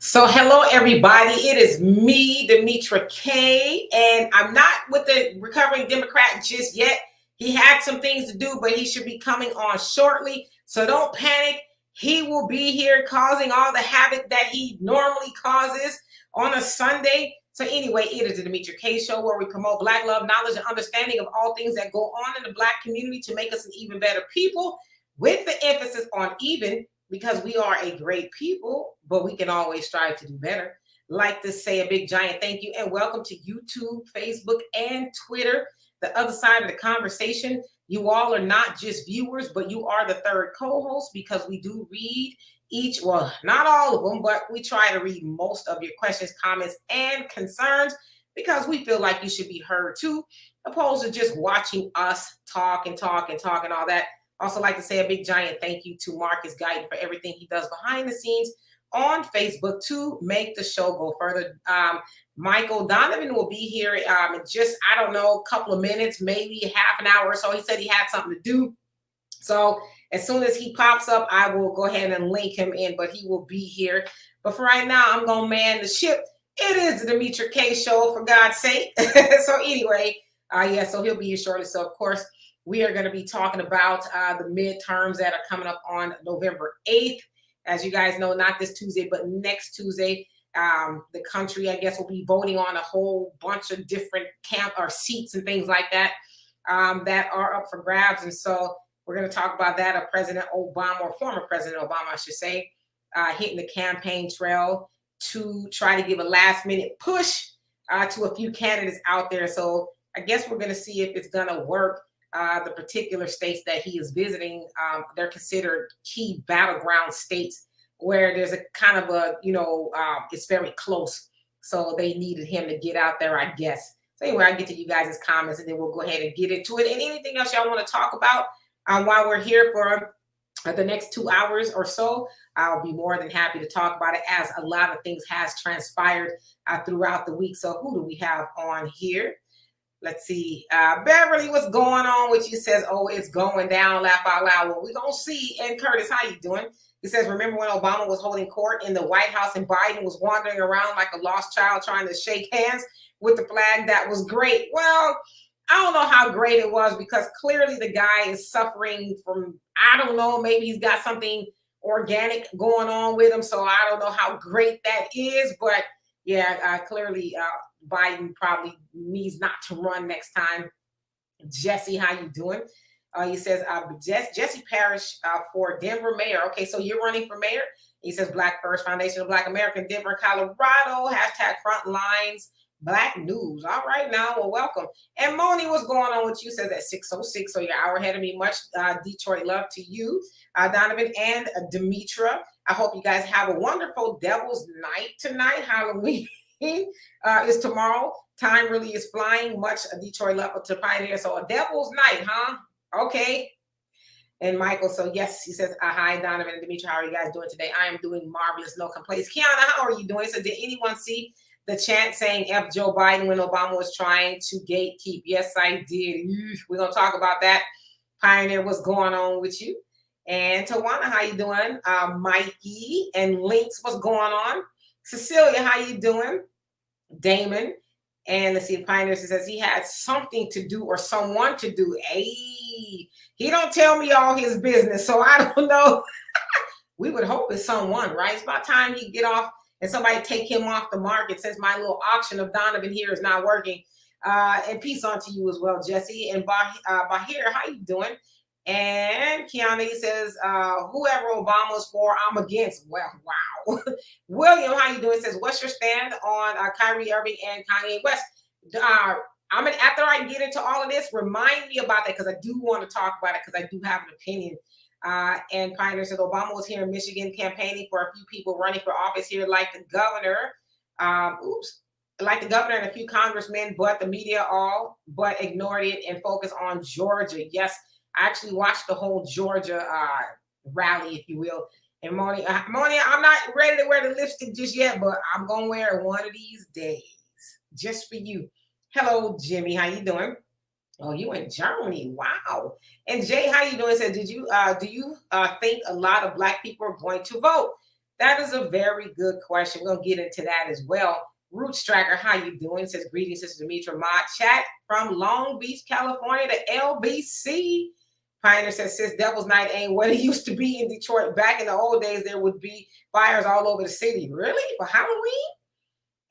So, hello everybody. It is me, Demetra K, and I'm not with the recovering Democrat just yet. He had some things to do, but he should be coming on shortly. So, don't panic. He will be here causing all the havoc that he normally causes on a Sunday. So, anyway, it is the Demetra K Show where we promote Black love, knowledge, and understanding of all things that go on in the Black community to make us an even better people, with the emphasis on even because we are a great people, but we can always strive to do better. Like to say a big giant thank you and welcome to YouTube, Facebook, and Twitter, the other side of the conversation. You all are not just viewers, but you are the third co-host because we do read each, well, not all of them, but we try to read most of your questions, comments, and concerns because we feel like you should be heard too, opposed to just watching us talk and talk and talk and all that. Also, like to say a big giant thank you to Marcus Guyton for everything he does behind the scenes on Facebook to make the show go further. Michael Donovan will be here in just, I don't know, a couple of minutes, maybe half an hour or so. He said he had something to do. So as soon as he pops up, I will go ahead and link him in, but he will be here. But for right now, I'm going to man the ship. It is the Demetra K Show, for God's sake. So anyway, so he'll be here shortly. So, of course, we are going to be talking about the midterms that are coming up on November 8th. As you guys know, not this Tuesday, but next Tuesday, the country, I guess, will be voting on a whole bunch of different seats and things like that that are up for grabs. And so we're going to talk about that. President Obama, or former President Obama, I should say, hitting the campaign trail to try to give a last minute push to a few candidates out there. So I guess we're going to see if it's going to work. The particular states that he is visiting, they're considered key battleground states where there's a kind of a, it's very close. So they needed him to get out there, I guess. So anyway, I'll get to you guys' comments and then we'll go ahead and get into it. And anything else y'all want to talk about while we're here for the next 2 hours or so, I'll be more than happy to talk about it, as a lot of things has transpired throughout the week. So who do we have on here? Let's see. Beverly, what's going on with you? Says, oh, it's going down. Laugh out loud. Well, we don't see. And Curtis, how you doing? He says, remember when Obama was holding court in the White House and Biden was wandering around like a lost child trying to shake hands with the flag? That was great. Well, I don't know how great it was because clearly the guy is suffering from, I don't know, maybe he's got something organic going on with him. So I don't know how great that is. But yeah, clearly Biden probably needs not to run next time. Jesse, how you doing? He says, Jesse Parrish for Denver mayor. Okay, so you're running for mayor? He says, Black First Foundation of Black America, Denver, Colorado, #frontlines, Black news. All right, now, well, welcome. And Moni, what's going on with you? Says at 6:06, so you're an hour ahead of me. Much Detroit love to you, Donovan and Demetra. I hope you guys have a wonderful Devil's Night tonight. Halloween is tomorrow. Time really is flying. Much Detroit love to Pioneer. So a Devil's Night, huh? Okay. And Michael, so yes, he says, hi, Donovan and Demetra. How are you guys doing today? I am doing marvelous. No complaints. Kiana, how are you doing? So did anyone see the chant saying F Joe Biden when Obama was trying to gatekeep? Yes, I did. We're going to talk about that. Pioneer, what's going on with you? And Tawana, how you doing? Mikey and Lynx, what's going on? Cecilia, how you doing? Damon. And let's see, Pioneer says he had something to do or someone to do. Hey, he don't tell me all his business, so I don't know. We would hope it's someone, right? It's about time he get off and somebody take him off the market since my little auction of Donovan here is not working. And peace on to you as well, Jesse. And Bahir, how you doing? And Kiana says, whoever Obama's for, I'm against. Well, wow. William, how you doing? Says, what's your stand on Kyrie Irving and Kanye West? After I get into all of this, remind me about that because I do want to talk about it because I do have an opinion. And Pioneer said, Obama was here in Michigan campaigning for a few people running for office here, like the governor. Like the governor and a few congressmen, but the media but ignored it and focused on Georgia. Yes, I actually watched the whole Georgia rally, if you will. And Moni, I'm not ready to wear the lipstick just yet, but I'm going to wear it one of these days just for you. Hello, Jimmy. How you doing? Oh, you in Germany. Wow. And Jay, how you doing? Said, do you think a lot of Black people are going to vote? That is a very good question. We're gonna get into that as well. Root Striker, how you doing? Says greetings, Sister Demetra. Mod chat from Long Beach, California to LBC. Pioneer says, since Devil's Night ain't what it used to be in Detroit. Back in the old days, there would be fires all over the city. Really? For Halloween?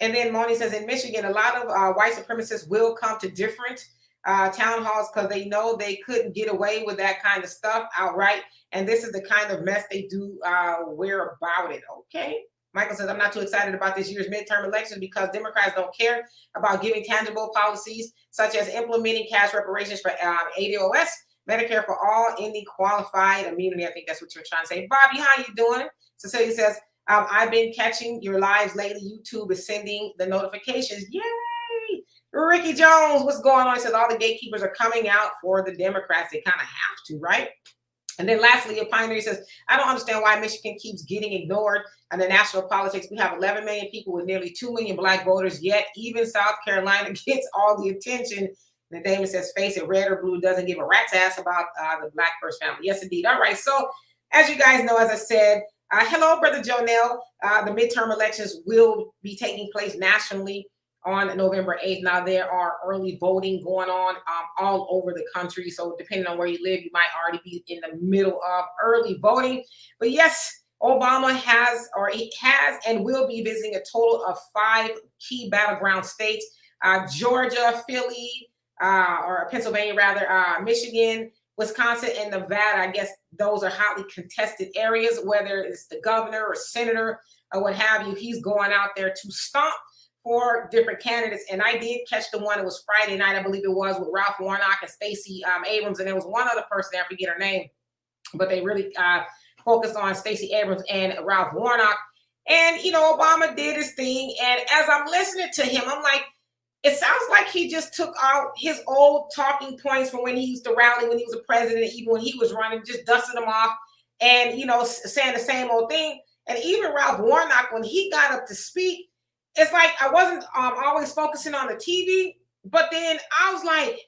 And then Moni says, in Michigan, a lot of white supremacists will come to different town halls because they know they couldn't get away with that kind of stuff outright. And this is the kind of mess they do wear about it. Okay. Michael says, I'm not too excited about this year's midterm elections because Democrats don't care about giving tangible policies such as implementing cash reparations for ADOS, Medicare for all, ending qualified immunity. I think that's what you're trying to say. Bobby, how you doing? Cecilia says, I've been catching your lives lately. YouTube is sending the notifications. Yay! Ricky Jones, what's going on? He says all the gatekeepers are coming out for the Democrats. They kind of have to, right? And then lastly, a pioneer says, I don't understand why Michigan keeps getting ignored in the national politics. We have 11 million people with nearly 2 million black voters, yet even South Carolina gets all the attention. And Damon says, face it, red or blue doesn't give a rat's ass about the black first family. Yes, indeed. All right. So as you guys know, as I said, hello, Brother Jonell. The midterm elections will be taking place nationally on November 8th. Now, there are early voting going on all over the country. So depending on where you live, you might already be in the middle of early voting. But yes, Obama has and will be visiting a total of 5 key battleground states, Georgia, Philly, or Pennsylvania rather, Michigan, Wisconsin, and Nevada. I guess those are hotly contested areas, whether it's the governor or senator or what have you. He's going out there to stomp for different candidates. And I did catch the one. It was Friday night, I believe it was, with Ralph Warnock and Stacey Abrams. And there was one other person there, I forget her name, but they really focused on Stacey Abrams and Ralph Warnock. And, you know, Obama did his thing. And as I'm listening to him, I'm like, it sounds like he just took out his old talking points from when he used to rally, when he was a president, even when he was running, just dusting them off and, you know, saying the same old thing. And even Ralph Warnock, when he got up to speak, it's like I wasn't always focusing on the TV, but then I was like,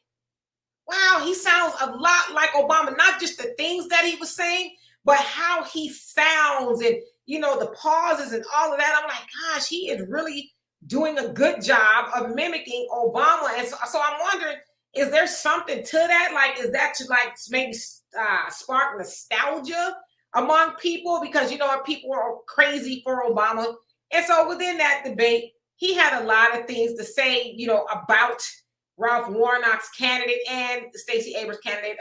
wow, he sounds a lot like Obama, not just the things that he was saying, but how he sounds and, you know, the pauses and all of that. I'm like, gosh, he is really doing a good job of mimicking Obama. And so I'm wondering, is there something to that? Like, is that to like maybe spark nostalgia among people? Because, you know, people are crazy for Obama. And so within that debate, he had a lot of things to say, you know, about Ralph Warnock's candidate and Stacey Abrams' candidate,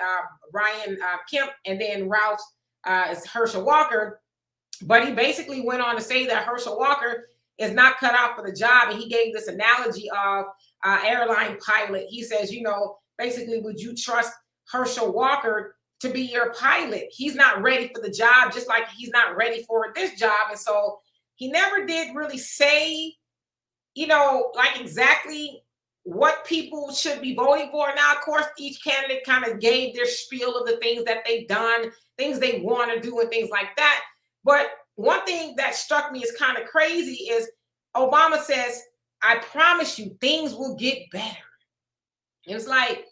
Brian Kemp, and then Ralph's is Herschel Walker. But he basically went on to say that Herschel Walker is not cut out for the job. And he gave this analogy of airline pilot. He says, you know, basically, would you trust Herschel Walker to be your pilot? He's not ready for the job, just like he's not ready for this job. And so he never did really say, you know, like exactly what people should be voting for. Now, of course, each candidate kind of gave their spiel of the things that they've done, things they want to do and things like that. But one thing that struck me as kind of crazy is Obama says, I promise you things will get better. And it's like,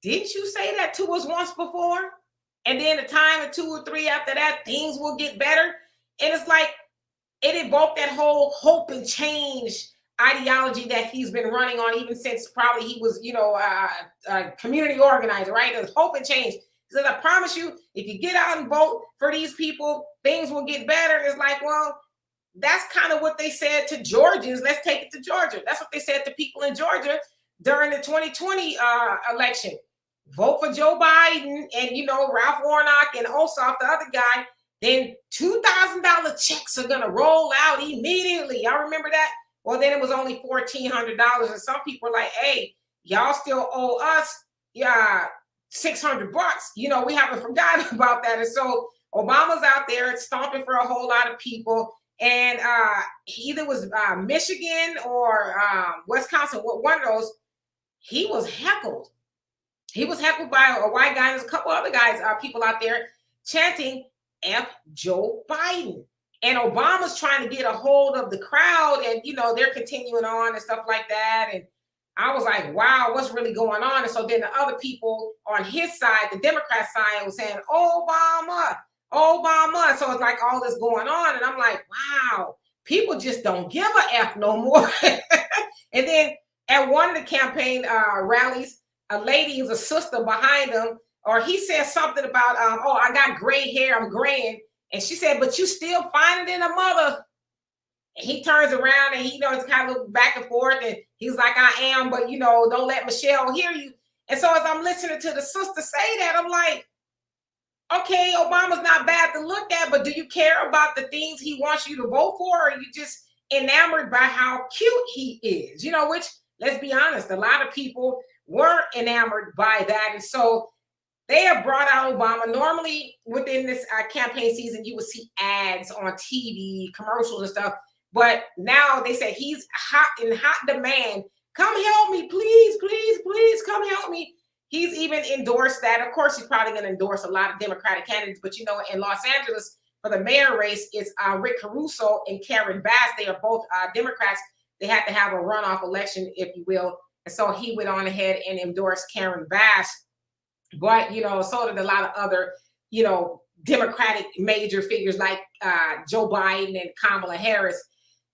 didn't you say that to us once before? And then a time or 2 or 3 after that, things will get better. And it's like, it evoked that whole hope and change ideology that he's been running on even since probably he was, you know, a community organizer, right? There's hope and change. He says, I promise you, if you get out and vote for these people, things will get better. And it's like, well, that's kind of what they said to Georgians. Let's take it to Georgia. That's what they said to people in Georgia during the 2020 election. Vote for Joe Biden and, you know, Ralph Warnock and Ossoff, the other guy. Then $2,000 checks are going to roll out immediately. Y'all remember that? Well, then it was only $1,400. And some people are like, hey, y'all still owe us $600. You know, we haven't forgotten about that. And so Obama's out there stomping for a whole lot of people. And either was Michigan or Wisconsin, one of those, he was heckled. He was heckled by a white guy. There's a couple other guys, people out there chanting, F Joe Biden. And Obama's trying to get a hold of the crowd and, you know, they're continuing on and stuff like that. And I was like, wow, what's really going on? And so then the other people on his side, the Democrat side, was saying, Obama, Obama. So it's like all this going on. And I'm like, wow, people just don't give a F no more. And then at one of the campaign rallies, a lady who's a sister behind him, or he said something about, oh, I got gray hair, I'm graying. And she said, but you still find it in a mother. And he turns around and he, it's kind of look back and forth. And he's like, I am, but, don't let Michelle hear you. And so as I'm listening to the sister say that, I'm like, okay, Obama's not bad to look at, but do you care about the things he wants you to vote for? Or are you just enamored by how cute he is? Which, let's be honest, a lot of people weren't enamored by that. And so they have brought out Obama. Normally within this campaign season, you would see ads on TV, commercials and stuff. But now they say he's in hot demand. Come help me, please, please, please come help me. He's even endorsed that. Of course, he's probably going to endorse a lot of Democratic candidates. But, in Los Angeles, for the mayor race, it's Rick Caruso and Karen Bass. They are both Democrats. They had to have a runoff election, if you will. And so he went on ahead and endorsed Karen Bass. But, so did a lot of other, Democratic major figures like Joe Biden and Kamala Harris.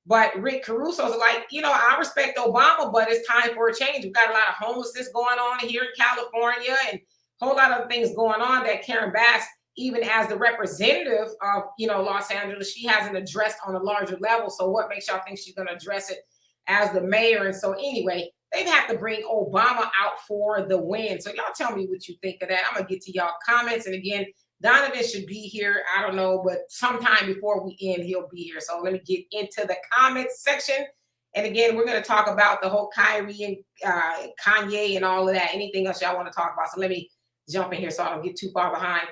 But Rick Caruso's like, I respect Obama, but it's time for a change. We've got a lot of homelessness going on here in California and a whole lot of things going on that Karen Bass, even as the representative of, Los Angeles, she hasn't addressed on a larger level. So what makes y'all think she's going to address it as the mayor? And so anyway, they've had to bring Obama out for the win. So y'all tell me what you think of that. I'm going to get to y'all comments. And again, Donovan should be here. I don't know, but sometime before we end, he'll be here. So let me get into the comments section. And again, we're going to talk about the whole Kyrie and Kanye and all of that. Anything else y'all want to talk about? So let me jump in here so I don't get too far behind.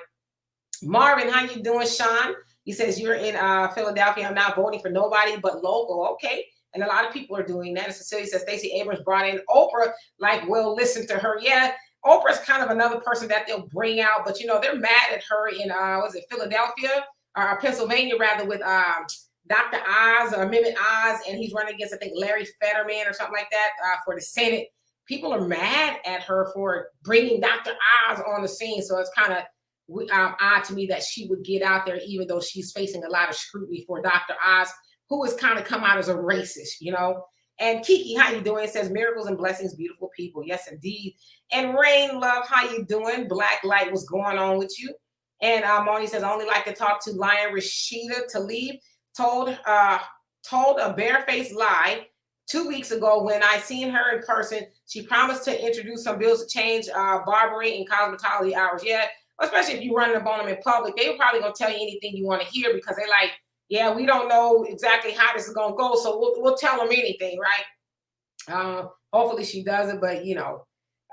Marvin, how you doing, Sean? He says, you're in Philadelphia. I'm not voting for nobody but local. Okay. And a lot of people are doing that. And Cecilia says, Stacey Abrams brought in Oprah. Like, we'll listen to her. Yeah. Oprah's kind of another person that they'll bring out, but they're mad at her in Philadelphia or Pennsylvania rather, with Dr. Oz or Amendment Oz, and he's running against, I think, Larry Fetterman or something like that for the Senate. People are mad at her for bringing Dr. Oz on the scene, so it's kind of odd to me that she would get out there, even though she's facing a lot of scrutiny for Dr. Oz, who has kind of come out as a racist, And Kiki, how you doing? It says, miracles and blessings, beautiful people. Yes, indeed. And Rain Love, how you doing? Black Light, what's going on with you? And Moni says, I only like to talk to Lion Rashida Tlaib. Told a barefaced lie 2 weeks ago when I seen her in person. She promised to introduce some bills to change barbering and cosmetology hours. Yeah, especially if you're running up on them in public. They were probably going to tell you anything you want to hear because they're like, yeah, we don't know exactly how this is going to go, so we'll tell them anything, right? Hopefully she doesn't, but,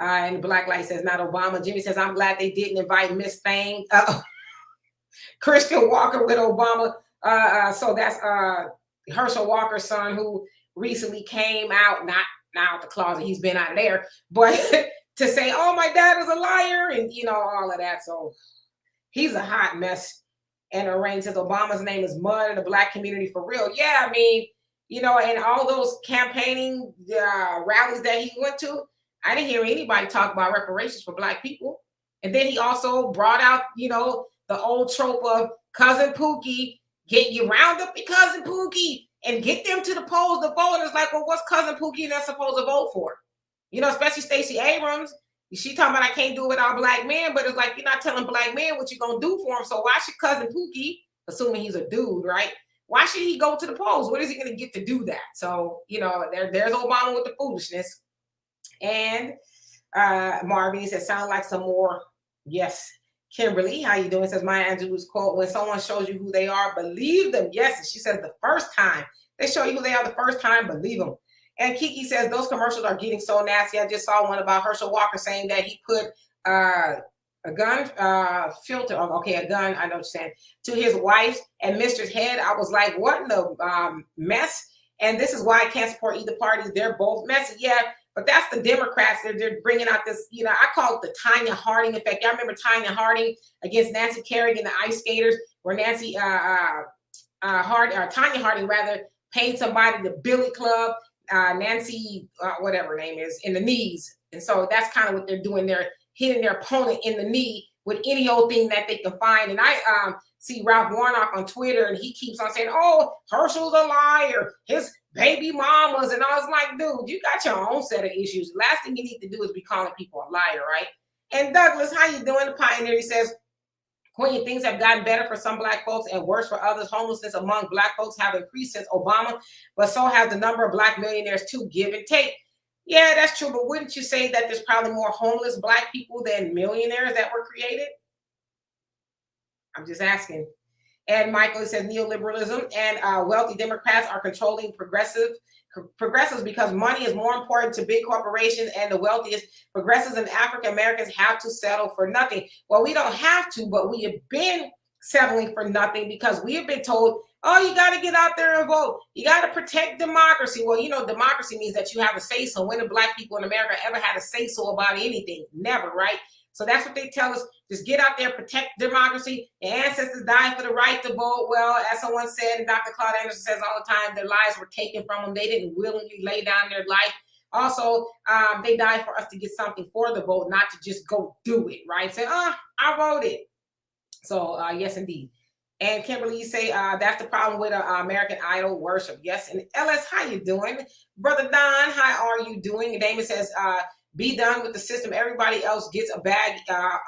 and Black Light says, not Obama. Jimmy says, I'm glad they didn't invite Miss Thang. Christian Walker with Obama. So that's Herschel Walker's son, who recently came out, not out the closet. He's been out of there, but to say, oh, my dad is a liar and, all of that. So he's a hot mess. And Lorraine says, Obama's name is mud in the Black community for real. Yeah, I mean, and all those campaigning rallies that he went to, I didn't hear anybody talk about reparations for Black people. And then he also brought out, the old trope of Cousin Pookie, you round up your Cousin Pookie and get them to the polls to vote. And it's like, well, what's Cousin Pookie not supposed to vote for? Especially Stacey Abrams. She talking about I can't do it without Black men, but it's like you're not telling Black men what you're going to do for him. So why should Cousin Pookie, assuming he's a dude, right? Why should he go to the polls? What is he going to get to do that? So, there's Obama with the foolishness. And Marvin says, sound like some more. Yes. Kimberly, how you doing? Says Maya Angelou's quote, when someone shows you who they are, believe them. Yes. And she says the first time they show you who they are the first time, believe them. And Kiki says, those commercials are getting so nasty. I just saw one about Herschel Walker saying that he put a gun filter, a gun, I know what you're saying, to his wife's and mistress head. I was like, what in the mess? And this is why I can't support either party. They're both messy. Yeah, but that's the Democrats. They're bringing out this, I call it the Tanya Harding effect. Y'all remember Tanya Harding against Nancy Kerrigan and the ice skaters, where Tanya Harding rather paid somebody to Billy Club, Nancy, whatever her name is, in the knees. And so that's kind of what they're doing. They're hitting their opponent in the knee with any old thing that they can find. And I see Ralph Warnock on Twitter, and he keeps on saying, "Oh, Herschel's a liar. His baby mamas," and I was like, "Dude, you got your own set of issues. Last thing you need to do is be calling people a liar, right?" And Douglas, how you doing? The Pioneer, he says, Queen, things have gotten better for some Black folks and worse for others. Homelessness among Black folks have increased since Obama, but so has the number of Black millionaires too, give and take. Yeah, that's true, but wouldn't you say that there's probably more homeless Black people than millionaires that were created? I'm just asking. And Michael says neoliberalism and wealthy Democrats are controlling progressives because money is more important to big corporations and the wealthiest. Progressives and African Americans have to settle for nothing. Well, we don't have to, but we have been settling for nothing because we have been told, oh, you got to get out there and vote. You got to protect democracy. Well, you know, democracy means that you have a say so. When do Black people in America ever had a say so about anything? Never, right? So that's what they tell us. Just get out there, protect democracy. Your ancestors died for the right to vote. Well, as someone said, and Dr. Claude Anderson says all the time, their lives were taken from them. They didn't willingly lay down their life. Also, they died for us to get something for the vote, not to just go do it, right? Say, I voted. So, yes, indeed. And Kimberly, you say that's the problem with American Idol worship. Yes. And LS, how you doing? Brother Don, how are you doing? And Damon says, be done with the system. Everybody else gets a bag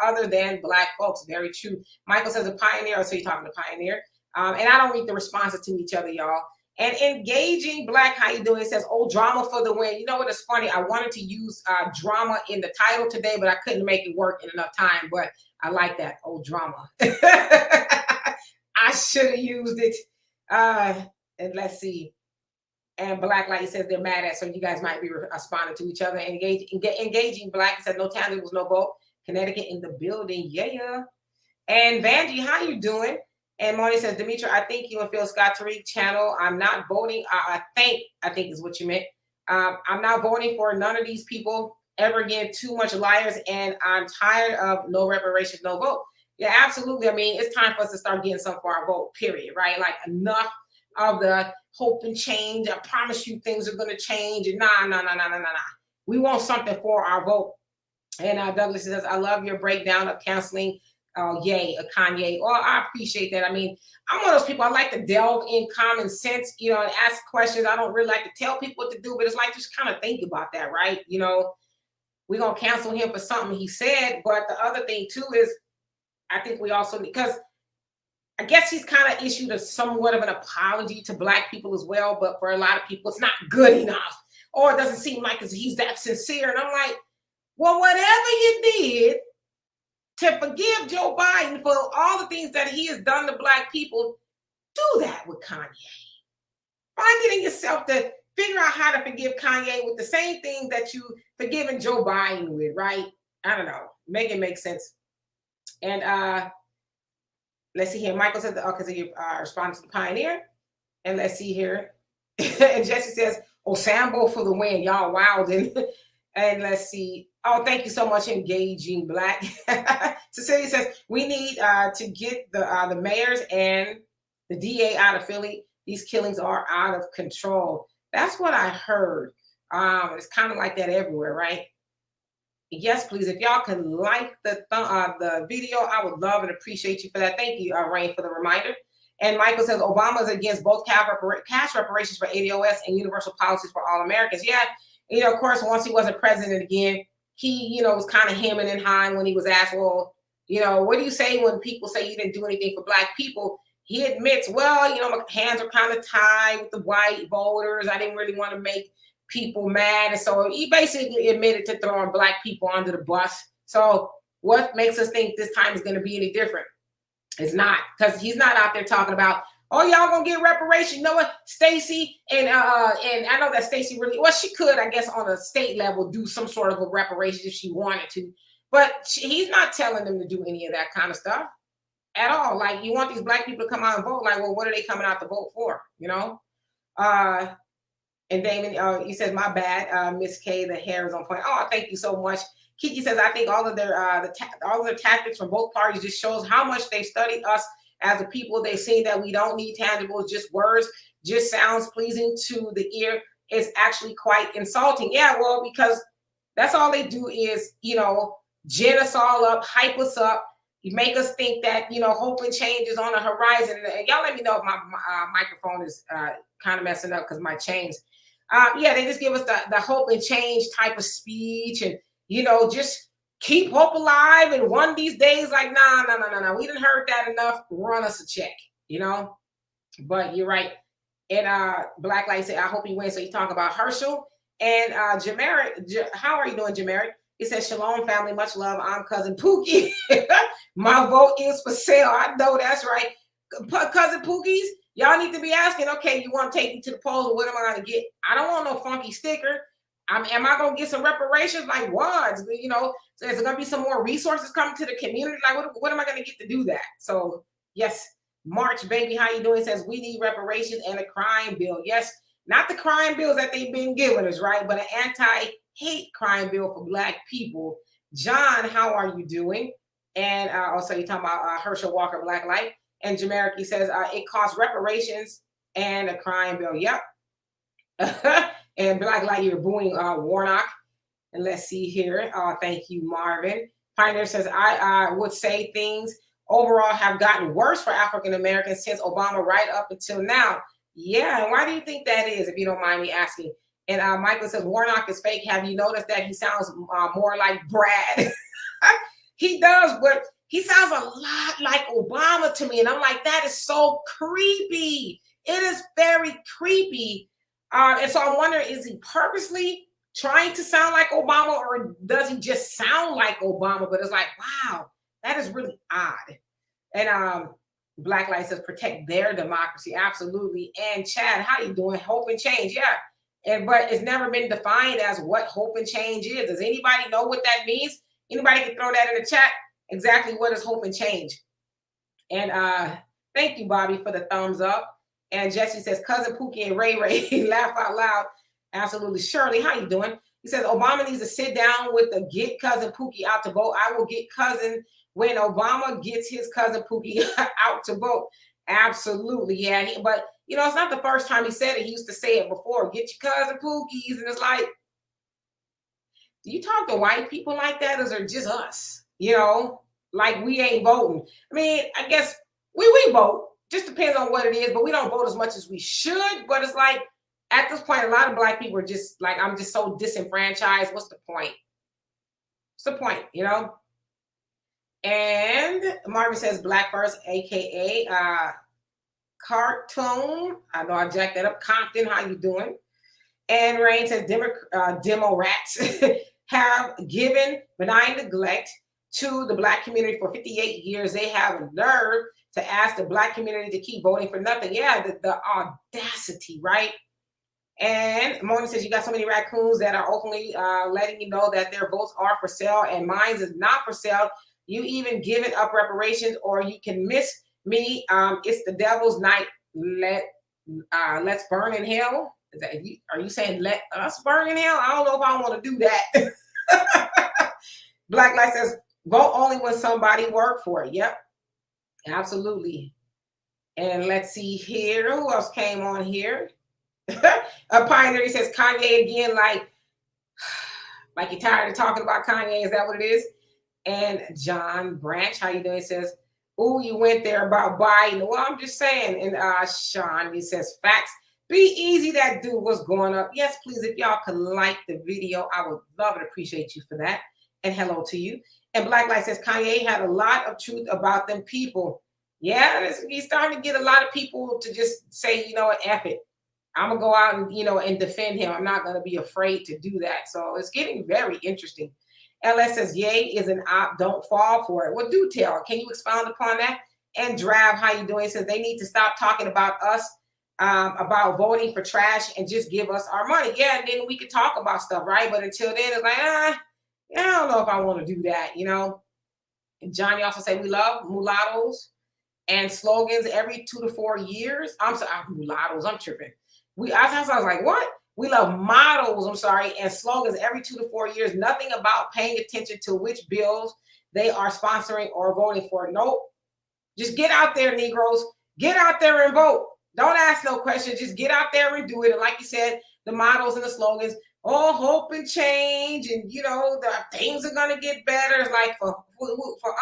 other than Black folks. Very true. Michael says a pioneer. So you're talking to Pioneer. And I don't read the responses to each other, y'all. And engaging Black, how you doing? It says, oh, drama for the win. You know what is funny? I wanted to use drama in the title today, but I couldn't make it work in enough time. But I like that. Oh, drama. I should have used it. And let's see. And Black, like he says, they're mad at, so you guys might be responding to each other. Engaging Black said, no time, there was no vote. Connecticut in the building, yeah. And Vanjie, how you doing? And Moni says, Demetra, I think you and Phil Scott Tariq channel. I'm not voting. I think is what you meant. I'm not voting for none of these people ever again. Too much liars, and I'm tired of no reparations, no vote. Yeah, absolutely. I mean, it's time for us to start getting some for our vote, period, right? Like enough of the hope and change. I promise you things are going to change. And nah. We want something for our vote. And Douglas says, I love your breakdown of counseling. Yay, a Kanye. Oh, I appreciate that. I mean, I'm one of those people, I like to delve in common sense, you know, and ask questions. I don't really like to tell people what to do, but it's like, just kind of think about that, right? You know, we're going to cancel him for something he said. But the other thing, too, is I think we also, because I guess he's kind of issued a somewhat of an apology to Black people as well. But for a lot of people, it's not good enough. Or it doesn't seem like he's that sincere. And I'm like, well, whatever you did to forgive Joe Biden for all the things that he has done to Black people, do that with Kanye. Find it in yourself to figure out how to forgive Kanye with the same thing that you forgiven Joe Biden with, right? I don't know. Make it make sense. And let's see here. Michael says, because he responded to the Pioneer. And let's see here. And Jesse says, oh, Sambo for the win. Y'all wild. And let's see. Oh, thank you so much, Engaging Black. Cecilia says, we need to get the mayors and the DA out of Philly. These killings are out of control. That's what I heard. It's kind of like that everywhere, right? Yes, please. If y'all can like the video, I would love and appreciate you for that. Thank you, Rain, for the reminder. And Michael says, Obama is against both cash reparations for ADOS and universal policies for all Americans. Yeah, you know, of course, once he wasn't president again, he, you know, was kind of hemming and hawing when he was asked, well, you know, what do you say when people say you didn't do anything for Black people? He admits, well, you know, my hands are kind of tied with the white voters. I didn't really want to make people mad. And so he basically admitted to throwing Black people under the bus. So what makes us think this time is going to be any different? It's not, because he's not out there talking about, oh, y'all gonna get reparations. You know what? Stacey and I know that Stacey really, well, she could, I guess, on a state level do some sort of a reparation if she wanted to, but he's not telling them to do any of that kind of stuff at all. Like, you want these Black people to come out and vote. Like, well, what are they coming out to vote for? You know? And Damon, he says, my bad, Miss K, the hair is on point. Oh, thank you so much. Kiki says, I think all of their tactics from both parties just shows how much they've studied us as a people. They've seen that we don't need tangibles, just words, just sounds pleasing to the ear. It's actually quite insulting. Yeah, well, because that's all they do is, you know, gin us all up, hype us up, You make us think that, hope and change is on the horizon. And y'all let me know if my microphone is kind of messing up because my change. Yeah, they just give us the hope and change type of speech, and just keep hope alive. And one of these days, like, no. We didn't heard that enough. Run us a check, But you're right. And Black Light said, I hope he wins. So you talk about Herschel and Jameric. How are you doing, Jameric? He says, Shalom, family, much love. I'm cousin Pookie. My vote is for sale. I know that's right. Cousin Pookies, y'all need to be asking, okay, you want to take me to the polls, or what am I going to get? I don't want no funky sticker. Am I going to get some reparations? Like what? So is there going to be some more resources coming to the community? Like, what am I going to get to do that? So, yes, March, baby, how you doing? It says, we need reparations and a crime bill. Yes, not the crime bills that they've been giving us, right? But an anti-hate crime bill for Black people. John, how are you doing? And also, you're talking about Herschel Walker, Black Light. And Jameric, he says, it costs reparations and a crime bill. Yep. And Black Light, you're booing Warnock. And let's see here. Thank you, Marvin. Pioneer says, I would say things overall have gotten worse for African Americans since Obama right up until now. Yeah, and why do you think that is, if you don't mind me asking? And Michael says, Warnock is fake. Have you noticed that he sounds more like Brad? He does, but he sounds a lot like Obama to me. And I'm like, that is so creepy. It is very creepy. And so I'm wondering, is he purposely trying to sound like Obama, or does he just sound like Obama? But it's like, wow, that is really odd. And Black Light says, protect their democracy. Absolutely. And Chad, how you doing? Hope and change. Yeah. But it's never been defined as what hope and change is. Does anybody know what that means? Anybody can throw that in the chat. Exactly what is hope and change. And thank you, Bobby, for the thumbs up. And Jesse says, cousin Pookie and Ray Ray laugh out loud. Absolutely. Shirley, how you doing? He says, Obama needs to sit down with the get cousin Pookie out to vote. I will get cousin when Obama gets his cousin Pookie out to vote. Absolutely. Yeah. But, it's not the first time he said it. He used to say it before. Get your cousin Pookies. And it's like, do you talk to white people like that, or is it just us? Like we ain't voting. I mean, I guess we vote. Just depends on what it is, but we don't vote as much as we should. But it's like, at this point, a lot of Black people are just like, I'm just so disenfranchised. What's the point? What's the point, And Marvin says, Black first, a.k.a. Cartoon. I know I jacked that up. Compton, how you doing? And Rain says, Demo rats have given benign neglect to the Black community for 58 years. They have a nerve to ask the Black community to keep voting for nothing. Yeah, the audacity, right? And Moni says, you got so many raccoons that are openly letting you know that their votes are for sale and mine is not for sale. You even giving up reparations, or you can miss me. It's the devil's night. Let's burn in hell. Are you saying let us burn in hell? I don't know if I want to do that. Black Light says, vote only when somebody worked for it. Yep, absolutely. And let's see here. Who else came on here? A Pioneer says, Kanye again, like you're tired of talking about Kanye. Is that what it is? And John Branch, how you doing? Says, oh, you went there about Biden. Well, I'm just saying. And Sean, he says, facts. Be easy, that dude was going up. Yes, please, if y'all could like the video, I would love and appreciate you for that. And hello to you. And Black Light says, Kanye had a lot of truth about them people. Yeah, he's starting to get a lot of people to just say, F it. I'm going to go out and, and defend him. I'm not going to be afraid to do that. So it's getting very interesting. LS says, yay is an op. Don't fall for it. Well, do tell. Can you expound upon that? And Drab, how you doing? Says they need to stop talking about us, about voting for trash, and just give us our money. Yeah, and then we could talk about stuff, right? But until then, it's like, I don't know if I want to do that, And Johnny also said, we love mulattoes and slogans every 2 to 4 years. I'm sorry, mulattoes, I'm tripping. I was like, what? We love models, and slogans every 2 to 4 years. Nothing about paying attention to which bills they are sponsoring or voting for. Nope. Just get out there, Negroes. Get out there and vote. Don't ask no questions. Just get out there and do it. And like you said, the models and the slogans, all hope and change, and the things are gonna get better. It's like for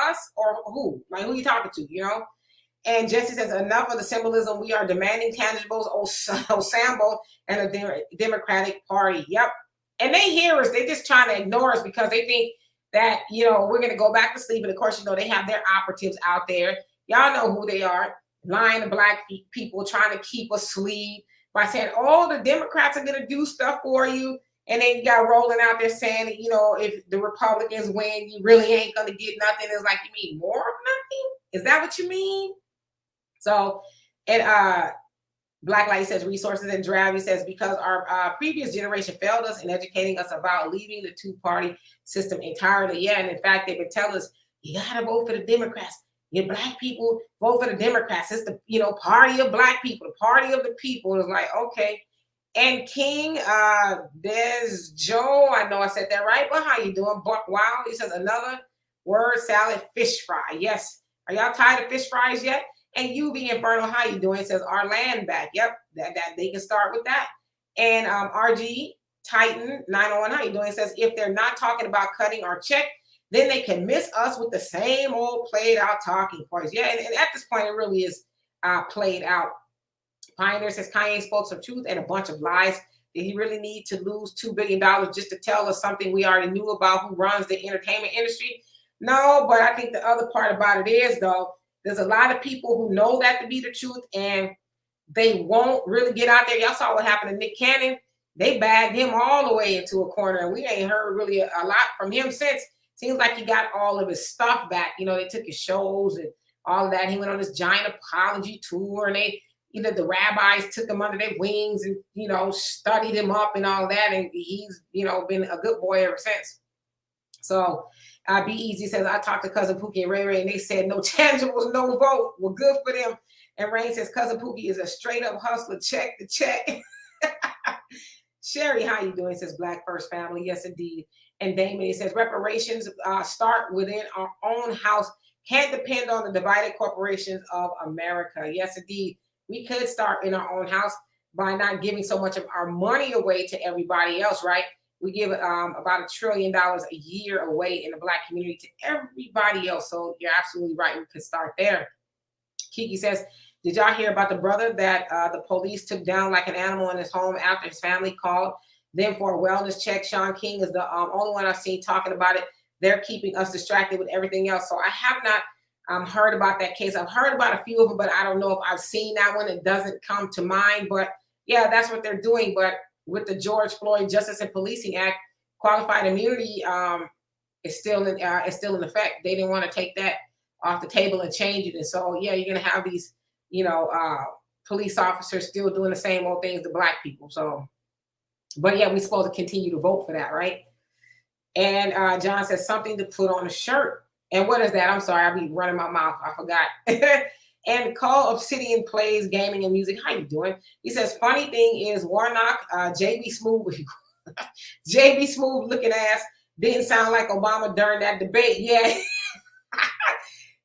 us or who? Like who you talking to? And Jesse says, enough of the symbolism. We are demanding tangibles, Sambo, and a Democratic Party. Yep. And they hear us. They just trying to ignore us because they think that, we're going to go back to sleep. And of course, they have their operatives out there. Y'all know who they are. Lying to black people, trying to keep us asleep by saying, oh, the Democrats are going to do stuff for you. And then you got rolling out there saying that, if the Republicans win, you really ain't going to get nothing. It's like, you mean more of nothing? Is that what you mean? So, and Black Light says resources and draft. He says because our previous generation failed us in educating us about leaving the two-party system entirely. Yeah, and in fact, they've been telling us you gotta vote for the Democrats. You black people vote for the Democrats. It's the party of black people, the party of the people. It's like okay. And King Des Joe, I know I said that right, but how you doing? Buck Wild. He says another word salad, fish fry. Yes. Are y'all tired of fish fries yet? And UV Inferno, how you doing? It says our land back. Yep, that they can start with that. And RG Titan 901, how you doing? It says if they're not talking about cutting our check, then they can miss us with the same old played out talking points. Yeah, and at this point, it really is played out. Pioneer says Kanye spoke some truth and a bunch of lies. Did he really need to lose $2 billion just to tell us something we already knew about who runs the entertainment industry? No, but I think the other part about it is, though, there's a lot of people who know that to be the truth, and they won't really get out there. Y'all saw what happened to Nick Cannon. They bagged him all the way into a corner, and we ain't heard really a lot from him since. Seems like he got all of his stuff back. They took his shows and all of that. He went on this giant apology tour, and the rabbis took him under their wings and, studied him up and all that. And he's, been a good boy ever since. So Be Easy says, I talked to Cousin Pookie and Ray Ray, and they said no tangibles, no vote. Well, good for them. And Rain says, Cousin Pookie is a straight up hustler. Check the check. Sherry, how you doing? Says Black First Family. Yes, indeed. And Damon, he says, reparations start within our own house. Can't depend on the divided corporations of America. Yes, indeed. We could start in our own house by not giving so much of our money away to everybody else, right? We give about $1 trillion a year away in the Black community to everybody else. So you're absolutely right. We could start there. Kiki says, did y'all hear about the brother that the police took down like an animal in his home after his family called them for a wellness check? Sean King is the only one I've seen talking about it. They're keeping us distracted with everything else. So I have not heard about that case. I've heard about a few of them, but I don't know if I've seen that one. It doesn't come to mind. But yeah, that's what they're doing. But with the George Floyd Justice and Policing Act, qualified immunity is still in effect. They didn't want to take that off the table and change it. And so, yeah, you're going to have these, police officers still doing the same old things to Black people. So, but yeah, we're supposed to continue to vote for that, right? And John says something to put on a shirt. And what is that? I'm sorry, I'll be running my mouth. I forgot. And Call Obsidian plays gaming and music. How you doing? He says, funny thing is Warnock, JB Smooth, JB Smooth looking ass didn't sound like Obama during that debate. Yeah.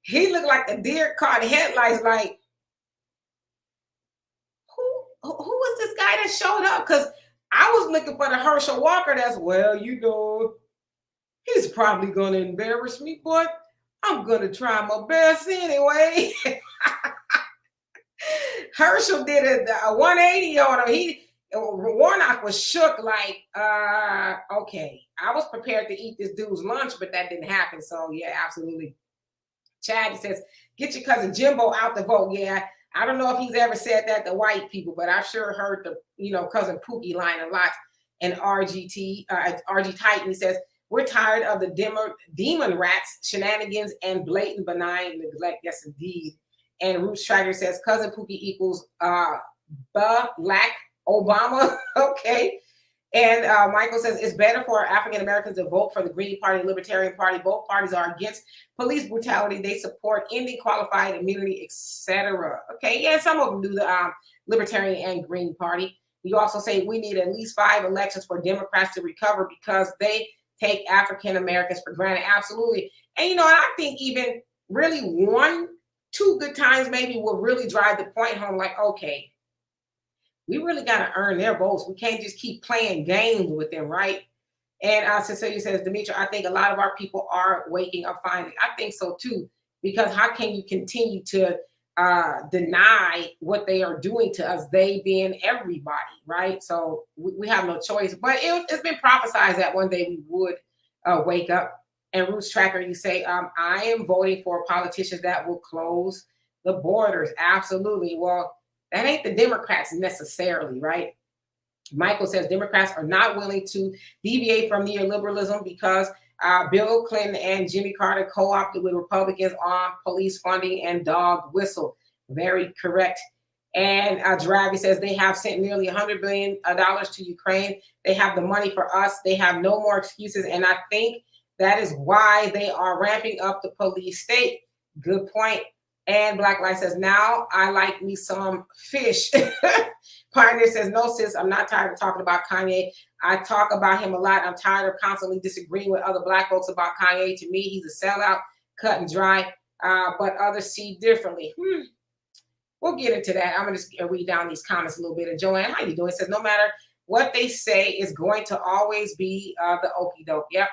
He looked like a deer caught headlights. Like, who was this guy that showed up? Because I was looking for the Herschel Walker that's, he's probably going to embarrass me, but I'm going to try my best anyway. Herschel did a 180 on him. Warnock was shook like, okay. I was prepared to eat this dude's lunch, but that didn't happen. So, yeah, absolutely. Chad says, get your cousin Jimbo out the vote. Yeah, I don't know if he's ever said that to white people, but I've sure heard the, cousin Pookie line a lot. And RG Titan says, we're tired of the demon rats, shenanigans, and blatant benign neglect. Yes, indeed. And Roots Tracker says, cousin Pookie equals Black Obama. Okay. And Michael says, it's better for African Americans to vote for the Green Party and Libertarian Party. Both parties are against police brutality. They support ending qualified immunity, etc. Okay. Yeah, some of them do the Libertarian and Green Party. You also say we need at least 5 elections for Democrats to recover because they take African Americans for granted. Absolutely. And, I think even really 1-2 good times maybe will really drive the point home. Like, okay, we really got to earn their votes. We can't just keep playing games with them, right? And Cecilia says, Demetra, I think a lot of our people are waking up finally. I think so too, because how can you continue to deny what they are doing to us, they being everybody, right? So we have no choice. But it's been prophesized that one day we would wake up. And Roots Tracker, you say, I am voting for politicians that will close the borders. Absolutely. Well, that ain't the Democrats necessarily, right? Michael says Democrats are not willing to deviate from neoliberalism because Bill Clinton and Jimmy Carter co-opted with Republicans on police funding and dog whistle. Very correct. And Dravi says they have sent nearly $100 billion to Ukraine. They have the money for us. They have no more excuses. And I think that is why they are ramping up the police state. Good point. And Black Light says, now I like me some fish. Pioneer says, no, sis, I'm not tired of talking about Kanye. I talk about him a lot. I'm tired of constantly disagreeing with other Black folks about Kanye. To me, he's a sellout, cut and dry, but others see differently. We'll get into that. I'm going to just read down these comments a little bit. And Joanne, how you doing? It says, no matter what they say is going to always be the okie doke. Yep.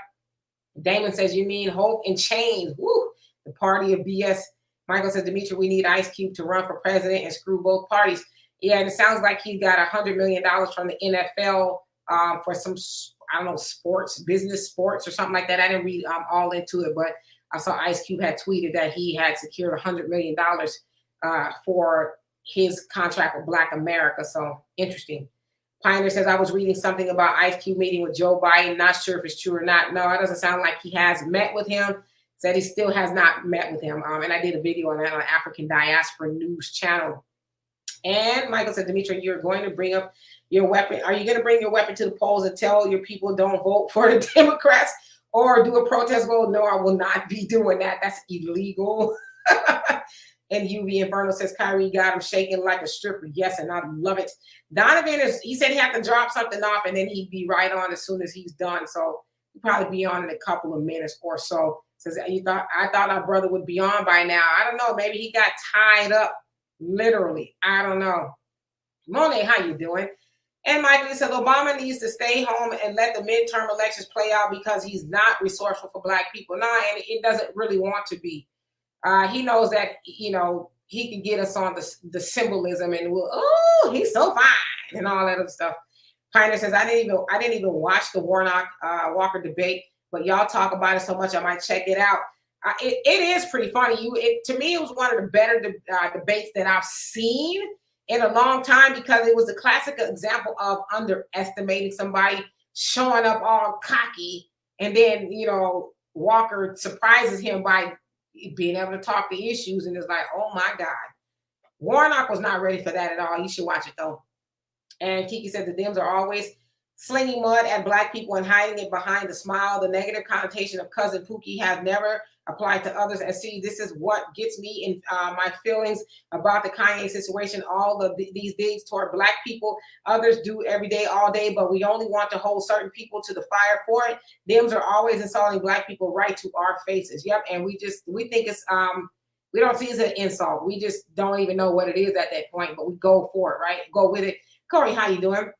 Damon says, you mean hope and change. Woo, the party of BS. Michael says, Demetra, we need Ice Cube to run for president and screw both parties. Yeah, and it sounds like he got $100 million from the NFL for some, I don't know, business sports or something like that. I didn't read all into it, but I saw Ice Cube had tweeted that he had secured $100 million for his contract with Black America. So interesting. Pioneer says, I was reading something about Ice Cube meeting with Joe Biden. Not sure if it's true or not. No, it doesn't sound like he has met with him. Said he still has not met with him. And I did a video on that on African Diaspora News channel. And Michael said, Demetra, you're going to bring up your weapon. Are you going to bring your weapon to the polls and tell your people don't vote for the Democrats or do a protest vote? No, I will not be doing that. That's illegal. And UV Inferno says, Kyrie got him shaking like a stripper. Yes, and I love it. Donovan he said he had to drop something off and then he'd be right on as soon as he's done. So he'll probably be on in a couple of minutes or so. Says, I thought our brother would be on by now. I don't know. Maybe he got tied up. Literally. I don't know. Monet, how you doing? And Michael says, Obama needs to stay home and let the midterm elections play out because he's not resourceful for Black people. No, and it doesn't really want to be. He knows that, you know, he can get us on the symbolism and oh, he's so fine and all that other stuff. Pioneer says, I didn't even watch the Warnock Walker debate, but y'all talk about it so much, I might check it out. It is pretty funny. To me, it was one of the better debates that I've seen in a long time because it was a classic example of underestimating somebody, showing up all cocky, and then, you know, Walker surprises him by being able to talk the issues, and it's like, oh my God. Warnock was not ready for that at all. You should watch it though. And Kiki said the Dems are always slinging mud at Black people and hiding it behind a smile. The negative connotation of cousin Pookie has never applied to others. And see, this is what gets me in my feelings about the Kanye situation. All of these digs toward Black people, others do every day, all day, but we only want to hold certain people to the fire for it. Dems are always insulting Black people right to our faces. Yep, and we think it's we don't see it as an insult. We just don't even know what it is at that point, but we go for it, right? Go with it. Corey, how you doing?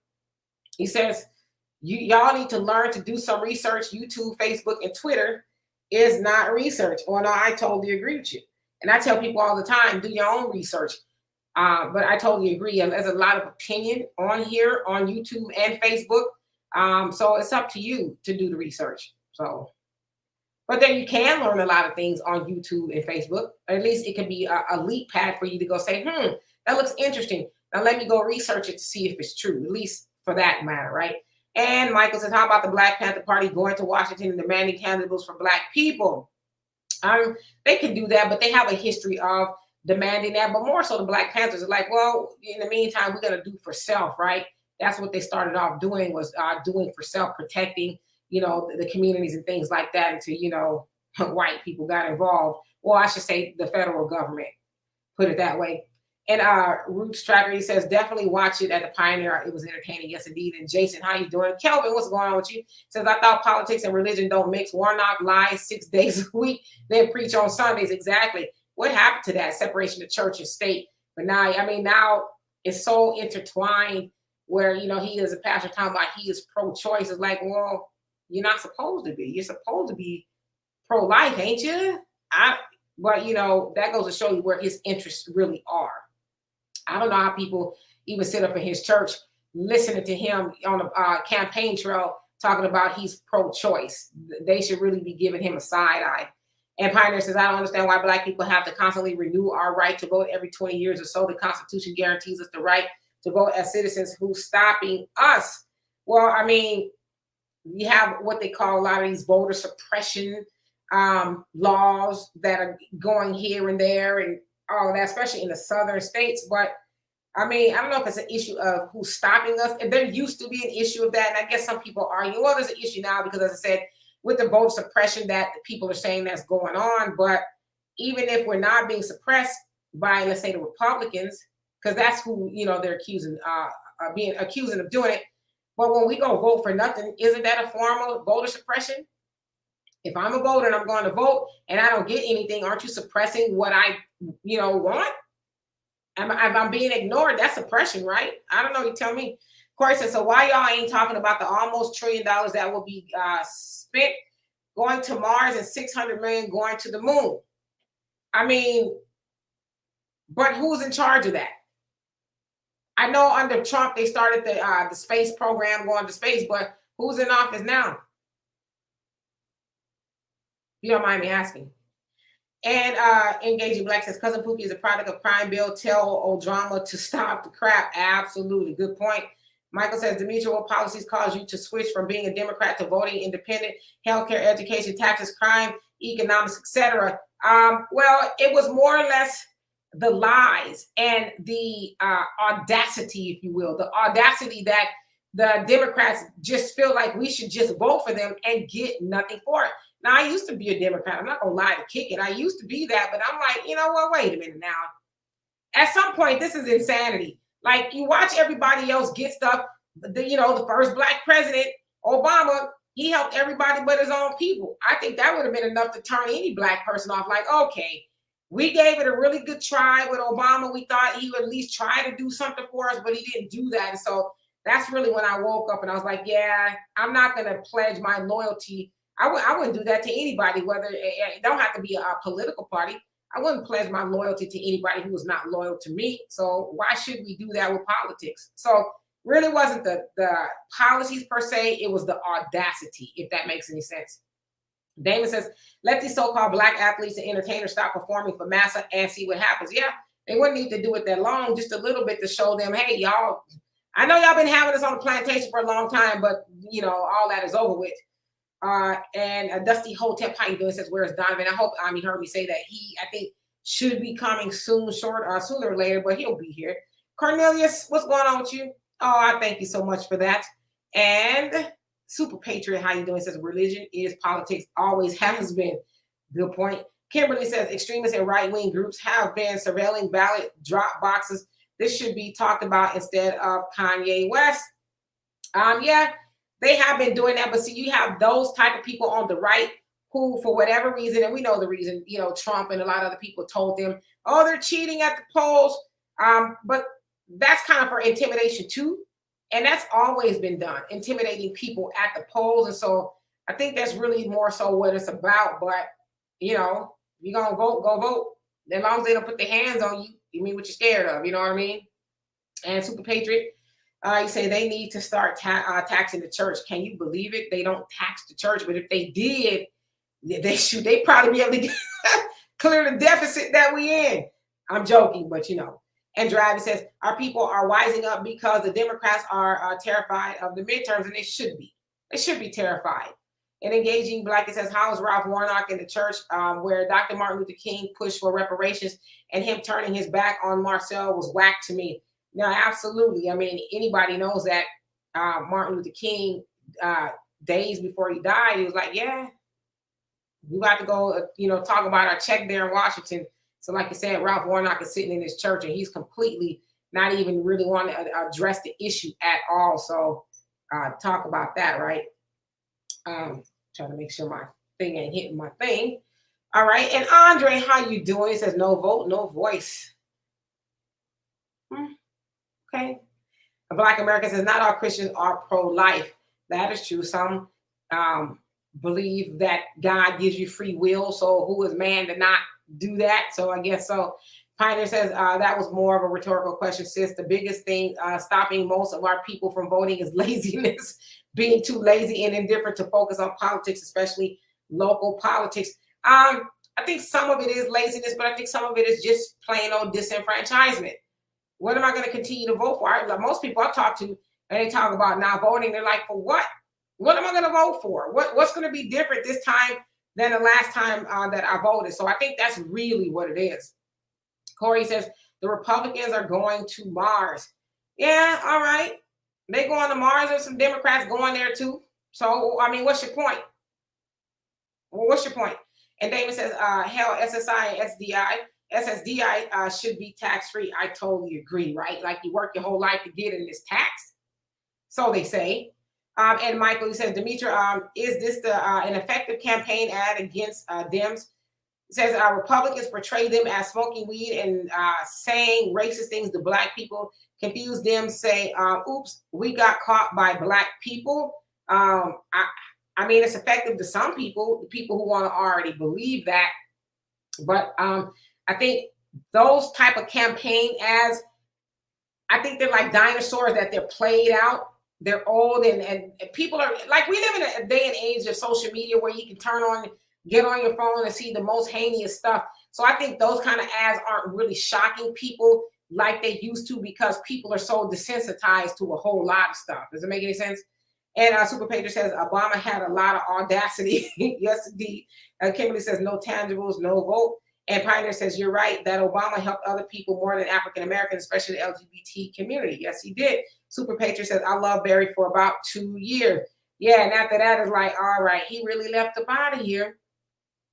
He says, y'all need to learn to do some research. YouTube, Facebook, and Twitter is not research. Well, no, I totally agree with you. And I tell people all the time, do your own research. But I totally agree. And there's a lot of opinion on here, on YouTube and Facebook. So it's up to you to do the research. So, but then you can learn a lot of things on YouTube and Facebook. At least it can be a leap pad for you to go say, that looks interesting. Now let me go research it to see if it's true, at least for that matter, right? And Michael says, how about the Black Panther Party going to Washington and demanding candidates for Black people? They can do that, but they have a history of demanding that. But more so the Black Panthers are like, well, in the meantime, we're going to do for self, right? That's what they started off doing, was doing for self, protecting, you know, the communities and things like that until, you know, white people got involved. Well, I should say the federal government, put it that way. And Roots Tracker, he says, definitely watch it at the Pioneer. It was entertaining. Yes, indeed. And Jason, how you doing? Kelvin, what's going on with you? Says, I thought politics and religion don't mix. Warnock lies 6 days a week, then preach on Sundays. Exactly. What happened to that separation of church and state? But now, I mean, now is so intertwined where, he is a pastor talking about he is pro-choice. It's like, well, you're not supposed to be. You're supposed to be pro-life, ain't you? But that goes to show you where his interests really are. I don't know how people even sit up in his church listening to him on a campaign trail talking about he's pro-choice. They should really be giving him a side eye. And Pioneer says, I don't understand why Black people have to constantly renew our right to vote every 20 years or so. The Constitution guarantees us the right to vote as citizens. Who's stopping us? Well, I mean, you have what they call a lot of these voter suppression laws that are going here and there and all of that, especially in the southern states. But I mean, I don't know if it's an issue of who's stopping us. And there used to be an issue of that. And I guess some people argue, well, there's an issue now because, as I said, with the voter suppression that people are saying that's going on. But even if we're not being suppressed by, let's say, the Republicans, because that's who, they're accusing of doing it. But when we go vote for nothing, isn't that a form of voter suppression? If I'm a voter and I'm going to vote and I don't get anything, aren't you suppressing what I, want? If I'm being ignored, that's suppression, right? I don't know. You tell me. Corey says, so why y'all ain't talking about the almost $1 trillion that will be spent going to Mars and 600 million going to the moon? I mean, but who's in charge of that? I know under Trump, they started the space program going to space, but who's in office now? You don't mind me asking. And Engaging Black says, Cousin Pookie is a product of crime bill. Tell old drama to stop the crap. Absolutely. Good point. Michael says, Demetra, what policies cause you to switch from being a Democrat to voting independent? Healthcare, education, taxes, crime, economics, etc. Well, it was more or less the lies and the audacity, if you will, the audacity that the Democrats just feel like we should just vote for them and get nothing for it. Now, I used to be a Democrat. I'm not going to lie to kick it. I used to be that, but I'm like, you know what? Wait a minute now. At some point, this is insanity. Like, you watch everybody else get stuff. The first Black president, Obama, he helped everybody but his own people. I think that would have been enough to turn any Black person off. Like, okay, we gave it a really good try with Obama. We thought he would at least try to do something for us, but he didn't do that. And so that's really when I woke up and I was like, yeah, I'm not going to pledge my loyalty. I wouldn't do that to anybody, whether it don't have to be a political party. I wouldn't pledge my loyalty to anybody who was not loyal to me. So why should we do that with politics? So really wasn't the policies per se. It was the audacity, if that makes any sense. Damon says, let these so-called Black athletes and entertainers stop performing for massa and see what happens. Yeah, they wouldn't need to do it that long, just a little bit to show them, hey, y'all, I know y'all been having this on the plantation for a long time, but, all that is over with. And Dusty Hotep, how you doing? Says, where's Donovan? I hope he heard me say that I think, should be coming soon, sooner or later, but he'll be here. Cornelius, what's going on with you? Oh, I thank you so much for that. And Super Patriot, how you doing? Says, religion is politics, always has been. Good point. Kimberly says, extremists and right-wing groups have been surveilling ballot drop boxes. This should be talked about instead of Kanye West. Yeah. They have been doing that, but see, you have those type of people on the right who, for whatever reason, and we know the reason, Trump and a lot of other people told them, oh, they're cheating at the polls. But that's kind of for intimidation too. And that's always been done, intimidating people at the polls. And so I think that's really more so what it's about. But, you're going to vote, go vote. As long as they don't put their hands on you, you mean what you're scared of, you know what I mean? And Super Patriot, you say they need to start taxing the church. Can you believe it? They don't tax the church, but if they did, they probably be able to clear the deficit that we in. I'm joking, but And Driving says, our people are wising up because the Democrats are terrified of the midterms, and they should be. They should be terrified. And Engaging Black, it says, how is Ralph Warnock in the church where Dr. Martin Luther King pushed for reparations and him turning his back on Marcel was whack to me. No, absolutely. I mean, anybody knows that Martin Luther King, days before he died, he was like, yeah, we got to go, talk about our check there in Washington. So like you said, Ralph Warnock is sitting in his church and he's completely not even really wanting to address the issue at all. So talk about that, right? Trying to make sure my thing ain't hitting my thing. All right. And Andre, how you doing? He says, no vote, no voice. Okay. A Black American says not all Christians are pro-life. That is true. Some believe that God gives you free will. So who is man to not do that? So I guess so. Pioneer says that was more of a rhetorical question, sis. The biggest thing stopping most of our people from voting is laziness, being too lazy and indifferent to focus on politics, especially local politics. I think some of it is laziness, but I think some of it is just plain old disenfranchisement. What am I going to continue to vote for? Like most people I talk to, and they talk about not voting. They're like, for what? What am I going to vote for? What's going to be different this time than the last time that I voted? So I think that's really what it is. Corey says the Republicans are going to Mars. Yeah, all right. They going to Mars. There's some Democrats going there too. So I mean, what's your point? Well, what's your point? And David says, hell, SSI and SSDI should be tax-free. I totally agree, right? Like you work your whole life to get it and it's taxed. So they say. And Michael, he says, Demetra, is this an effective campaign ad against Dems? It says Republicans portray them as smoking weed and saying racist things to Black people. Confuse them, say, oops, we got caught by Black people. I mean, it's effective to some people, the people who want to already believe that. But I think those type of campaign ads, I think they're like dinosaurs that they're played out. They're old and people are like, we live in a day and age of social media where you can get on your phone and see the most heinous stuff. So I think those kind of ads aren't really shocking people like they used to because people are so desensitized to a whole lot of stuff. Does it make any sense? And Super Pager says Obama had a lot of audacity. Yes, indeed. Kimberly says no tangibles, no vote. And Pioneer says, you're right, that Obama helped other people more than African Americans, especially the LGBT community. Yes, he did. Super Patriot says, I love Barry for about 2 years. Yeah, and after that, it's like, all right, he really left up out of here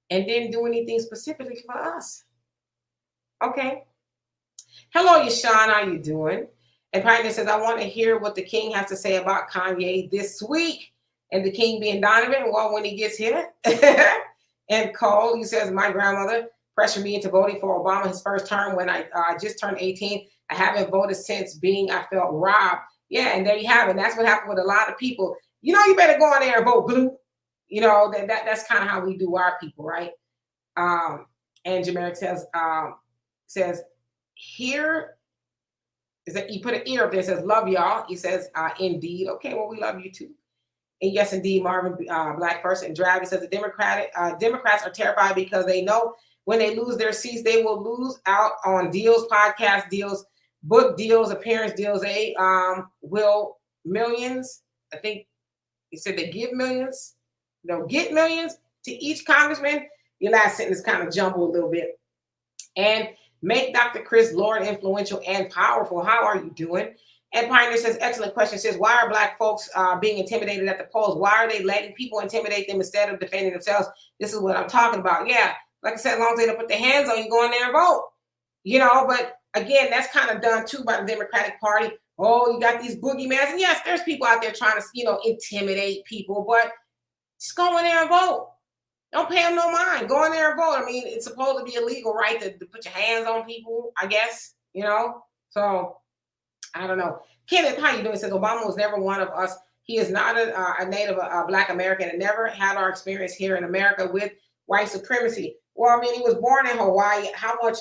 and didn't do anything specifically for us. Okay. Hello, Yashawn, how you doing? And Pioneer says, I want to hear what the king has to say about Kanye this week. And the king being Donovan, well, when he gets here. And Cole, he says, my grandmother pressured me into voting for Obama his first term when I just turned 18. I haven't voted since I felt robbed. Yeah, and there you have it. And that's what happened with a lot of people. You know, you better go in there and vote blue. You know, that's kind of how we do our people, right? And Jameric says, here is that you put an ear up there, says, love y'all. He says, indeed. Okay, well, we love you too. And yes, indeed, Marvin Black Person and Drab, he says the Democrats are terrified because they know when they lose their seats, they will lose out on deals, podcast deals, book deals, appearance deals. They will millions. I think he said they give millions. They'll get millions to each congressman. Your last sentence kind of jumbled a little bit. And make Dr. Chris Lord influential and powerful. How are you doing? And Pioneer says, excellent question. Says, why are Black folks being intimidated at the polls? Why are they letting people intimidate them instead of defending themselves? This is what I'm talking about. Yeah, like I said, as long as they don't put their hands on you, go in there and vote. You know, but again, that's kind of done too by the Democratic Party. Oh, you got these boogeymans. And yes, there's people out there trying to, intimidate people, but just go in there and vote. Don't pay them no mind. Go in there and vote. I mean, it's supposed to be illegal, right, to put your hands on people, I guess, So I don't know. Kenneth, how you doing? Says Obama was never one of us. He is not a native Black American and never had our experience here in America with white supremacy. Well, I mean, he was born in Hawaii. How much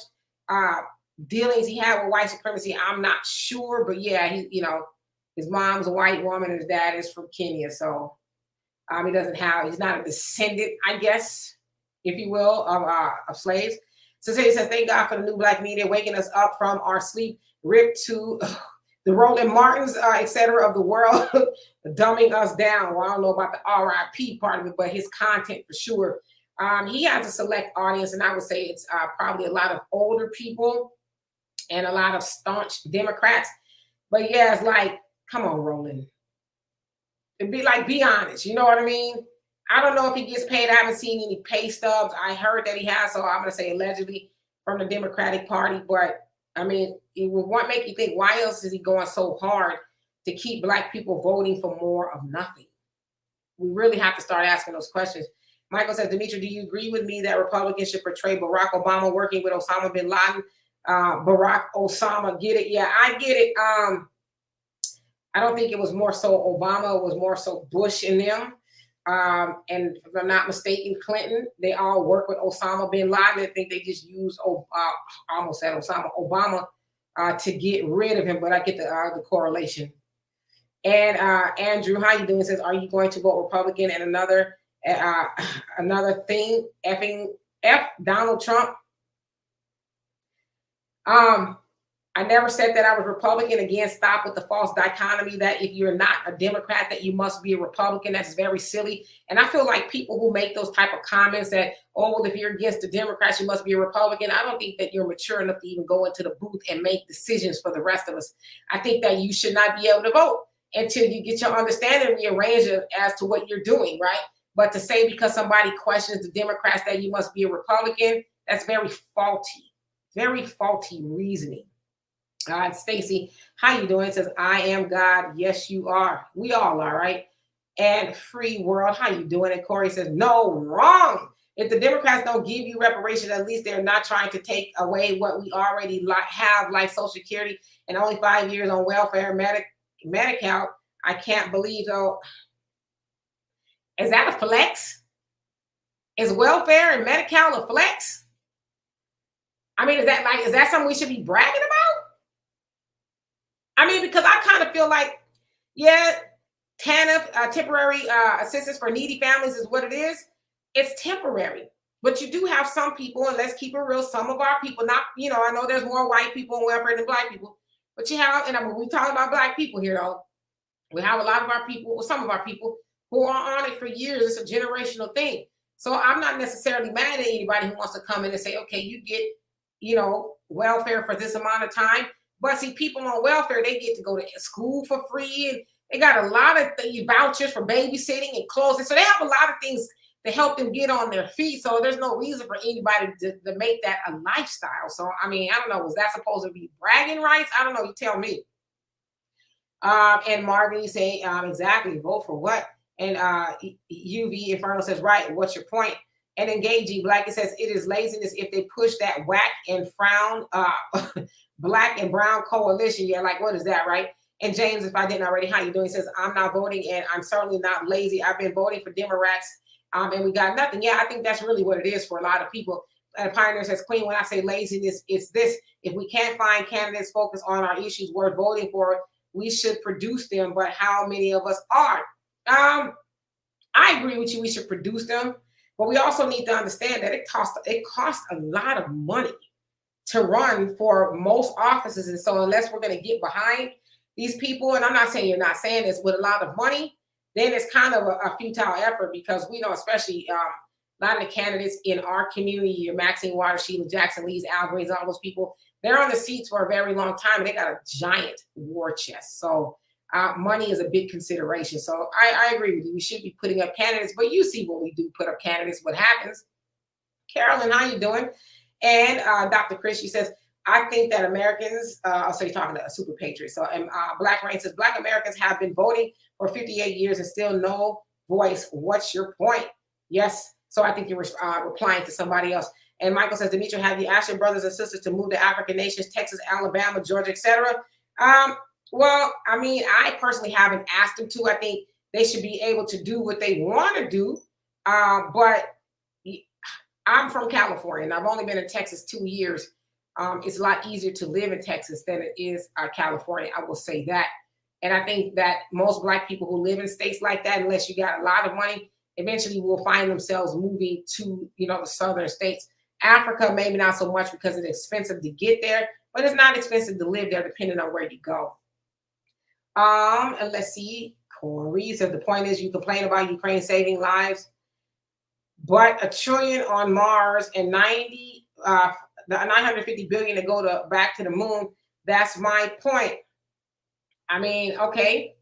dealings he had with white supremacy, I'm not sure. But yeah, his mom's a white woman and his dad is from Kenya. So he's not a descendant, I guess, if you will, of slaves. So he says, thank God for the new Black media waking us up from our sleep, rip to the Roland Martins, etc. of the world, dumbing us down. Well, I don't know about the RIP part of it, but his content for sure. He has a select audience, and I would say it's probably a lot of older people and a lot of staunch Democrats. But yeah, it's like, come on, Roland. It'd be like, be honest. You know what I mean? I don't know if he gets paid. I haven't seen any pay stubs. I heard that he has, so I'm going to say allegedly from the Democratic Party. But I mean, it would make you think, why else is he going so hard to keep Black people voting for more of nothing? We really have to start asking those questions. Michael says, Demetra, do you agree with me that Republicans should portray Barack Obama working with Osama bin Laden? Barack Osama, get it? Yeah, I get it. I don't think it was more so Obama. It was more so Bush and them. And if I'm not mistaken, Clinton, they all work with Osama bin Laden. I think they just used, almost said Osama, Obama to get rid of him, but I get the correlation. And Andrew, how you doing? Says, are you going to vote Republican? And uh, another thing, F Donald Trump. I never said that I was Republican. Again, stop with the false dichotomy that if you're not a Democrat, that you must be a Republican. That's very silly. And I feel like people who make those type of comments that, oh, well, if you're against the Democrats, you must be a Republican. I don't think that you're mature enough to even go into the booth and make decisions for the rest of us. I think that you should not be able to vote until you get your understanding rearranged as to what you're doing, right? But to say because somebody questions the Democrats that you must be a Republican, that's very faulty reasoning. Stacy, how you doing? It says, I am God. Yes, you are. We all are, right? And free world, how you doing? And Corey says, no, wrong. If the Democrats don't give you reparations, at least they're not trying to take away what we already have, like Social Security and only 5 years on welfare, Medi-Cal. I can't believe, though. Is that a flex? Is welfare and Medi-Cal a flex? I mean, is that something we should be bragging about? I mean, because I kind of feel like, yeah, TANF, temporary assistance for needy families is what it is. It's temporary. But you do have some people, and let's keep it real, some of our people, not, I know there's more white people on welfare than black people, but you have, and we're talking about black people here, though. We have a lot of our people, or some of our people, who are on it for years. It's a generational thing. So I'm not necessarily mad at anybody who wants to come in and say, okay, you get, welfare for this amount of time. But see, people on welfare, they get to go to school for free, and they got a lot of vouchers for babysitting and clothing. So they have a lot of things to help them get on their feet. So there's no reason for anybody to make that a lifestyle. So, I mean, I don't know. Was that supposed to be bragging rights? I don't know. You tell me. And Marvin, you say, exactly, vote for what? And UV Inferno says, right, what's your point? And Engaging Black, it says, it is laziness if they push that whack and frown black and brown coalition. Yeah, like, what is that, right? And James, if I didn't already, how you doing? He says, I'm not voting, and I'm certainly not lazy. I've been voting for Democrats, and we got nothing. Yeah, I think that's really what it is for a lot of people. And Pioneer says, Queen, when I say laziness, it's this. If we can't find candidates focused on our issues worth voting for, we should produce them. But how many of us are? I agree with you. We should produce them. But we also need to understand that it costs a lot of money to run for most offices. And so unless we're going to get behind these people, and I'm not saying you're not saying this, with a lot of money, then it's kind of a futile effort, because we know, especially a lot of the candidates in our community, your Maxine Waters, Sheila Jackson, Lee's, Al Green's, all those people, they're on the seats for a very long time, and they got a giant war chest. So money is a big consideration. So I agree with you. We should be putting up candidates, but you see when we do put up candidates, what happens. Carolyn, how you doing? And Dr. Chris, she says, I think that Americans, so you're talking to a super patriot. So Black Rain says, Black Americans have been voting for 58 years and still no voice. What's your point? Yes. So I think you're replying to somebody else. And Michael says, Demetra, have you asked your brothers and sisters to move to African nations, Texas, Alabama, Georgia, etc.? Well, I mean, I personally haven't asked them to. I think they should be able to do what they want to do. But I'm from California, and I've only been in Texas 2 years. It's a lot easier to live in Texas than it is California. I will say that. And I think that most Black people who live in states like that, unless you got a lot of money, eventually will find themselves moving to, the southern states. Africa, maybe not so much, because it's expensive to get there, but it's not expensive to live there depending on where you go. And let's see. Corey says, the point is, you complain about Ukraine saving lives, but $1 trillion on Mars and 950 billion to go back to the moon. That's my point. I mean, okay,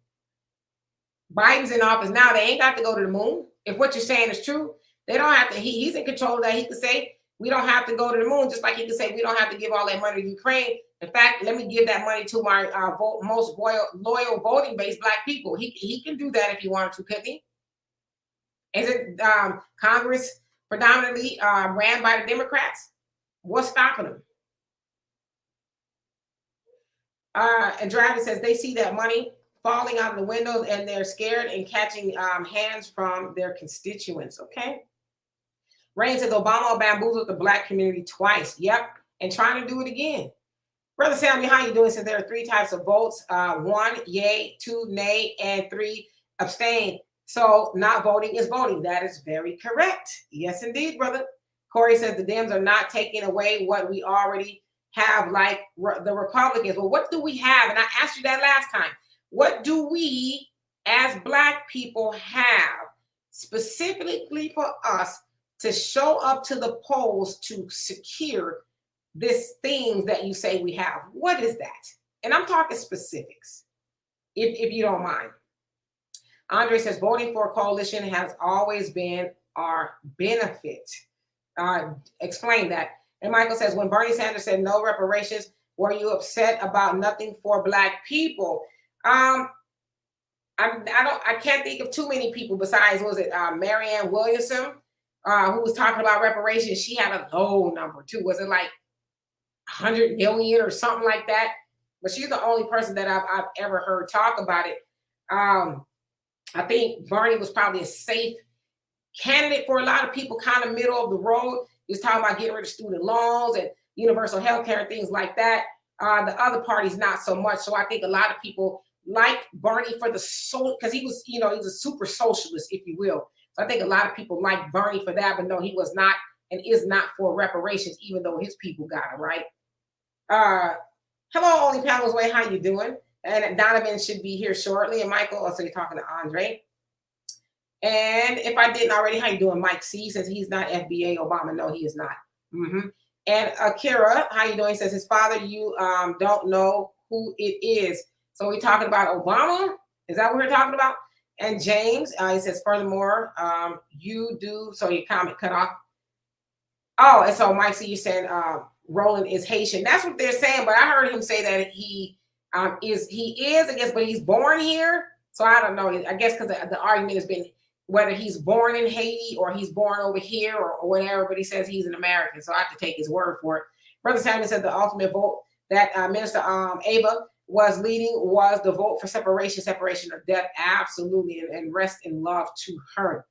Biden's in office now. They ain't got to go to the moon. If what you're saying is true, they don't have to. He's in control of that. He could say, we don't have to go to the moon, just like he could say, we don't have to give all that money to Ukraine. In fact, let me give that money to my most loyal voting base, Black people. He can do that if he wanted to, couldn't he? Is it Congress predominantly ran by the Democrats? What's stopping them? And Draven says they see that money falling out of the windows, and they're scared and catching hands from their constituents. Okay. Rain says Obama bamboozled the black community twice. Yep. And trying to do it again. Brother Sammy, how you doing? Since there are 3 types of votes, 1, yay, 2, nay, and 3, abstain. So not voting is voting. That is very correct. Yes, indeed, brother. Corey says the Dems are not taking away what we already have, like the Republicans. Well, what do we have? And I asked you that last time. What do we as black people have specifically for us to show up to the polls to secure this things that you say we have? What is that? And I'm talking specifics, if you don't mind. Andre says voting for a coalition has always been our benefit. Explain that. And Michael says, when Bernie Sanders said no reparations, were you upset about nothing for black people? I can't think of too many people besides, was it Marianne Williamson, who was talking about reparations? She had a low number too. Was it like 100 million or something like that? But she's the only person that I've ever heard talk about it. I think Bernie was probably a safe candidate for a lot of people, kind of middle of the road. He was talking about getting rid of student loans and universal health care and things like that. The other parties, not so much. So I think a lot of people like Bernie for the because he was, he's a super socialist, if you will. So I think a lot of people like Bernie for that, but no, he was not and is not for reparations, even though his people got it right. Hello, Only Panels Way. How you doing? And Donovan should be here shortly. And Michael, also you're talking to Andre. And if I didn't already, how you doing, Mike C? Says he's not FBA Obama. No, he is not. And Akira, how you doing? Says his father, you don't know who it is. So we're talking about Obama? Is that what we're talking about? And James, he says, furthermore, you do. So your comment cut off. Oh, and so Mike C, you said Roland is Haitian. That's what they're saying. But I heard him say that he is, I guess, but he's born here. So I don't know. I guess because the argument has been whether he's born in Haiti or he's born over here or whatever, but he says he's an American. So I have to take his word for it. Brother Simon said the ultimate vote that Minister Ava was leading was the vote for separation of death. Absolutely. And rest in love to her.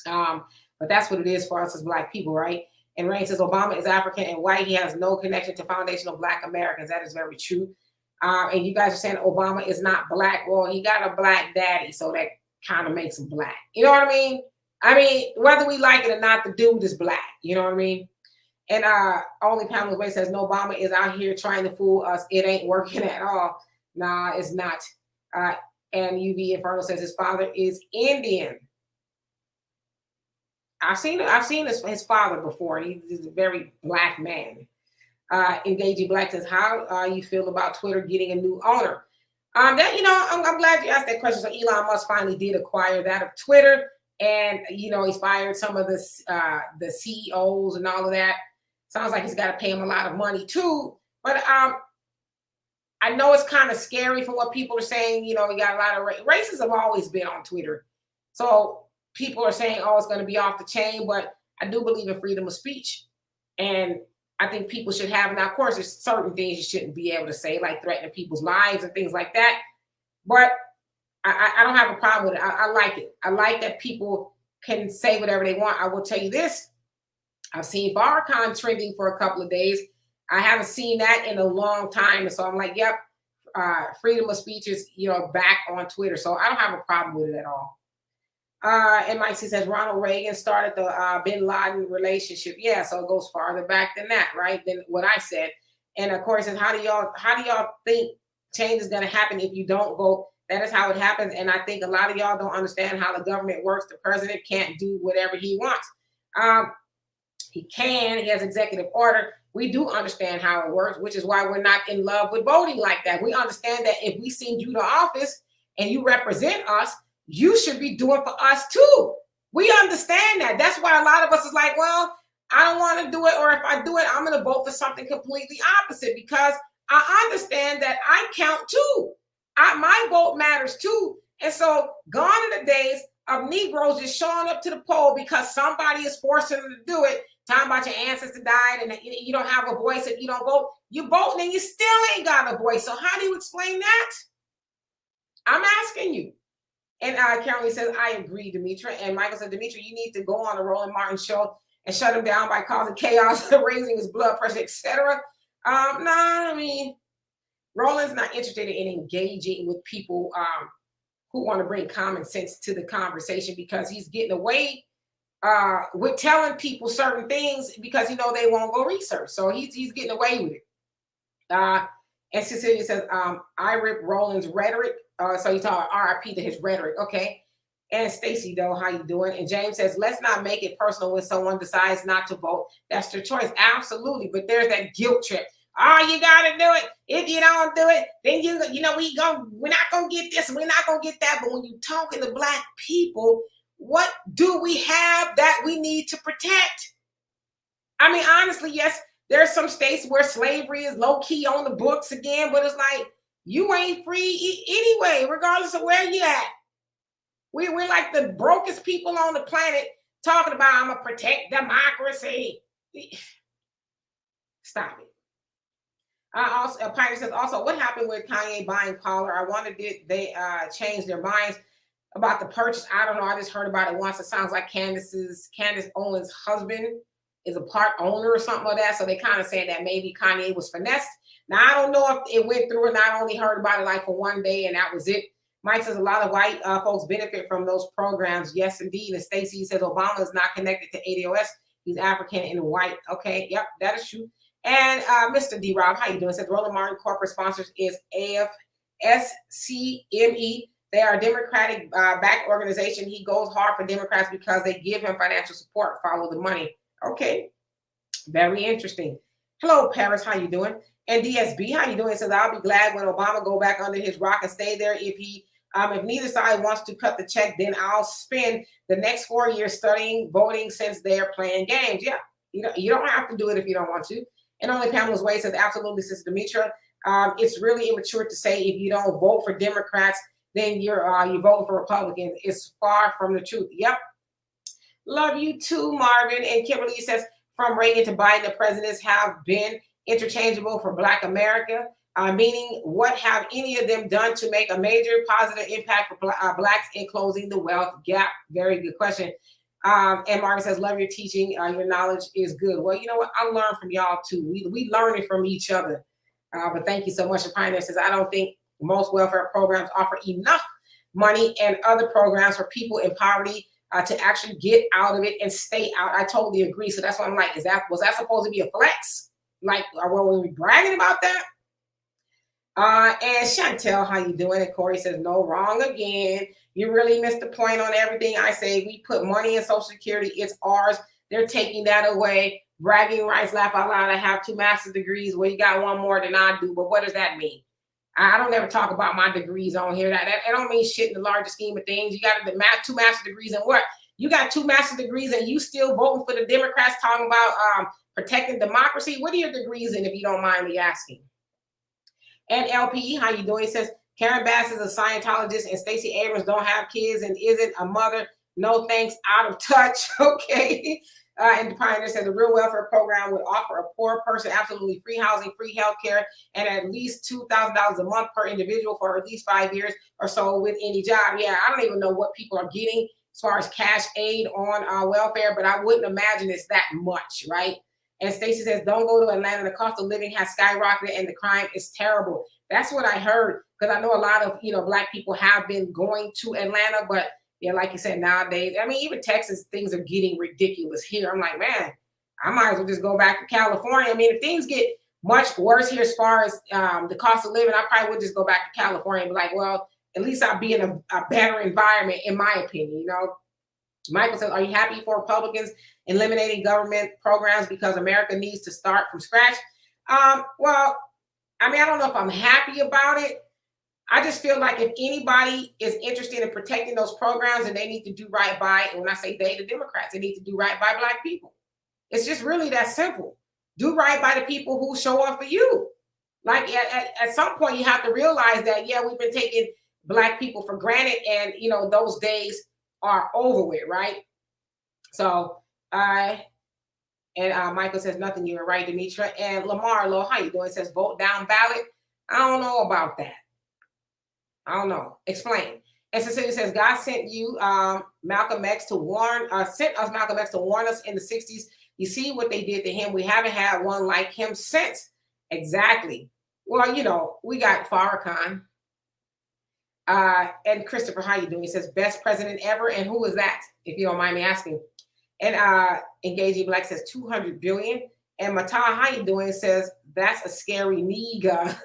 But that's what it is for us as black people, right? And Rain says Obama is African and white. He has no connection to foundational black Americans. That is very true. And you guys are saying Obama is not black. Well, he got a black daddy, so that kind of makes him black. You know what I mean? I mean, whether we like it or not, the dude is black. You know what I mean? And Only Pamela Way says, no, Obama is out here trying to fool us. It ain't working at all. Nah, it's not. And UV Inferno says his father is Indian. I've seen his father before. He's a very black man. Engaging Black says, how you feel about Twitter getting a new owner? I'm glad you asked that question. So Elon Musk finally did acquire that of Twitter, and he's fired some of the CEOs and all of that. Sounds like he's got to pay him a lot of money too. But I know it's kind of scary from what people are saying. We got a lot of races have always been on Twitter, so people are saying, oh, it's going to be off the chain. But I do believe in freedom of speech, and I think people should have, now, of course, there's certain things you shouldn't be able to say, like threatening people's lives and things like that. But I don't have a problem with it. I like it. I like that people can say whatever they want. I will tell you this. I've seen Farrakhan trending for a couple of days. I haven't seen that in a long time. And so I'm like, yep, freedom of speech is, back on Twitter. So I don't have a problem with it at all. And Mike C says Ronald Reagan started the Bin Laden relationship. Yeah, so it goes farther back than that, right? Than what I said. And of course, how do y'all think change is going to happen if you don't vote? That is how it happens. And I think a lot of y'all don't understand how the government works. The president can't do whatever he wants. He can. He has executive order. We do understand how it works, which is why we're not in love with voting like that. We understand that if we send you to office and you represent us, you should be doing for us too. We understand that. That's why a lot of us is like, well, I don't want to do it. Or if I do it, I'm going to vote for something completely opposite because I understand that I count too. My vote matters too. And so gone are the days of Negroes just showing up to the poll because somebody is forcing them to do it. Talking about your ancestor died and you don't have a voice if you don't vote. You vote and you still ain't got a voice. So how do you explain that? I'm asking you. And Caroline says, I agree, Demetra. And Michael said, Demetra, you need to go on the Roland Martin show and shut him down by causing chaos, raising his blood pressure, etc. I mean, Roland's not interested in engaging with people who want to bring common sense to the conversation, because he's getting away with telling people certain things because they won't go research. So he's getting away with it. And Cecilia says, I rip Roland's rhetoric. So you talk RIP to his rhetoric. Okay. And Stacy, though, how you doing? And James says, let's not make it personal when someone decides not to vote. That's their choice. Absolutely. But there's that guilt trip. Oh, you got to do it. If you don't do it, then we're not going to get this. We're not going to get that. But when you're talking to Black people, what do we have that we need to protect? I mean, honestly, yes, there's some states where slavery is low key on the books again, but it's like, you ain't free anyway, regardless of where you at. We're like the brokest people on the planet talking about, I'm going to protect democracy. Stop it. Pioneer says, also, what happened with Kanye buying Parler? I wondered, did they change their minds about the purchase? I don't know. I just heard about it once. It sounds like Candace Owens' husband is a part owner or something like that. So they kind of said that maybe Kanye was finessed. Now, I don't know if it went through, and I only heard about it like for one day, and that was it. Mike says a lot of white folks benefit from those programs. Yes, indeed. And Stacey says Obama is not connected to ADOS. He's African and white. Okay, yep, that is true. And Mr. D. Rob, how you doing? Says Roland Martin corporate sponsors is AFSCME. They are a Democratic backed organization. He goes hard for Democrats because they give him financial support. Follow the money. Okay, very interesting. Hello, Paris. How you doing? And DSB, how you doing? It says I'll be glad when Obama go back under his rock and stay there. If neither side wants to cut the check, then I'll spend the next 4 years studying voting since they're playing games. Yeah, you don't have to do it if you don't want to. And only Pamela's Way says absolutely, Sister Demetra. It's really immature to say if you don't vote for Democrats, then you're voting for Republicans. It's far from the truth. Yep. Love you too, Marvin. And Kimberly says, from Reagan to Biden, the presidents have been interchangeable for Black America, meaning what have any of them done to make a major positive impact for Blacks in closing the wealth gap? Very good question. And Marvin says, love your teaching. Your knowledge is good. Well, you know what? I learn from y'all too. We learn it from each other. But thank you so much. And Pioneer says, I don't think most welfare programs offer enough money and other programs for people in poverty to actually get out of it and stay out. I totally agree. So that's why I'm like, was that supposed to be a flex? Like, were we bragging about that? And Chantel, how you doing? And Corey says, no, wrong again. You really missed the point on everything I say. We put money in Social Security. It's ours. They're taking that away. Bragging rights, laugh out loud. I have 2 master's degrees. Well, you got one more than I do. But what does that mean? I don't ever talk about my degrees on here. That don't mean shit in the larger scheme of things. You got 2 master's degrees and what? You got 2 master's degrees and you still voting for the Democrats talking about protecting democracy? What are your degrees in, if you don't mind me asking? And LPE, how you doing? He says, Karen Bass is a Scientologist and Stacey Abrams don't have kids and isn't a mother. No thanks, out of touch. Okay. And the Pioneer said the real welfare program would offer a poor person absolutely free housing, free health care, and at least $2,000 a month per individual for at least 5 years or so with any job. Yeah, I don't even know what people are getting as far as cash aid on welfare, but I wouldn't imagine it's that much, right? And Stacey says, don't go to Atlanta. The cost of living has skyrocketed and the crime is terrible. That's what I heard, because I know a lot of Black people have been going to Atlanta, but yeah, like you said, nowadays, I mean, even Texas, things are getting ridiculous here. I'm like, man, I might as well just go back to California. I mean, if things get much worse here as far as the cost of living, I probably would just go back to California and be like, well, at least I'll be in a better environment, in my opinion, Michael says, are you happy for Republicans eliminating government programs because America needs to start from scratch? Well, I mean, I don't know if I'm happy about it. I just feel like if anybody is interested in protecting those programs, and they need to do right by, and when I say they, the Democrats, they need to do right by Black people. It's just really that simple. Do right by the people who show up for you. Like at some point, you have to realize that, yeah, we've been taking Black people for granted, and those days are over with, right? So Michael says nothing. You're right, Demetra. And Lamar Low, how you doing? Says vote down ballot. I don't know about that. I don't know. Explain. And Cecilia says, God sent you Malcolm X to warn, sent us Malcolm X to warn us in the 60s. You see what they did to him. We haven't had one like him since. Exactly. Well, you know, we got Farrakhan. And Christopher, how you doing? He says, best president ever. And who is that, if you don't mind me asking? And Engaging Black says 200 billion. And Mata, how you doing? Says, that's a scary nigga.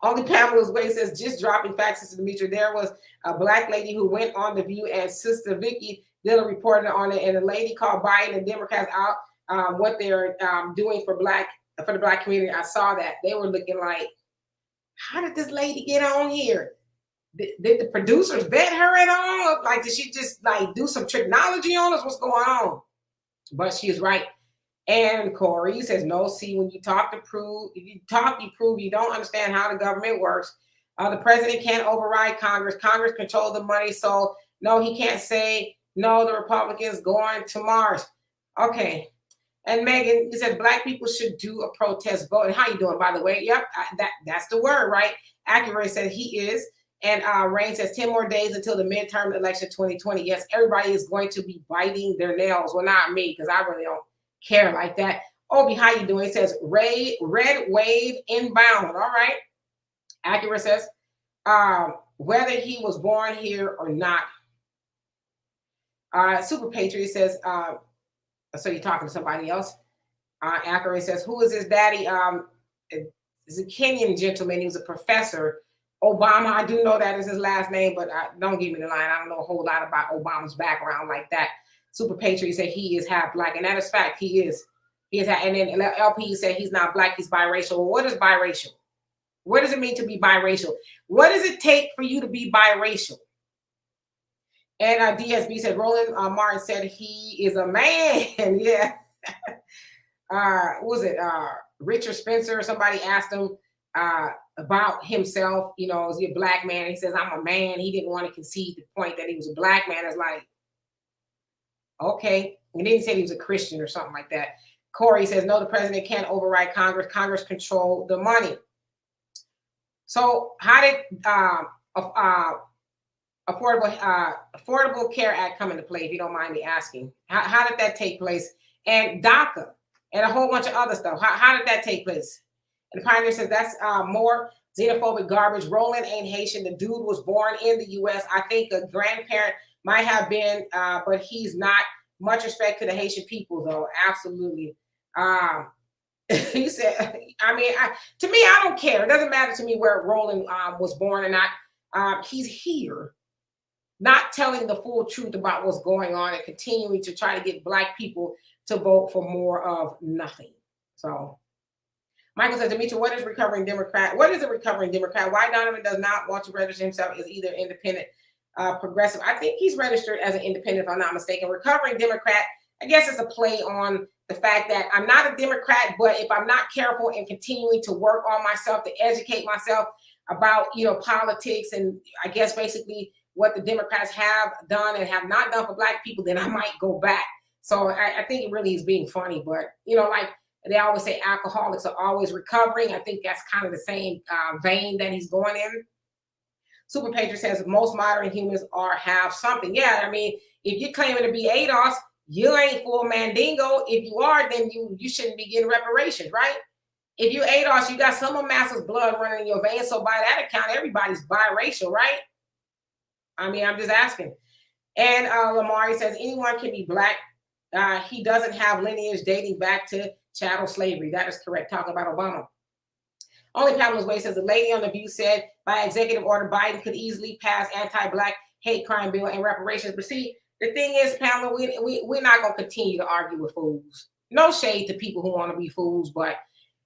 Only Pamela's Way says, just dropping facts, Sister Demetra. There was a Black lady who went on The View, and Sister Vicky did a report on it. And a lady called Biden and Democrats out what they're doing for the Black community. I saw that. They were looking like, how did this lady get on here? Did the producers vet her at all? Like, did she just like do some technology on us? What's going on? But she is right. And Corey says, no, see, when you talk to prove, if you talk, you prove you don't understand how the government works. The president can't override Congress. Congress controls the money. So, no, he can't say, no, the Republicans going to Mars. Okay. And Megan, you said Black people should do a protest vote. And how you doing, by the way? Yep, that's the word, right? Accurate said he is. And Rain says 10 more days until the midterm election 2020. Yes, everybody is going to be biting their nails. Well, not me, because I really don't care like that. Obi, how you doing? It says red wave inbound. All right. Accurate says whether he was born here or not. Super Patriot says, so you're talking to somebody else. Accurate says, who is his daddy? Is a Kenyan gentleman. He was a professor. Obama, I do know that is his last name, but don't give me the line. I don't know a whole lot about Obama's background like that. Super Patriot said he is half Black, and that is fact. He is. He is. And then LP said he's not Black, he's biracial. Well, what is biracial? What does it mean to be biracial? What does it take for you to be biracial? And DSB said Roland Martin said he is a man. Yeah. What was it? Richard Spencer, somebody asked him about himself, you know, is he a Black man? He says, I'm a man. He didn't want to concede the point that he was a Black man. It's like, okay. And then he said he was a Christian or something like that. Corey says, no, the president can't override Congress. Congress control the money. So how did Affordable Care Act come into play, if you don't mind me asking? How did that take place? And DACA and a whole bunch of other stuff. How did that take place? And the Pioneer says that's more xenophobic garbage. Roland ain't Haitian. The dude was born in the U.S. I think a grandparent might have been, but he's not. Much respect to the Haitian people, though. Absolutely. He said, I mean, to me, I don't care. It doesn't matter to me where Roland was born or not. He's here, not telling the full truth about what's going on and continuing to try to get Black people to vote for more of nothing. So Michael says, Demetra, what is recovering Democrat? What is a recovering Democrat? Why Donovan does not want to register himself as either independent, progressive? I think he's registered as an independent, if I'm not mistaken. Recovering Democrat, I guess it's a play on the fact that I'm not a Democrat, but if I'm not careful and continuing to work on myself, to educate myself about, you know, politics and I guess basically what the Democrats have done and have not done for Black people, then I might go back. So I think it really is being funny, but, you know, like they always say alcoholics are always recovering. I think that's kind of the same vein that he's going in. Super Patriot says most modern humans have something. Yeah, I mean, if you're claiming to be ADOS, you ain't full Mandingo. If you are, then you shouldn't be getting reparations, right? If you ADOS, you got some of Master's blood running in your veins. So by that account, everybody's biracial, right? I mean, I'm just asking. And Lamari says anyone can be Black. He doesn't have lineage dating back to chattel slavery. That is correct. Talking about Obama. Only Pamela's Way says the lady on The View said by executive order, Biden could easily pass anti-Black hate crime bill and reparations. But see, the thing is, Pamela, we're not going to continue to argue with fools. No shade to people who want to be fools, but,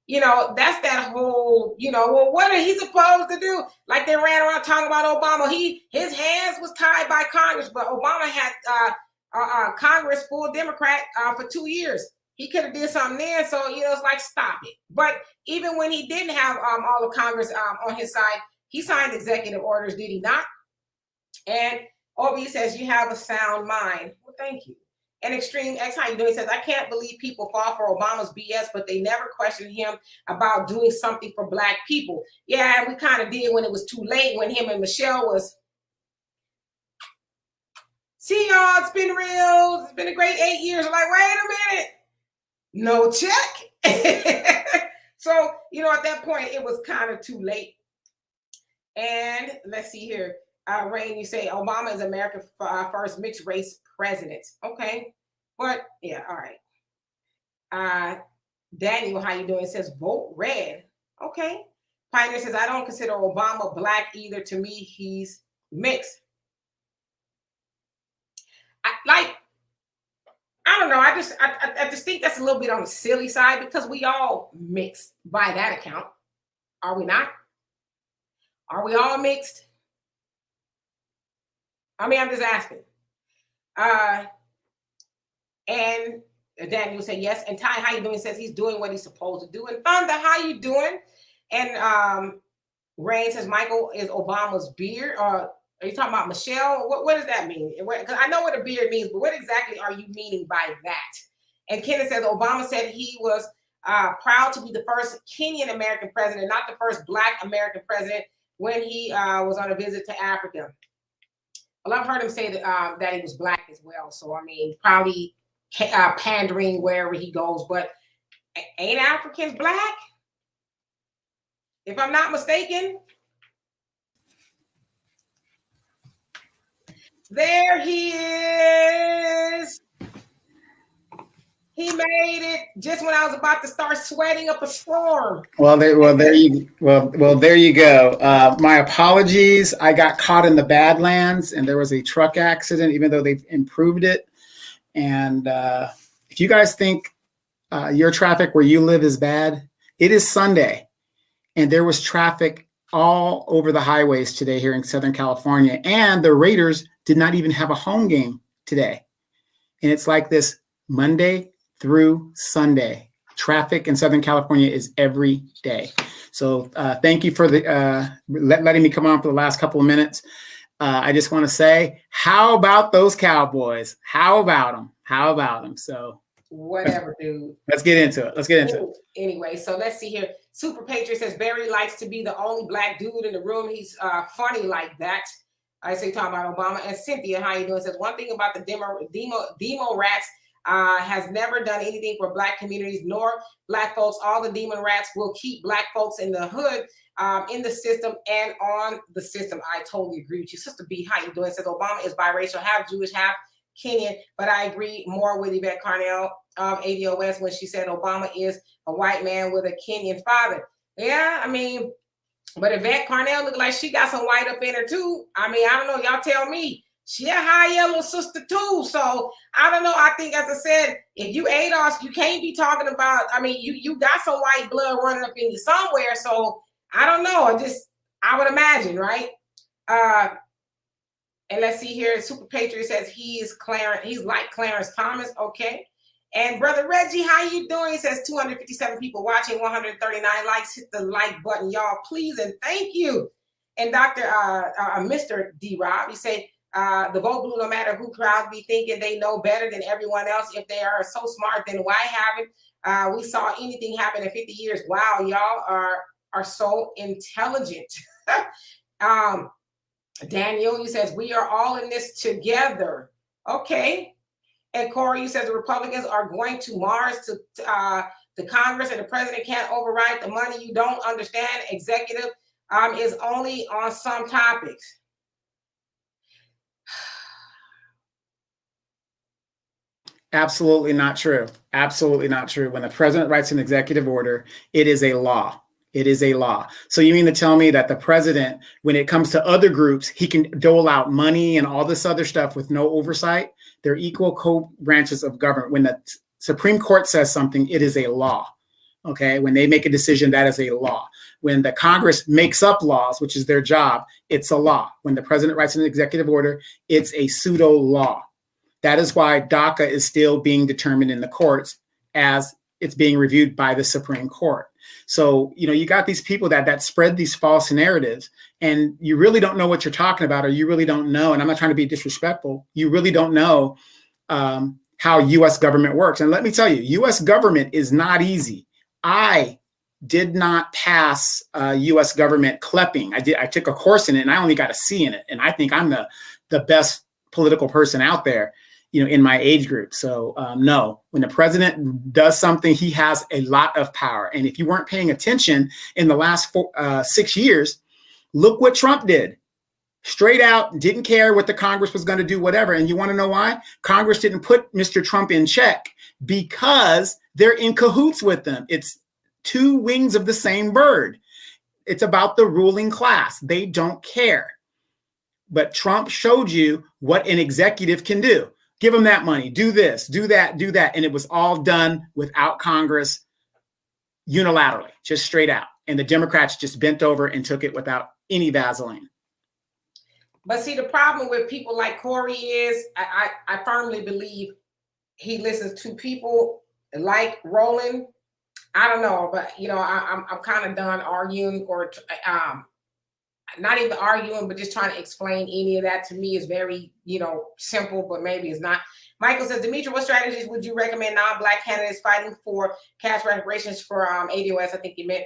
you know, that's that whole, you know, well, what are he supposed to do? Like they ran around talking about Obama. His hands was tied by Congress, but Obama had Congress full Democrat for 2 years. He could have did something there. So, you know, it's like, stop it. But even when he didn't have all of Congress on his side, he signed executive orders, did he not? And Obi says, you have a sound mind. Well, thank you. And Extreme X, how you doing? He says, I can't believe people fall for Obama's BS, but they never questioned him about doing something for Black people. Yeah, we kind of did when it was too late, when him and Michelle was, see y'all, it's been real. It's been a great 8 years. I'm like, wait a minute. No check. So, at that point, it was kind of too late. And let's see here. Rain, you say Obama is America's first mixed race president. Okay. But yeah, all right. Daniel, how you doing? It says vote red. Okay. Pioneer says, I don't consider Obama Black either. To me, he's mixed. I don't know. I just think that's a little bit on the silly side, because we all mixed by that account. Are we not? Are we all mixed? I mean, I'm just asking. And Daniel said yes. And Ty, how you doing? Says he's doing what he's supposed to do. And Thunder, how you doing? And Rain says Michael is Obama's beard. Are you talking about Michelle? What does that mean? Because I know what a beard means, but what exactly are you meaning by that? And Kenneth says Obama said he was proud to be the first Kenyan American president, not the first Black American president, when he was on a visit to Africa. Well, I've heard him say that he was Black as well. So, I mean, probably pandering wherever he goes. But ain't Africans Black? If I'm not mistaken. There he is. He made it just when I was about to start sweating up a storm. Well, there you go. My apologies. I got caught in the Badlands, and there was a truck accident, even though they've improved it. And if you guys think your traffic where you live is bad, it is Sunday, and there was traffic all over the highways today here in Southern California. And the Raiders did not even have a home game today. And it's like this Monday through Sunday. Traffic in Southern California is every day. So thank you for letting me come on for the last couple of minutes. I just want to say, how about those Cowboys? How about them? So whatever, dude. Let's get into it. Anyway, so let's see here. Super Patriot says Barry likes to be the only Black dude in the room. He's funny like that. I say talking about Obama. And Cynthia, how you doing? Says one thing about the demo rats has never done anything for Black communities nor Black folks. All the demon rats will keep Black folks in the hood, in the system and on the system. I totally agree with you. Sister B, how you doing? Says Obama is biracial, half Jewish, half Kenyan, but I agree more with Yvette Carnell of ADOS when she said Obama is a white man with a Kenyan father. Yeah, I mean, but Yvette Carnell look like she got some white up in her too. I mean, I don't know. Y'all tell me. She a high yellow sister too. So I don't know. I think, as I said, if you ADOS, you can't be talking about, I mean, you got some white blood running up in you somewhere. So I don't know. I would imagine, right? And let's see here. Super Patriot says he's like Clarence Thomas. Okay. And Brother Reggie, how you doing? He says 257 people watching, 139 likes. Hit the like button, y'all, please, and thank you. And Dr. Mr. D. Rob, he said, the vote blue, no matter who crowd be thinking they know better than everyone else. If they are so smart, then why haven't we saw anything happen in 50 years? Wow, y'all are so intelligent. Daniel, he says, we are all in this together. Okay. And Corey, you said the Republicans are going to Mars to the Congress, and the president can't override the money. You don't understand. Executive is only on some topics. Absolutely not true. Absolutely not true. When the president writes an executive order, it is a law. It is a law. So you mean to tell me that the president, when it comes to other groups, he can dole out money and all this other stuff with no oversight? They're equal co-branches of government. When the Supreme Court says something, it is a law. Okay. When they make a decision, that is a law. When the Congress makes up laws, which is their job, it's a law. When the president writes an executive order, it's a pseudo law. That is why DACA is still being determined in the courts as it's being reviewed by the Supreme Court. So, you got these people that spread these false narratives, and you really don't know what you're talking about, or you really don't know. And I'm not trying to be disrespectful. You really don't know how how U.S. government works. And let me tell you, U.S. government is not easy. I did not pass U.S. government CLEPing. I took a course in it, and I only got a C in it. And I think I'm the best political person out there, in my age group. So no, when the president does something, he has a lot of power. And if you weren't paying attention in the last 6 years, look what Trump did. Straight out, didn't care what the Congress was going to do, whatever. And you want to know why? Congress didn't put Mr. Trump in check because they're in cahoots with them. It's two wings of the same bird. It's about the ruling class. They don't care. But Trump showed you what an executive can do. Give them that money. Do this, do that, do that. And it was all done without Congress, unilaterally, just straight out. And the Democrats just bent over and took it without any Vaseline. But see, the problem with people like Corey is I firmly believe he listens to people like Roland. I don't know, but I'm kind of done arguing or not even arguing, but just trying to explain any of that. To me is very, simple, but maybe it's not. Michael says, Demetra, what strategies would you recommend non-Black candidates fighting for cash reparations for ADOS? I think you meant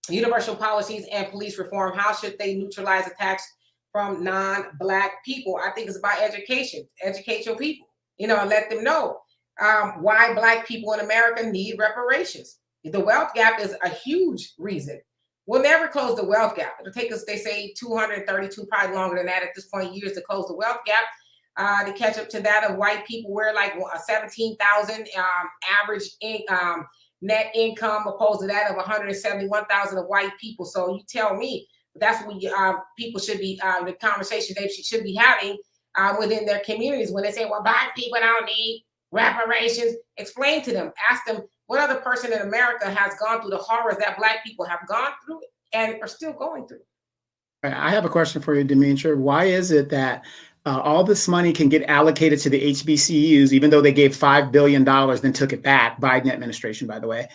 universal policies and police reform. How should they neutralize attacks from non-Black people? I think it's about education. Educate your people, and let them know why Black people in America need reparations. The wealth gap is a huge reason. We'll never close the wealth gap. It'll take us, they say, 232, probably longer than that at this point, years to close the wealth gap, to catch up to that of white people. We're like a 17,000 average net income opposed to that of 171,000 of white people. So you tell me, that's what people should be, the conversation they should be having within their communities when they say, well, Black people don't need reparations. Explain to them, ask them, what other person in America has gone through the horrors that Black people have gone through and are still going through? I have a question for you, Demetra. Why is it that all this money can get allocated to the HBCUs, even though they gave $5 billion, then took it back, Biden administration, by the way?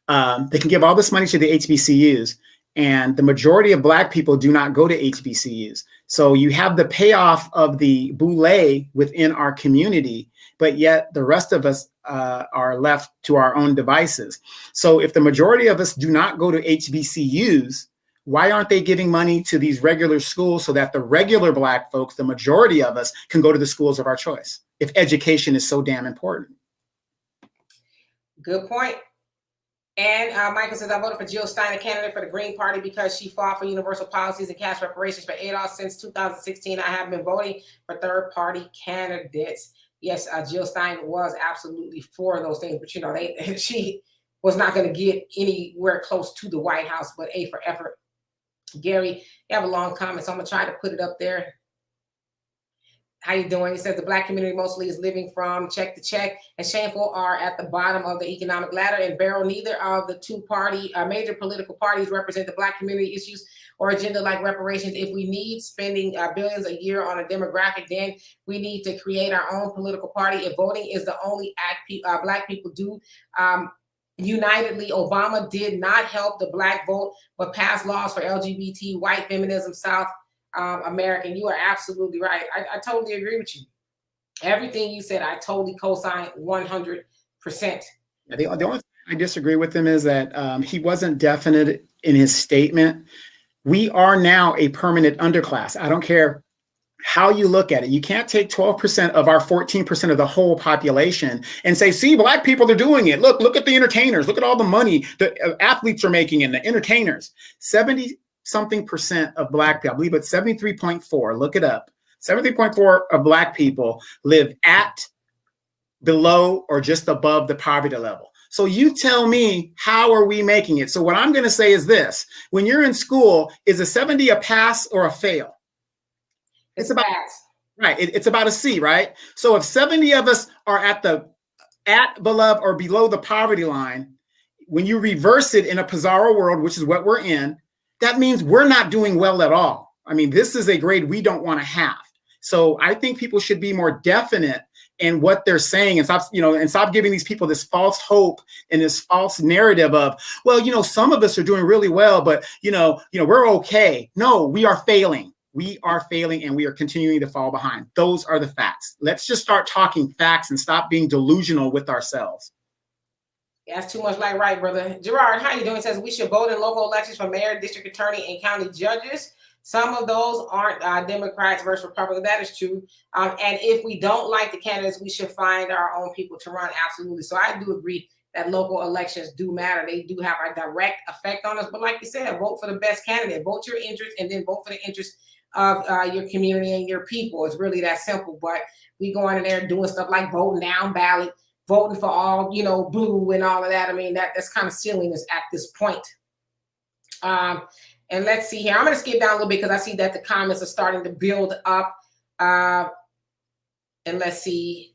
They can give all this money to the HBCUs, and the majority of Black people do not go to HBCUs. So you have the payoff of the boule within our community, but yet the rest of us are left to our own devices. So if the majority of us do not go to HBCUs, why aren't they giving money to these regular schools so that the regular Black folks, the majority of us, can go to the schools of our choice if education is so damn important? Good point. And Michael says, I voted for Jill Stein, a candidate for the Green Party, because she fought for universal policies and cash reparations for ADOS. Since 2016, I have been voting for third-party candidates. Yes, Jill Stein was absolutely for those things, but she was not going to get anywhere close to the White House, but A for effort. Gary, you have a long comment, so I'm going to try to put it up there. How you doing? He says the Black community mostly is living from check to check, and shameful are at the bottom of the economic ladder and barrel. Neither of the two major political parties represent the Black community issues or agenda like reparations. If we need spending billions a year on a demographic, then we need to create our own political party. If voting is the only act Black people do unitedly, Obama did not help the Black vote, but passed laws for LGBT, white feminism, South American. You are absolutely right. I totally agree with you. Everything you said, I totally co-sign 100%. The only thing I disagree with him is that he wasn't definite in his statement. We are now a permanent underclass. I don't care how you look at it. You can't take 12% of our 14% of the whole population and say, see, Black people are doing it. Look at the entertainers. Look at all the money the athletes are making and the entertainers. 70-something% of Black people, I believe it's 73.4, look it up. 73.4 of Black people live at, below, or just above the poverty level. So you tell me, how are we making it? So what I'm going to say is this. When you're in school, is a 70 a pass or a fail? It's about pass. Right. It's about a C, right? So if 70 of us are at, below, or below the poverty line, when you reverse it in a Pizarro world, which is what we're in, that means we're not doing well at all. I mean, this is a grade we don't want to have. So I think people should be more definite in what they're saying and stop giving these people this false hope and this false narrative of, well, some of us are doing really well, but we're okay. No, we are failing. We are failing and we are continuing to fall behind. Those are the facts. Let's just start talking facts and stop being delusional with ourselves. Yeah, that's too much like right, brother. Gerard, how you doing? It says we should vote in local elections for mayor, district attorney, and county judges. Some of those aren't Democrats versus Republicans. That is true. And if we don't like the candidates, we should find our own people to run. Absolutely. So I do agree that local elections do matter. They do have a direct effect on us. But like you said, vote for the best candidate. Vote your interest and then vote for the interest of your community and your people. It's really that simple. But we going in there doing stuff like voting down ballot, voting for all, blue and all of that. I mean, that's kind of silliness at this point. And let's see here. I'm going to skip down a little bit because I see that the comments are starting to build up. And let's see.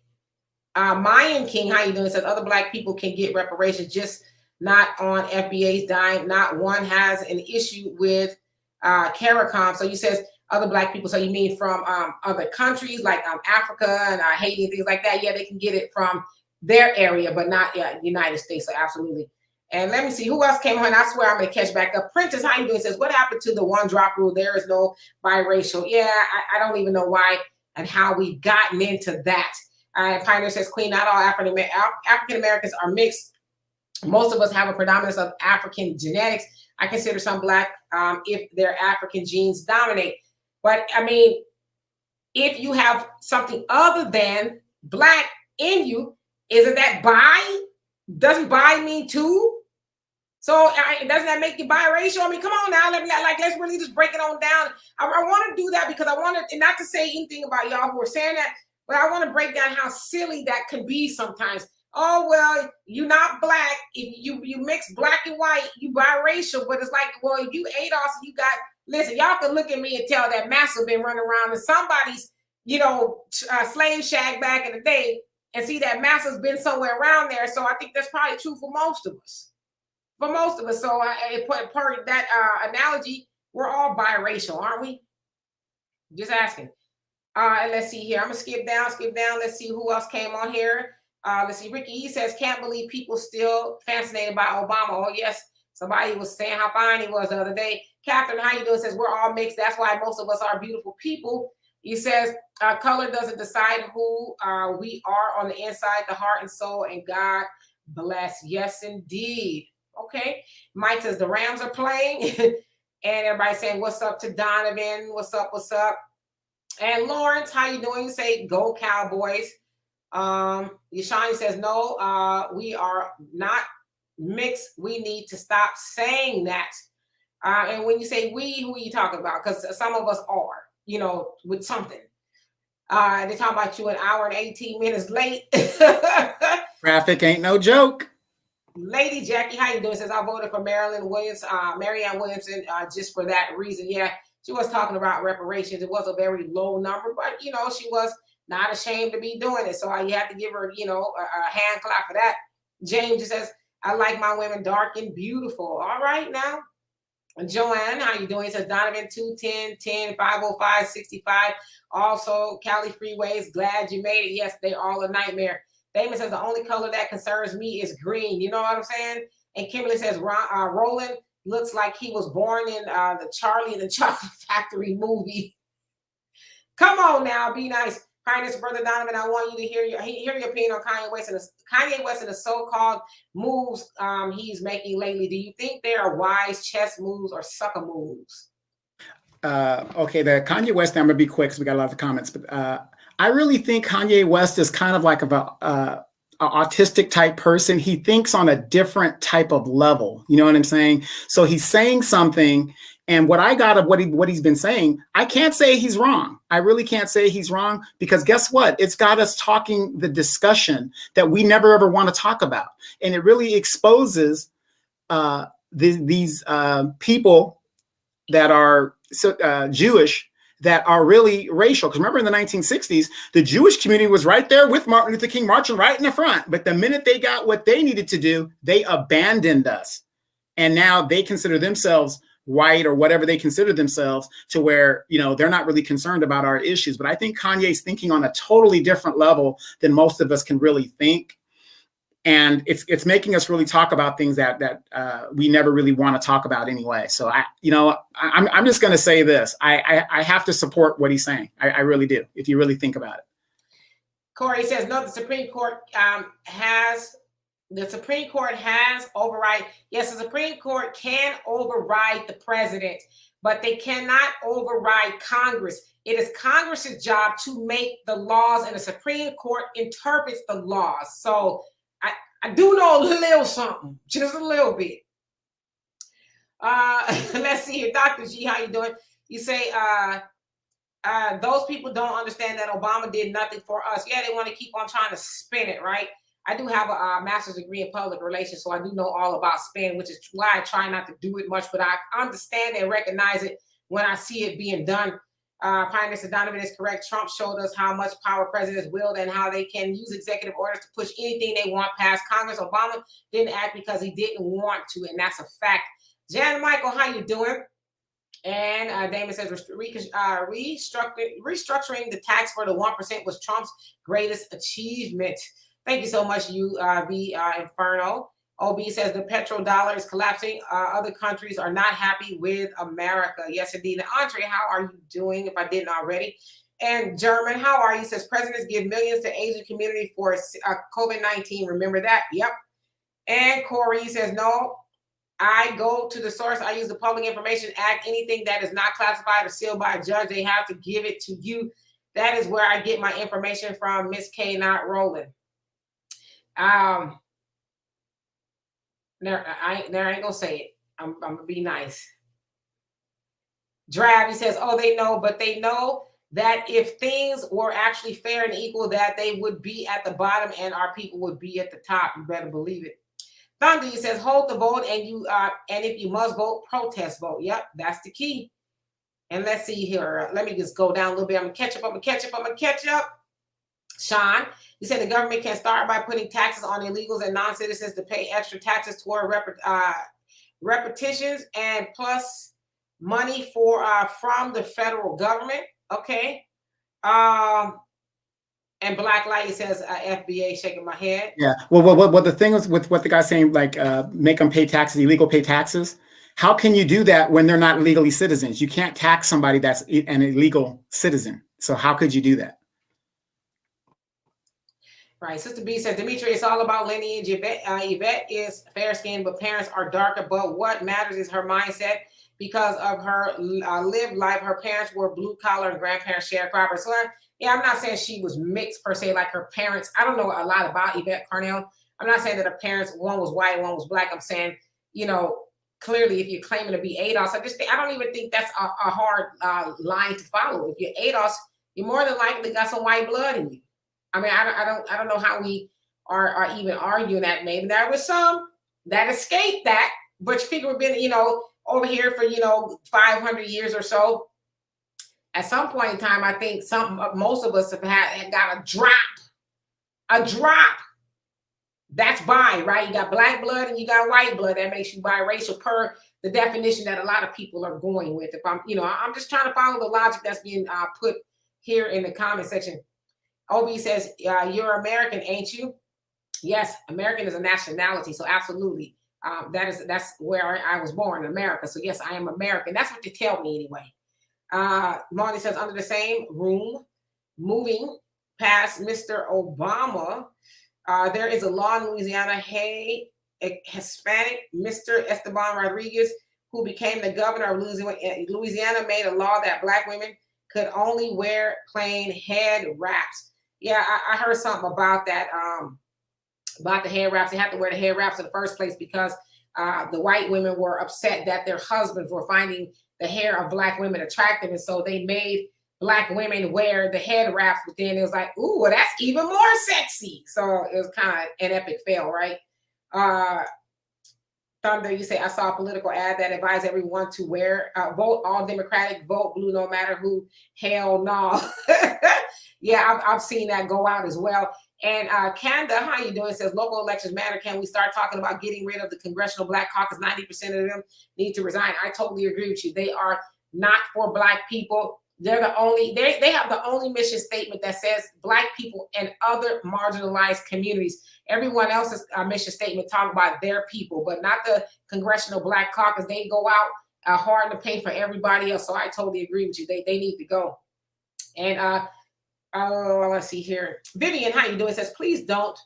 Mayan King, how you doing? It says other Black people can get reparations, just not on FBA's dime. Not one has an issue with CARICOM. So you says other Black people. So you mean from other countries like Africa and Haiti and things like that? Yeah, they can get it from their area, but not United States. So absolutely. And let me see who else came on. I swear I'm going to catch back up. Prentice, how you doing? Says, what happened to the one drop rule? There is no biracial. Yeah, I don't even know why and how we've gotten into that. Pioneer says, Queen, not all African Americans are mixed. Most of us have a predominance of African genetics. I consider some Black if their African genes dominate. But I mean, if you have something other than Black in you, isn't that bi? Doesn't bi mean two? So doesn't that make you biracial? I mean, come on now. Let's really just break it on down. I want to do that because I want to, and not to say anything about y'all who are saying that, but I want to break down how silly that can be sometimes. Oh, well, you're not Black. If you mix Black and white, you biracial. But it's like, well, if you ADOS, you got, listen, y'all can look at me and tell that massa been running around in somebody's, slave shack back in the day and see that massa's been somewhere around there. So I think that's probably true for most of us. So per that analogy, we're all biracial, aren't we? Just asking. And let's see here. I'm gonna skip down. Let's see who else came on here. Let's see. Ricky E says, can't believe people still fascinated by Obama. Oh yes, somebody was saying how fine he was the other day. Catherine, how you doing? Says, we're all mixed. That's why most of us are beautiful people. He says, color doesn't decide who we are on the inside, the heart and soul, and God bless. Yes, indeed. Okay. Mike says the Rams are playing. And everybody saying, what's up to Donovan? What's up? And Lawrence, how you doing? You say, go Cowboys. Yashani says, no, we are not mixed. We need to stop saying that. And when you say we, who are you talking about? Because some of us are, with something. They talk about you an hour and 18 minutes late. Traffic ain't no joke. Lady Jackie, how you doing? Says, I voted for Marianne Williamson just for that reason. Yeah, she was talking about reparations. It was a very low number, but, she was not ashamed to be doing it. So you have to give her, a hand clap for that. James just says, I like my women dark and beautiful. All right now. Joanne, how you doing? It says Donovan 210 10 505 65. Also, Cali Freeways, glad you made it. Yes, they're all a nightmare. Damon says the only color that concerns me is green. You know what I'm saying? And Kimberly says Roland looks like he was born in the Charlie and the Chocolate Factory movie. Come on now, be nice. Kindness, Brother Donovan, I want you to hear your opinion on Kanye West and the so-called moves he's making lately. Do you think they are wise chess moves or sucker moves? Okay, the Kanye West thing, I'm going to be quick because we got a lot of comments. But I really think Kanye West is kind of like an autistic type person. He thinks on a different type of level. You know what I'm saying? So he's saying something. And what I got of what he's been saying, I can't say he's wrong. I really can't say he's wrong because guess what? It's got us talking the discussion that we never ever want to talk about. And it really exposes these people that are Jewish that are really racial. Because remember in the 1960s, the Jewish community was right there with Martin Luther King marching right in the front. But the minute they got what they needed to do, they abandoned us. And now they consider themselves white or whatever they consider themselves to where, they're not really concerned about our issues. But I think Kanye's thinking on a totally different level than most of us can really think. And it's making us really talk about things that we never really want to talk about anyway. So I'm just going to say this. I have to support what he's saying. I really do. If you really think about it. Corey says, no, the Supreme Court has override. Yes, the Supreme Court can override the president, but they cannot override Congress. It is Congress's job to make the laws, and the Supreme Court interprets the laws. So I do know a little something, just a little bit. Let's see here. Dr. G, how you doing? You say those people don't understand that Obama did nothing for us. Yeah, they want to keep on trying to spin it, right? I do have a master's degree in public relations, so I do know all about spin, which is why I try not to do it much, but I understand and recognize it when I see it being done. Prime Minister Donovan is correct. Trump showed us how much power presidents wield and how they can use executive orders to push anything they want past Congress. Obama didn't act because he didn't want to, and that's a fact. Jan Michael, how you doing? And Damon says restructuring the tax for the 1% was Trump's greatest achievement. Thank you so much, Inferno. OB says the petrodollar is collapsing. Other countries are not happy with America. Yes, indeed. And Andre, how are you doing, if I didn't already? And German, how are you? Says presidents give millions to Asian community for COVID-19. Remember that? Yep. And Corey says, no, I go to the source. I use the Public Information Act. Anything that is not classified or sealed by a judge, they have to give it to you. That is where I get my information from. Miss K, not rolling. I ain't gonna say it. I'm gonna be nice. Drab, he says, oh, they know, but they know that if things were actually fair and equal, that they would be at the bottom and our people would be at the top. You better believe it. Thunder, he says, hold the vote, and if you must vote, protest vote. Yep, that's the key. And let's see here. Let me just go down a little bit. I'm gonna catch up. Sean, you said the government can start by putting taxes on illegals and non-citizens to pay extra taxes toward repetitions and plus money from the federal government. Okay. And Black Light says FBA, shaking my head. Yeah. Well, what the thing is with what the guy's saying, like make them pay taxes, illegal pay taxes. How can you do that when they're not legally citizens? You can't tax somebody that's an illegal citizen. So how could you do that? Right. Sister B said, Demetra, it's all about lineage. Yvette is fair-skinned, but parents are darker. But what matters is her mindset. Because of her lived life, her parents were blue-collar and grandparents sharecroppers. So, yeah, I'm not saying she was mixed per se, like her parents. I don't know a lot about Yvette Carnell. I'm not saying that her parents, one was white, one was black. I'm saying, clearly if you're claiming to be ADOS, I don't even think that's a hard line to follow. If you're ADOS, you're more than likely got some white blood in you. I mean, I don't know how we are even arguing that. Maybe there was some that escaped that, but you figure we've been, over here for 500 years or so. At some point in time, I think most of us have got a drop. That's bi, right? You got black blood and you got white blood. That makes you biracial per the definition that a lot of people are going with. If I'm just trying to follow the logic that's being put here in the comment section. Obi says, you're American, ain't you? Yes, American is a nationality, so absolutely. That's where I was born, in America. So yes, I am American. That's what they tell me anyway. Marty says, under the same room, moving past Mr. Obama, there is a law in Louisiana. Hey, a Hispanic, Mr. Esteban Rodriguez, who became the governor of Louisiana, made a law that Black women could only wear plain head wraps. Yeah, I heard something about that. About the head wraps. They have to wear the head wraps in the first place because the white women were upset that their husbands were finding the hair of Black women attractive. And so they made Black women wear the head wraps. But then it was like, ooh, well, that's even more sexy. So it was kind of an epic fail, right? Thunder, you say, I saw a political ad that advised everyone to vote all Democratic, vote blue, no matter who. Hell no. Yeah, I've seen that go out as well. And Canada, how you doing? Says local elections matter. Can we start talking about getting rid of the Congressional Black Caucus? 90% of them need to resign. I totally agree with you. They are not for Black people. They're the only, they have the only mission statement that says Black people and other marginalized communities. Everyone else's mission statement talk about their people, but not the Congressional Black Caucus. They go out hard to pay for everybody else. So I totally agree with you. They need to go. And let's see here. Vivian, how you doing? It says, please don't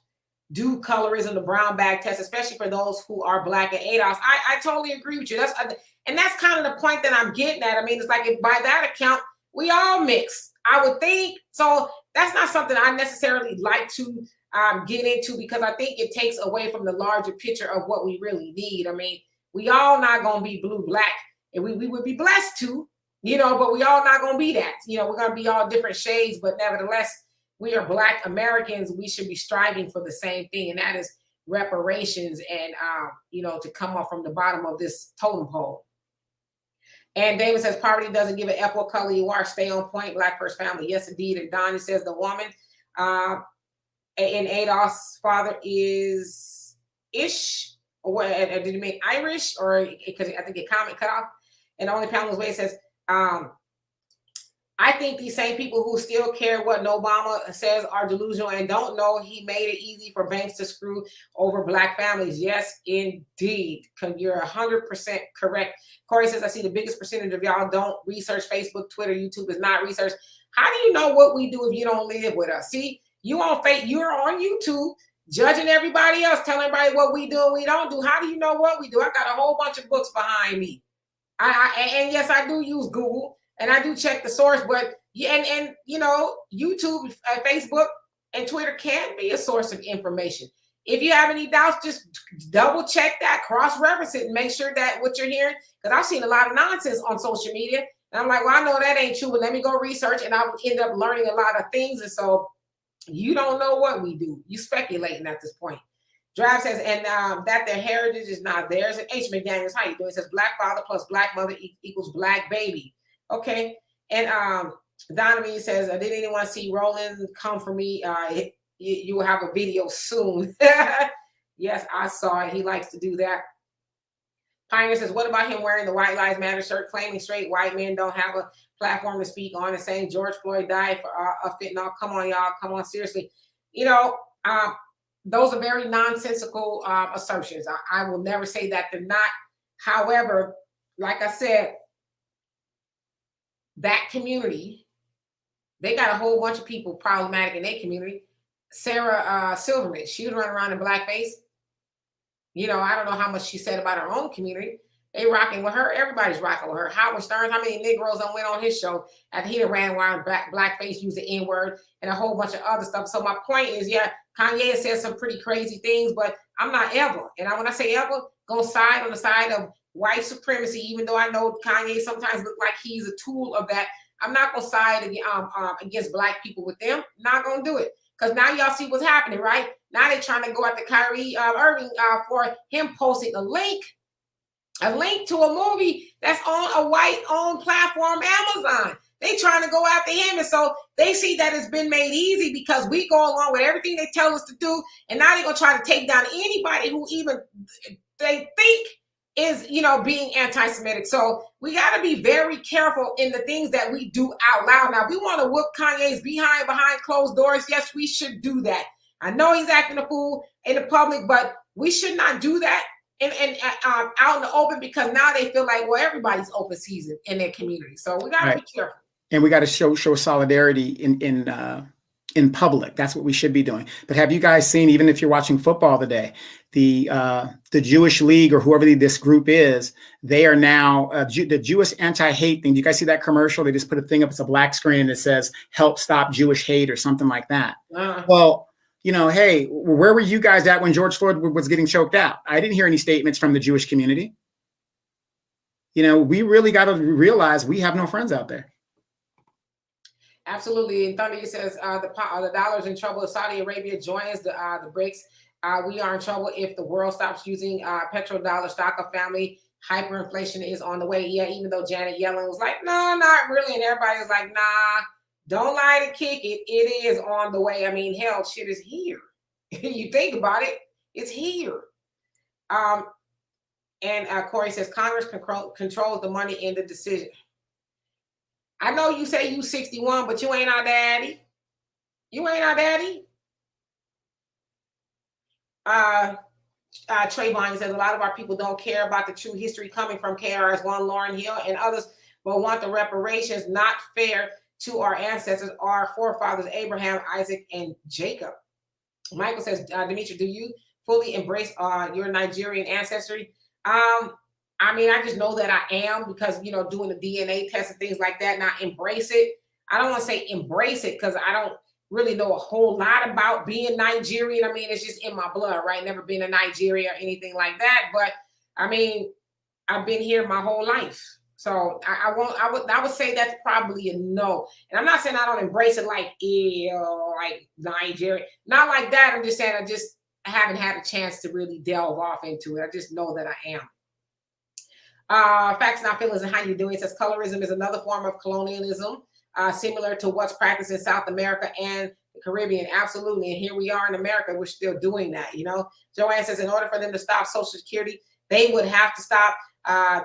do colorism, the brown bag test, especially for those who are Black and ADOS. I totally agree with you. And that's kind of the point that I'm getting at. I mean, it's like, if by that account, we all mix, I would think. So that's not something I necessarily like to get into, because I think it takes away from the larger picture of what we really need. I mean, we all not going to be blue, Black, and we would be blessed to, but we all not going to be that. We're going to be all different shades, but nevertheless, we are Black Americans. We should be striving for the same thing, and that is reparations and, to come up from the bottom of this totem pole. And David says, poverty doesn't give a F what color you are. Stay on point, Black first family. Yes, indeed. And Donnie says the woman in Adolf's father is Ish, or what? Did you mean Irish? Or because I think your comment cut off. And Only Pamela's Way says, I think these same people who still care what Obama says are delusional and don't know he made it easy for banks to screw over Black families. Yes, indeed. You're 100% correct. Corey says, I see the biggest percentage of y'all don't research Facebook, Twitter, YouTube is not research. How do you know what we do if you don't live with us? See, you're on YouTube judging everybody else, telling everybody what we do and we don't do. How do you know what we do? I got a whole bunch of books behind me. And yes, I do use Google. And I do check the source, but and YouTube, Facebook, and Twitter can be a source of information. If you have any doubts, just double check that, cross-reference it, and make sure that what you're hearing, because I've seen a lot of nonsense on social media, and I'm like, well, I know that ain't true, but let me go research, and I'll end up learning a lot of things. And so you don't know what we do. You speculating at this point. Drive says, and that their heritage is not theirs. And H. McDaniels, how you doing? It says Black father plus Black mother equals Black baby. Okay. And Donovan says, did anyone see Roland come for me? You will have a video soon. Yes, I saw it. He likes to do that. Pioneer says, what about him wearing the White Lives Matter shirt, claiming straight white men don't have a platform to speak on, and saying George Floyd died for fentanyl? Come on, y'all. Come on, seriously. Those are very nonsensical assertions. I will never say that they're not. However, like I said, that community, they got a whole bunch of people problematic in their community. Sarah Silverman, she was running around in blackface. I don't know how much she said about her own community. They rocking with her. Everybody's rocking with her. Howard Stern, how many Negroes went on his show after he ran around blackface, used the N-word, and a whole bunch of other stuff. So my point is, yeah, Kanye has said some pretty crazy things, but I'm not ever, and when I say ever, gonna side on the side of white supremacy, even though I know Kanye sometimes look like he's a tool of that. I'm not going to side against Black people with them. Not going to do it. Because now y'all see what's happening, right? Now they're trying to go after Kyrie Irving for him posting a link to a movie that's on a white-owned platform, Amazon. They trying to go after him. And so they see that it's been made easy because we go along with everything they tell us to do. And now they're going to try to take down anybody who even they think is, being anti-Semitic. So we got to be very careful in the things that we do out loud. Now, if we want to whoop Kanye's behind closed doors, yes, we should do that. I know he's acting a fool in the public, but we should not do that and out in the open, because now they feel like, well, everybody's open season in their community. So we got to be careful. And we got to show solidarity in public. That's what we should be doing. But have you guys seen, even if you're watching football today, the Jewish League, or whoever this group is, they are now the Jewish anti-hate thing. Do you guys see that commercial? They just put a thing up. It's a black screen and it says, help stop Jewish hate, or something like that. Well, hey, where were you guys at when George Floyd was getting choked out? I didn't hear any statements from the Jewish community. We really got to realize we have no friends out there. Absolutely. And Thunder says the dollar's in trouble if Saudi Arabia joins the BRICS. We are in trouble if the world stops using petrodollar stock of family. Hyperinflation is on the way. Yeah, even though Janet Yellen was like, no, not really. And everybody's like, nah, don't lie to kick it. It is on the way. I mean, hell, shit is here. You think about it, it's here. And Corey says Congress controls the money in the decision. I know you say you 61, but you ain't our daddy. You ain't our daddy. Trayvon says a lot of our people don't care about the true history coming from KRS-One, Lauryn Hill, and others, but want the reparations. Not fair to our ancestors, our forefathers, Abraham, Isaac, and Jacob. Michael says, Demetra, do you fully embrace your Nigerian ancestry? I mean, I just know that I am because, you know, doing the DNA test and things like that, and I embrace it. I don't want to say embrace it because I don't really know a whole lot about being Nigerian. I mean, it's just in my blood, right? Never been to Nigeria or anything like that. But I mean, I've been here my whole life. So I would say that's probably a no. And I'm not saying I don't embrace it like, ew, like Nigeria. Not like that. I'm just saying I haven't had a chance to really delve off into it. I just know that I am. Facts Not Feelings and How You Doing. It says colorism is another form of colonialism, similar to what's practiced in South America and the Caribbean. Absolutely. And here we are in America, we're still doing that, you know. Joanne says in order for them to stop Social Security, they would have to stop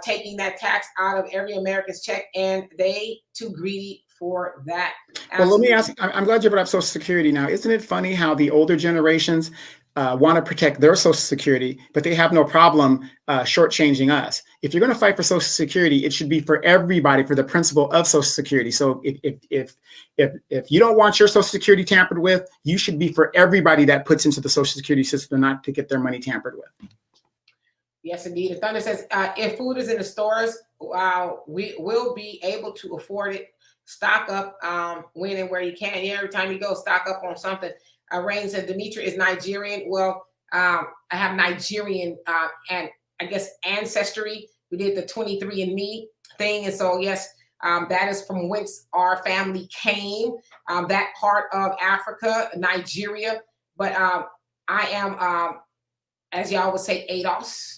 taking that tax out of every American's check, and they too greedy for that. Well, let me ask, I'm glad you brought up Social Security now. Isn't it funny how the older generations want to protect their Social Security, but they have no problem shortchanging us? If you're going to fight for Social Security, it should be for everybody, for the principle of Social Security. So if you don't want your Social Security tampered with, you should be for everybody that puts into the Social Security system, not to get their money tampered with. Yes, indeed. The Thunder says, if food is in the stores, we will be able to afford it. Stock up when and where you can. Yeah, every time you go, stock up on something. Rain said, Demetra is Nigerian. Well, I have Nigerian and I guess ancestry. We did the 23andMe thing. And so, yes, that is from whence our family came, that part of Africa, Nigeria. But I am, as y'all would say, ADOS.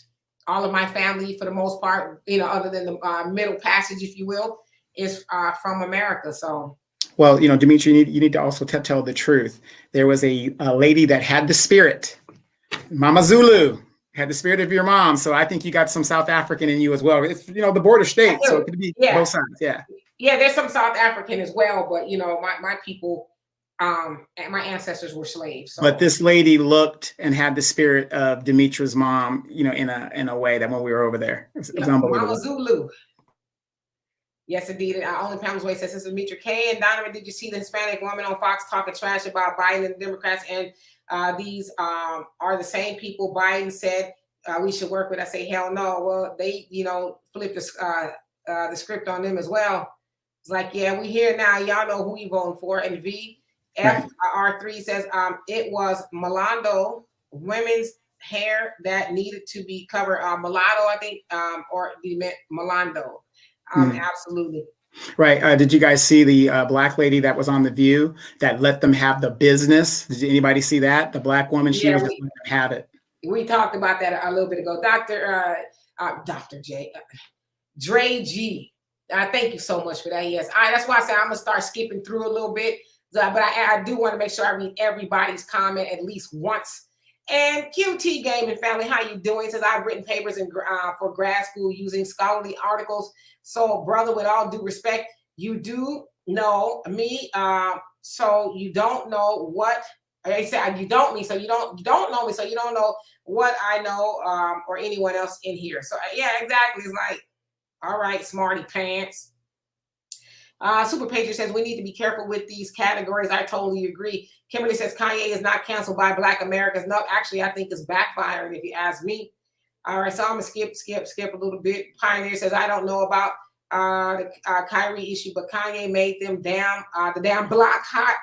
All of my family, for the most part, you know, other than the Middle Passage, if you will, is from America. So, well, you know, Demetra, you need to also tell the truth. There was a lady that had the spirit, Mama Zulu, had the spirit of your mom. So I think you got some South African in you as well. It's, you know, the border state, so it could be both sides. Yeah, there's some South African as well, but you know, my people. And my ancestors were slaves. So. But this lady looked and had the spirit of Demetra's mom, you know, in a way that when we were over there, it was unbelievable. Mama Zulu. Yes, indeed. Only Pam's Way says, this is Demetra. Kanye and Donovan, did you see the Hispanic woman on Fox talking trash about Biden and the Democrats? And these are the same people Biden said we should work with. I say, hell no. Well, they, you know, flipped the script on them as well. It's like, yeah, we here now. Y'all know who we voting for. And FR3 says it was Mulatto women's hair that needed to be covered. Mulatto, I think, or he meant Mulatto. Absolutely. Right. Did you guys see the black lady that was on The View that let them have the business? Did anybody see that? The black woman, she was just letting them have it. We talked about that a little bit ago. Dr. J. Dre G. Thank you so much for that. Yes. That's why I said I'm going to start skipping through a little bit. But I do want to make sure I read everybody's comment at least once. And QT Gaming Family, how you doing? It says I've written papers for grad school using scholarly articles. So, brother, with all due respect, you do know me. So you don't know what I said. You don't me. So you don't know me. So you don't know what I know or anyone else in here. So yeah, exactly. It's like, all right, smarty pants. Super Patriot says we need to be careful with these categories. I totally agree. Kimberly says Kanye is not canceled by Black Americans. No, actually, I think it's backfiring if you ask me. All right, so I'm gonna skip a little bit. Pioneer says I don't know about the Kyrie issue, but Kanye made them the damn block hot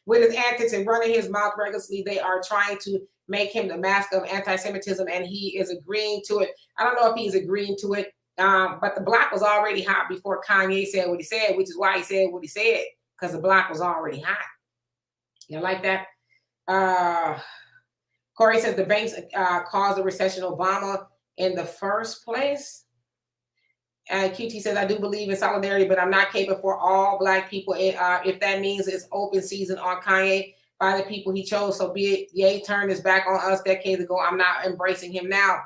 with his antics and running his mouth recklessly. They are trying to make him the mask of anti-Semitism, and he is agreeing to it. I don't know if he's agreeing to it. But the block was already hot before Kanye said what he said, which is why he said what he said, because the block was already hot. You like that? Corey says the banks caused the recession Obama in the first place. And QT says, I do believe in solidarity, but I'm not capable for all Black people. If that means it's open season on Kanye by the people he chose, so be it. Ye turned his back on us decades ago. I'm not embracing him now.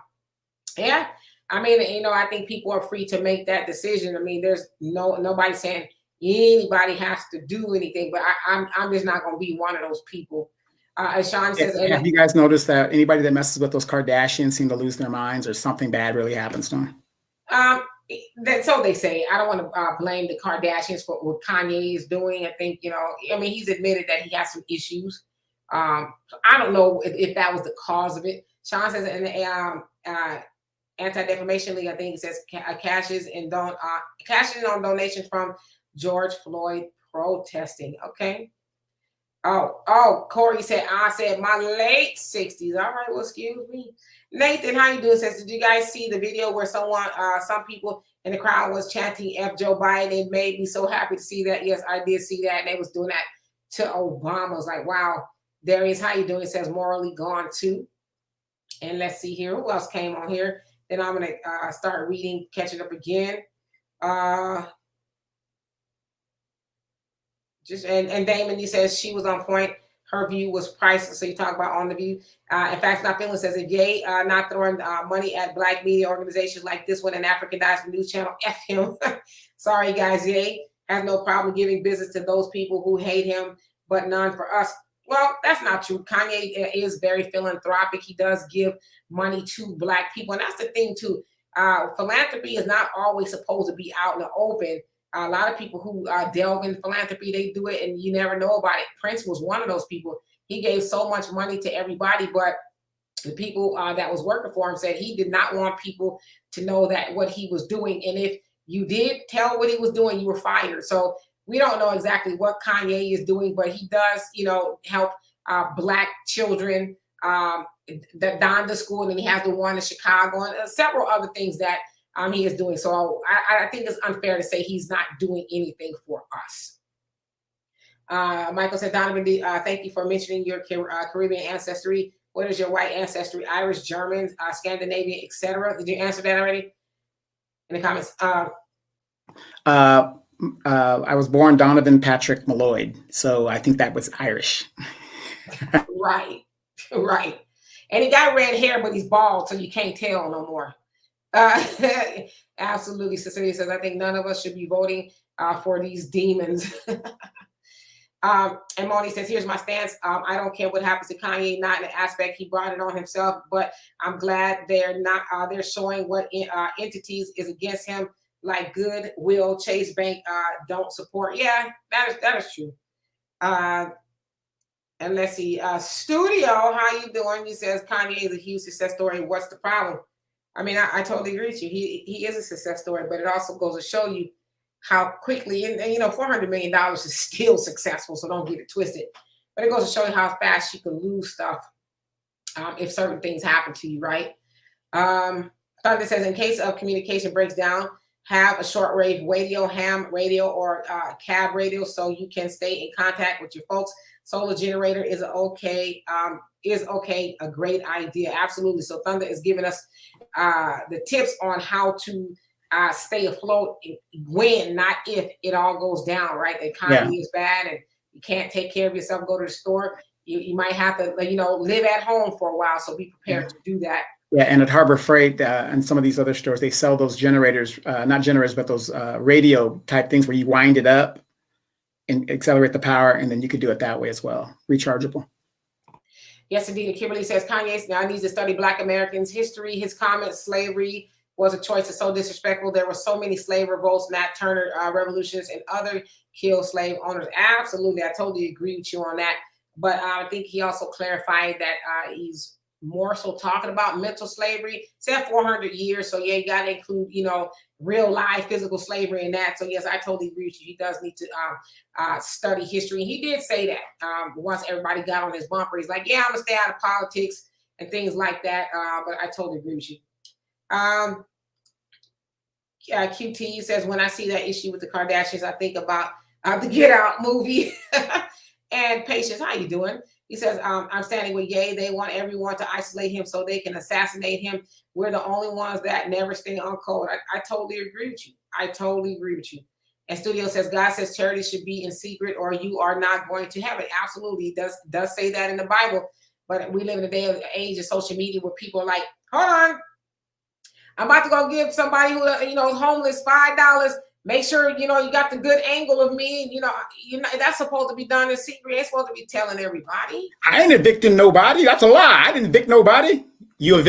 Yeah. I mean, you know, I think people are free to make that decision. I mean, there's nobody saying anybody has to do anything. But I'm just not going to be one of those people. As Sean says, have you guys noticed that anybody that messes with those Kardashians seem to lose their minds, or something bad really happens to them? So they say. I don't want to blame the Kardashians for what Kanye is doing. I think, I mean, he's admitted that he has some issues. I don't know if that was the cause of it. Sean says in the Anti-Defamation League, I think it says cashes in on donations from George Floyd protesting. Okay. Oh, Corey said, I said my late 60s. All right, well, excuse me. Nathan, how you doing? Says, did you guys see the video where some people in the crowd was chanting F Joe Biden? It made me so happy to see that. Yes, I did see that. And they was doing that to Obama. I was like, wow. Darius, how you doing? It says morally gone too. And let's see here. Who else came on here? Then I'm going to start reading, catching up again. And Damon, he says she was on point. Her view was priceless. So you talk about on the view. In fact, not feeling says if Ye not throwing money at black media organizations like this one, an Africanized news channel, F him. Sorry, guys. Ye has no problem giving business to those people who hate him, but none for us. Well, that's not true. Kanye is very philanthropic. He does give money to black people. And that's the thing, too. Philanthropy is not always supposed to be out in the open. A lot of people who delve in philanthropy, they do it and you never know about it. Prince was one of those people. He gave so much money to everybody, but the people that was working for him said he did not want people to know that what he was doing. And if you did tell what he was doing, you were fired. So we don't know exactly what Kanye is doing, but he does, help black children, the Donda School, and he has the one in Chicago, and several other things that he is doing. So I think it's unfair to say he's not doing anything for us. Michael said, Donovan, thank you for mentioning your Caribbean ancestry. What is your white ancestry? Irish, German, Scandinavian, etc. Did you answer that already in the comments? I was born Donovan Patrick Malloyd, so I think that was Irish. Right. And he got red hair, but he's bald, so you can't tell no more. Absolutely. Cecilia says, I think none of us should be voting for these demons. And Moni says, here's my stance. I don't care what happens to Kanye, not in the aspect he brought it on himself, but I'm glad they're showing what entities is against him, like Goodwill, Chase Bank don't support. Yeah, that is true. And let's see, Studio, how you doing? He says Kanye is a huge success story. What's the problem? I mean, I totally agree with you. He is a success story, but it also goes to show you how quickly, and $400 million is still successful, so don't get it twisted. But it goes to show you how fast you can lose stuff if certain things happen to you, right? Thunder says, in case of communication breaks down, have a shortwave radio, ham radio, or cab radio so you can stay in contact with your folks. Solar generator is okay, a great idea. Absolutely. So Thunder is giving us the tips on how to stay afloat when, not if, it all goes down, right? The economy is bad and you can't take care of yourself, go to the store. You might have to, live at home for a while. So be prepared to do that. Yeah, and at Harbor Freight and some of these other stores, they sell those generators, not generators, but those radio type things where you wind it up and accelerate the power, and then you could do it that way as well, rechargeable. Yes, indeed. And Kimberly says, Kanye now needs to study Black Americans' history. His comments, slavery was a choice. It's so disrespectful. There were so many slave revolts, Nat Turner revolutions, and other killed slave owners. Absolutely. I totally agree with you on that. But I think he also clarified that he's more so talking about mental slavery. Said 400 years. So yeah, you got to include, real life physical slavery in that. So yes, I totally agree with you. He does need to study history. And he did say that once everybody got on his bumper, he's like, yeah, I'm gonna stay out of politics and things like that. But I totally agree with you. QT says, when I see that issue with the Kardashians, I think about the Get Out movie. And Patience, how you doing? He says, I'm standing with Ye. They want everyone to isolate him so they can assassinate him. We're the only ones that never stay on code. I totally agree with you. I totally agree with you. And Studio says, God says charity should be in secret or you are not going to heaven. Absolutely. He does say that in the Bible. But we live in a day of age of social media where people are like, hold on, I'm about to go give somebody who is homeless $5. make sure, you got the good angle of me. That's supposed to be done in secret. You ain't supposed to be telling everybody. I ain't evicting nobody. That's a lie. I didn't evict nobody. You're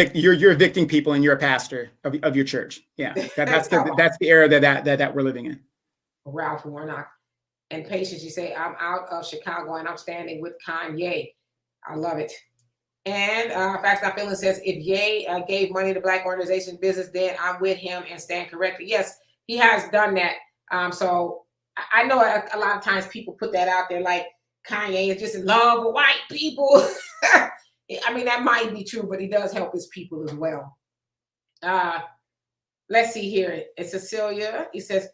evicting people, and you're a pastor of your church. Yeah, that's the era that we're living in. Ralph Warnock. And Patience, you say, I'm out of Chicago and I'm standing with Kanye. I love it. And Facts Not Feeling says, if Ye gave money to Black organization business, then I'm with him and stand correctly. Yes, he has done that. So I know a lot of times people put that out there like Kanye is just in love with white people. I mean, that might be true, but he does help his people as well. Let's see here. It's Cecilia. He says,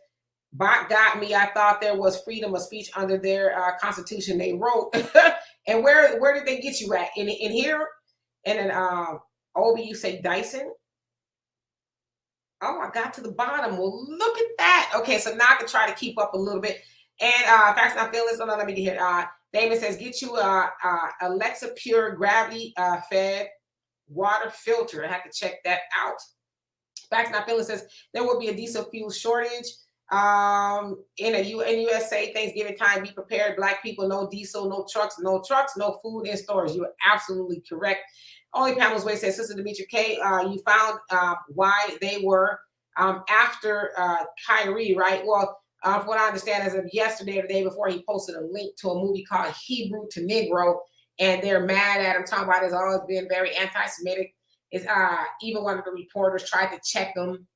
Bot got me. I thought there was freedom of speech under their constitution they wrote. And where did they get you at? In here? And then Obi, you say Dyson. Oh, I got to the bottom. Well, look at that. Okay, so now I can try to keep up a little bit. And Facts Not Feelings. Oh, no, let me get here. Damon says, get you Alexa Pure Gravity Fed water filter. I have to check that out. Facts Not Feelings says, there will be a diesel fuel shortage. In USA, Thanksgiving time, be prepared. Black people, no diesel, no trucks, no food in stores. You are absolutely correct. Only Pamela's Way says, Sister Demetra K, you found why they were after Kyrie, right? Well, from what I understand, as of yesterday or the day before, he posted a link to a movie called Hebrew to Negro, and they're mad at him, talking about it's always been very anti-Semitic. It's even one of the reporters tried to check them.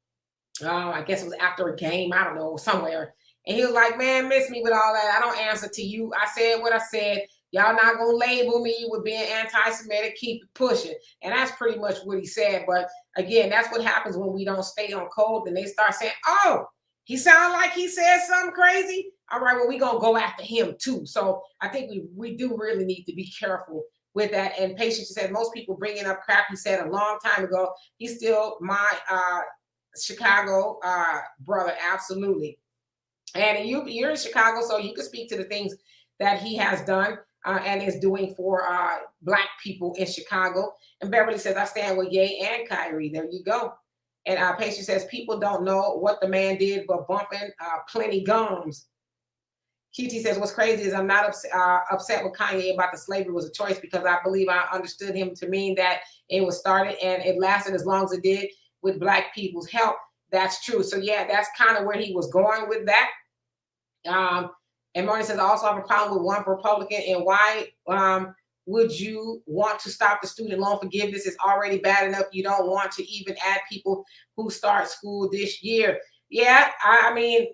I guess it was after a game, I don't know, somewhere. And he was like, man, miss me with all that. I don't answer to you. I said what I said. Y'all not going to label me with being anti-Semitic. Keep it pushing. And that's pretty much what he said. But again, that's what happens when we don't stay on code. Then they start saying, oh, he sounded like he said something crazy. All right, well, we're going to go after him too. So I think we do really need to be careful with that. And Patience said, most people bringing up crap he said a long time ago. He's still my Chicago brother, absolutely. And you're in Chicago, so you can speak to the things that he has done and is doing for Black people in Chicago. And Beverly says, I stand with Ye and Kyrie. There you go. And Patience says, people don't know what the man did, but bumping plenty gums. QT says, what's crazy is I'm not upset with Kanye about the slavery was a choice, because I believe I understood him to mean that it was started and it lasted as long as it did with Black people's help. That's true. So yeah, that's kind of where he was going with that. And Marty says, I also have a problem with one Republican. And why would you want to stop the student loan forgiveness? It's already bad enough. You don't want to even add people who start school this year. Yeah, I mean,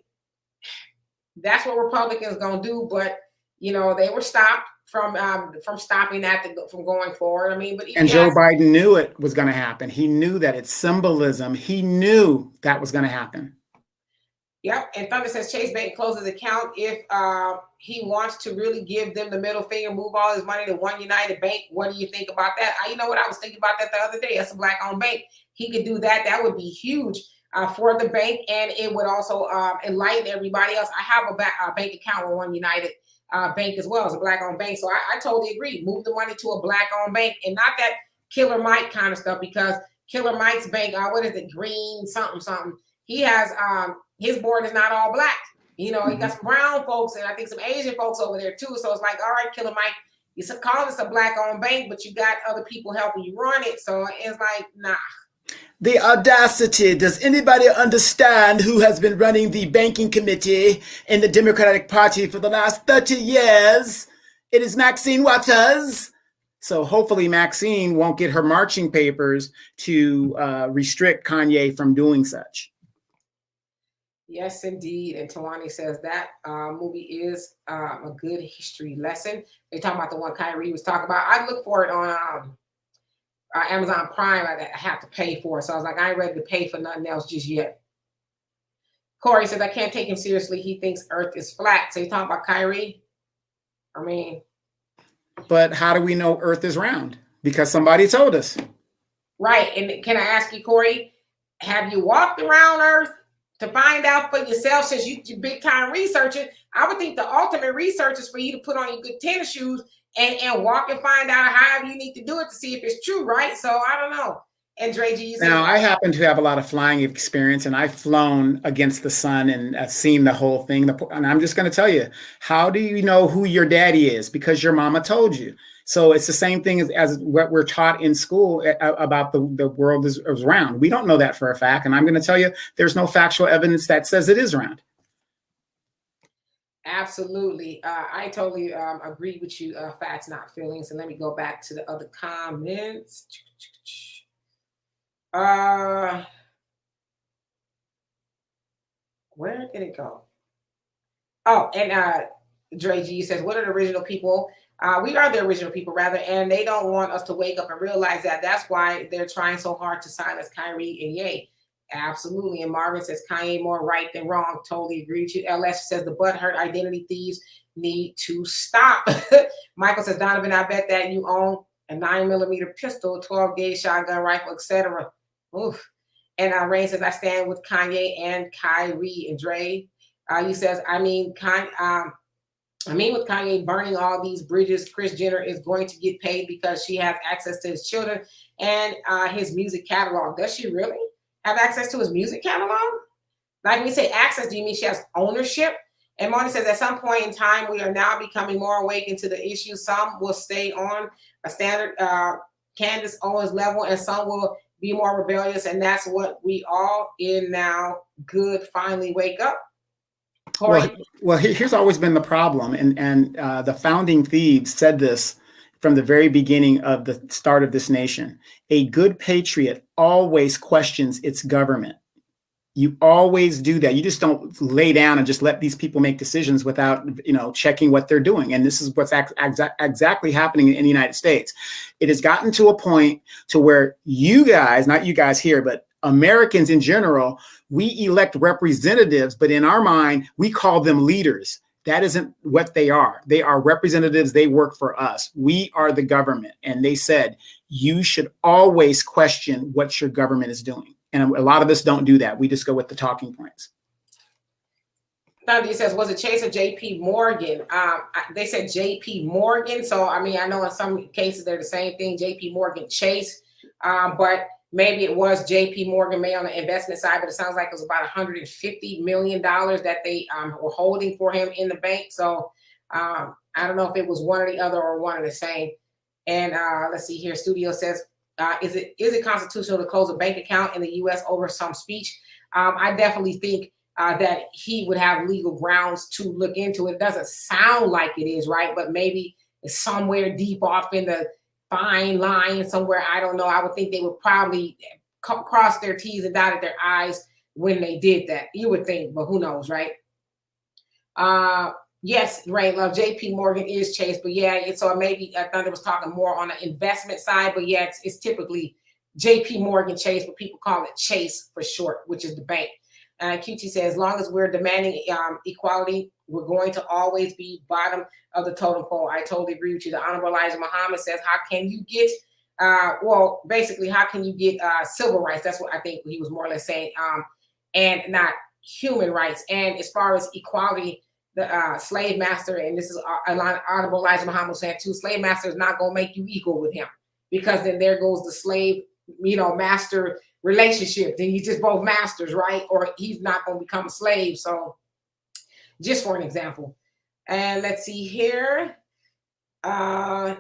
that's what Republicans gonna do. But they were stopped from stopping that from going forward. I mean, but Joe Biden knew it was going to happen. He knew that it's symbolism. He knew that was going to happen. Yep. And Thunder says Chase Bank closes account if he wants to really give them the middle finger, move all his money to One United Bank. What do you think about that? You know what? I was thinking about that the other day. That's a Black-owned bank. He could do that. That would be huge for the bank, and it would also enlighten everybody else. I have a bank account with One United Bank as well as a Black-owned bank. So I totally agree. Move the money to a Black-owned bank, and not that Killer Mike kind of stuff, because Killer Mike's bank, what is it? Green something. He has his board is not all Black. He got some brown folks and I think some Asian folks over there too. So it's like, all right, Killer Mike, you call this a Black-owned bank, but you got other people helping you run it. So it's like, nah. The audacity. Does anybody understand who has been running the banking committee in the Democratic Party for the last 30 years? It is Maxine Waters. So hopefully Maxine won't get her marching papers to restrict Kanye from doing such. Yes, indeed. And Tawani says that movie is a good history lesson. They're talking about the one Kyrie was talking about. I look for it on Amazon Prime. I have to pay for it. So I was like, I ain't ready to pay for nothing else just yet. Corey says, I can't take him seriously. He thinks Earth is flat. So you talking about Kyrie? I mean. But how do we know Earth is round? Because somebody told us. Right. And can I ask you, Corey, have you walked around Earth to find out for yourself, since you're big time researching? I would think the ultimate research is for you to put on your good tennis shoes and walk and find out however you need to do it to see if it's true, right? So I don't know. And Dre G, you said, Now, I happen to have a lot of flying experience, and I've flown against the sun and seen the whole thing. And I'm just going to tell you, how do you know who your daddy is? Because your mama told you. So it's the same thing as what we're taught in school about the world is round. We don't know that for a fact. And I'm going to tell you, there's no factual evidence that says it is round. Absolutely. I totally agree with you. Facts, not feelings. And let me go back to the other comments. Where did it go? Oh, and Dre G says, what are the original people? We are the original people, rather, and they don't want us to wake up and realize that. That's why they're trying so hard to silence Kyrie and Ye. Absolutely. And Marvin says, Kanye more right than wrong. Totally agree with you. LS says, the butthurt identity thieves need to stop. Michael says, Donovan, I bet that you own a 9mm pistol, 12 gauge shotgun rifle, etc. Oof. And Rain says, I stand with Kanye and Kyrie. And Dre, he says, I mean, with Kanye burning all these bridges, Kris Jenner is going to get paid because she has access to his children and his music catalog. Does she really have access to his music catalog? Like when we say access, do you mean she has ownership? And Moni says, at some point in time, we are now becoming more awakened to the issue. Some will stay on a standard Candace Owens level, and some will be more rebellious. And that's what we all in now. Good, finally wake up. Well, here's always been the problem, and the founding thieves said this from the very beginning of the start of this nation. A good patriot always questions its government. You always do that. You just don't lay down and just let these people make decisions without, checking what they're doing. And this is what's exactly happening in the United States. It has gotten to a point to where you guys, not you guys here, but Americans in general, we elect representatives, but in our mind, we call them leaders. That isn't what they are. They are representatives. They work for us. We are the government. And they said, you should always question what your government is doing. And a lot of us don't do that. We just go with the talking points. He says, was it Chase or JP Morgan? They said JP Morgan. So, I mean, I know in some cases they're the same thing, JP Morgan Chase. But maybe it was JP Morgan May on the investment side, but it sounds like it was about $150 million that they were holding for him in the bank. So I don't know if it was one or the other or one or the same. And let's see here. Studio says, is it constitutional to close a bank account in the U.S. over some speech? I definitely think that he would have legal grounds to look into it. It doesn't sound like it is, right? But maybe it's somewhere deep off in the fine line somewhere. I don't know. I would think they would probably cross their T's and dotted their I's when they did that. You would think, but who knows, right? Yes, Ray Love, JP Morgan is Chase, but yeah, so maybe Thunder was talking more on the investment side, but yeah, it's typically JP Morgan Chase, but people call it Chase for short, which is the bank. QT says, as long as we're demanding equality, we're going to always be bottom of the totem pole. I totally agree with you. The Honorable Elijah Muhammad says, how can you get, basically, how can you get civil rights? That's what I think he was more or less saying, and not human rights. And as far as equality, the slave master, and this is Honorable Elijah Muhammad saying too, slave master is not going to make you equal with him, because then there goes the slave, master relationship. Then you just both masters, right? Or he's not going to become a slave. So just for an example. And let's see here. Damon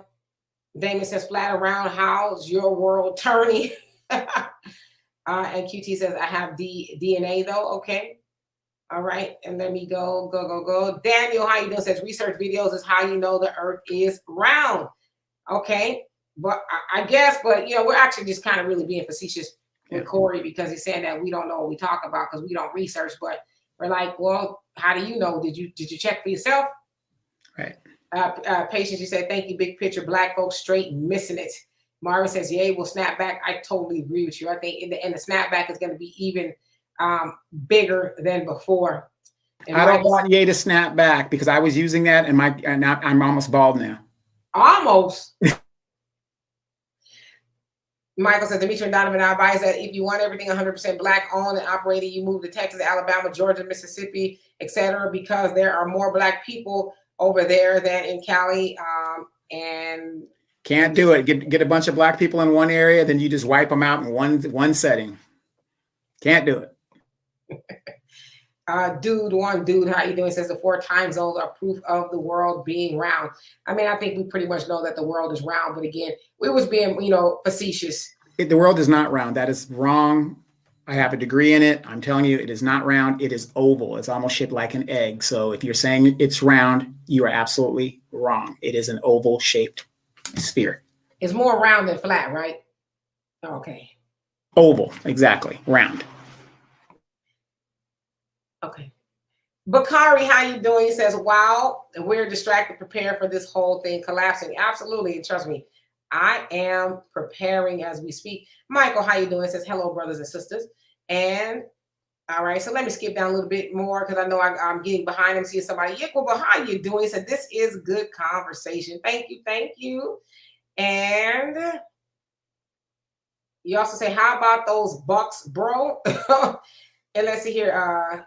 says, flat around, how's your world turning? And QT says, I have DNA though. Okay. All right. And let me go. Daniel, how you doing? Says, research videos is how you know the earth is round. Okay. But I guess, but we're actually just kind of really being facetious with Corey, because he's saying that we don't know what we talk about because we don't research. But we're like, well, how do you know? Did you check for yourself? Right. Patience, you said, thank you, big picture. Black folks straight missing it. Marvin says, yeah, we'll snap back. I totally agree with you. I think the snapback is going to be even bigger than before. And I don't want Ye to snap back, because I was using that and I'm almost bald now. Almost. Michael said, Demetra and Donovan, I advise that if you want everything 100% black owned and operated, you move to Texas, Alabama, Georgia, Mississippi, etc., because there are more black people over there than in Cali. And Can't do it. Get a bunch of black people in one area, then you just wipe them out in one setting. Can't do it. One dude, how you doing? Says the 4 time zones are proof of the world being round. I mean, I think we pretty much know that the world is round, but again, we was being, facetious. The world is not round. That is wrong. I have a degree in it. I'm telling you, it is not round. It is oval. It's almost shaped like an egg. So if you're saying it's round, you are absolutely wrong. It is an oval shaped sphere. It's more round than flat, right? Okay. Oval, exactly. Round. Okay. Bakari, how you doing? He says, wow, we're distracted, preparing for this whole thing collapsing. Absolutely. And trust me, I am preparing as we speak. Michael, how you doing? He says, hello, brothers and sisters. And all right, so let me skip down a little bit more because I know I'm getting behind him, seeing somebody. Yikwa, but how you doing? He said, this is good conversation. Thank you. Thank you. And you also say, how about those Bucks, bro? And let's see here.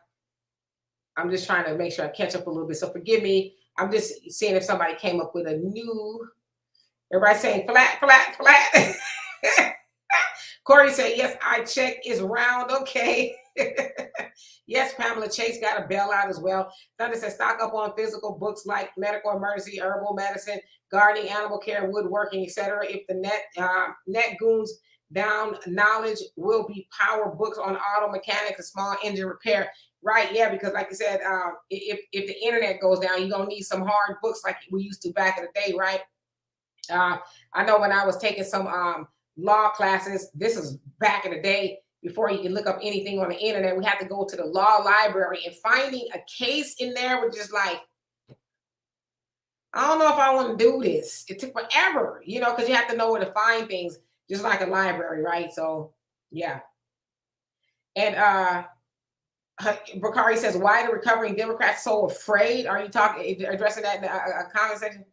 I'm just trying to make sure I catch up a little bit. So forgive me. I'm just seeing if somebody came up with a new. Everybody saying flat, flat, flat. Corey said, yes, I checked. It's round. Okay. Yes, Pamela Chase got a bailout as well. Thunder says, stock up on physical books like medical emergency, herbal medicine, gardening, animal care, woodworking, etc. If the net goons down, knowledge will be power books on auto mechanics and small engine repair. Right, yeah, because like I said, if the internet goes down, you're going to need some hard books like we used to back in the day, right? I know when I was taking some law classes, this is back in the day, before you can look up anything on the internet, we had to go to the law library, and finding a case in there was just like, I don't know if I want to do this. It took forever, because you have to know where to find things, just like a library, right? So, yeah. And Bakari says, why are the recovering Democrats so afraid? Are you addressing that in a comment section?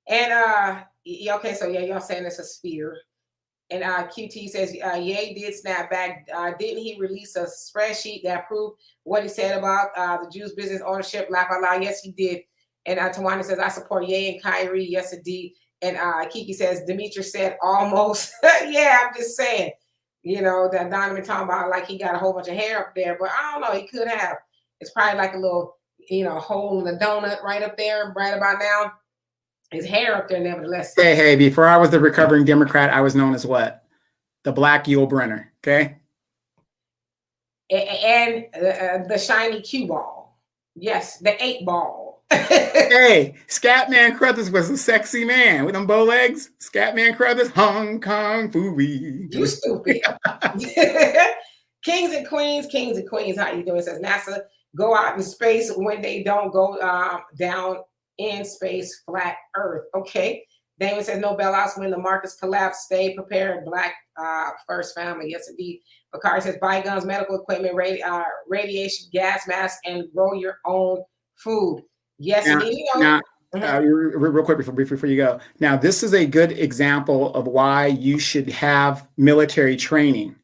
And okay, so yeah, y'all saying it's a sphere. And QT says, Ye did snap back. Didn't he release a spreadsheet that proved what he said about the Jews' business ownership? Laugh out loud. Yes, he did. And Tawana says, I support Ye and Kyrie. Yes, indeed. And Kiki says, Demetra said almost. Yeah, I'm just saying. That Donovan talking about like he got a whole bunch of hair up there, but I don't know. He could have. It's probably like a little, hole in the donut right up there, right about now. His hair up there, nevertheless. Hey, before I was the recovering Democrat, I was known as what? The Black Yul Brynner, okay? And the shiny cue ball. Yes, the 8 ball. Hey, Scatman Crothers was a sexy man with them bow legs. Scatman Crothers, Hong Kong Fooey. You stupid. Kings and queens, how you doing? It says NASA go out in space when they don't go down in space, flat Earth. Okay. Damon says no bailouts when the markets collapse. Stay prepared. Black first family. Yes, indeed. Bakari says buy guns, medical equipment, radiation, gas masks, and grow your own food. Yes, indeed. Real quick before you go. Now, this is a good example of why you should have military training.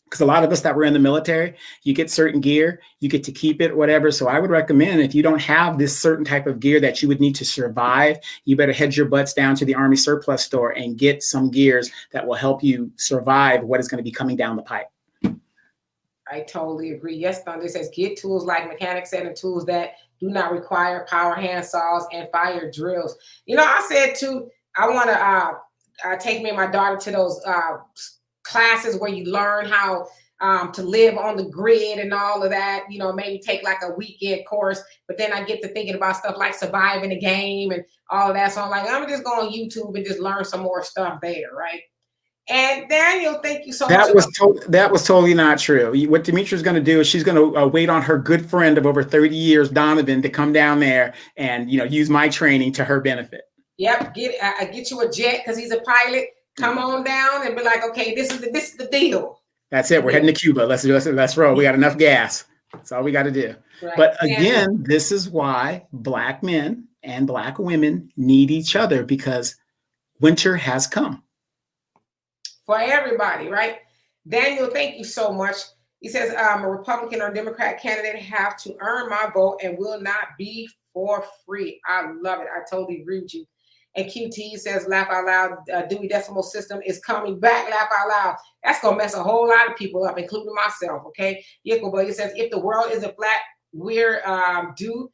Because a lot of us that were in the military, you get certain gear, you get to keep it, whatever. So I would recommend if you don't have this certain type of gear that you would need to survive, you better head your butts down to the Army surplus store and get some gears that will help you survive what is going to be coming down the pipe. I totally agree. Yes, Thunder says get tools like mechanic set and tools that do not require power hand saws and fire drills. I said too, I want to take me and my daughter to those classes where you learn how to live on the grid and all of that, maybe take like a weekend course, but then I get to thinking about stuff like surviving the game and all of that. So I'm like, I'm just going on YouTube and just learn some more stuff there, right? And Daniel, thank you so much. That was totally not true. What Demetra's going to do is she's going to wait on her good friend of over 30 years, Donovan, to come down there and use my training to her benefit. Yep, get you a jet because he's a pilot. Come on down and be like, okay, this is the deal. That's it. We're heading to Cuba. Let's roll. We got enough gas. That's all we got to do. Right. But again, this is why Black men and Black women need each other, because winter has come. For everybody, right? Daniel, thank you so much. He says, a Republican or Democrat candidate have to earn my vote and will not be for free. I love it. I totally agree with you. And QT says, laugh out loud, Dewey Decimal System is coming back, laugh out loud. That's going to mess a whole lot of people up, including myself, okay? Yiko Boy says, if the world isn't flat, we're due.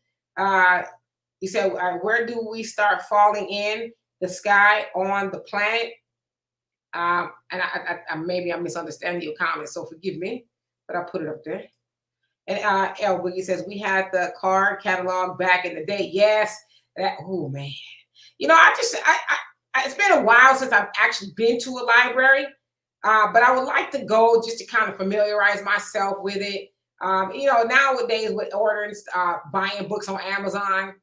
He said, where do we start falling in the sky on the planet? And maybe I'm misunderstanding your comment, so forgive me, but I put it up there. And El Boogie says, we had the card catalog back in the day. Yes. Oh, man. You know, it's been a while since I've actually been to a library, but I would like to go just to kind of familiarize myself with it. You know, nowadays with ordering, buying books on Amazon,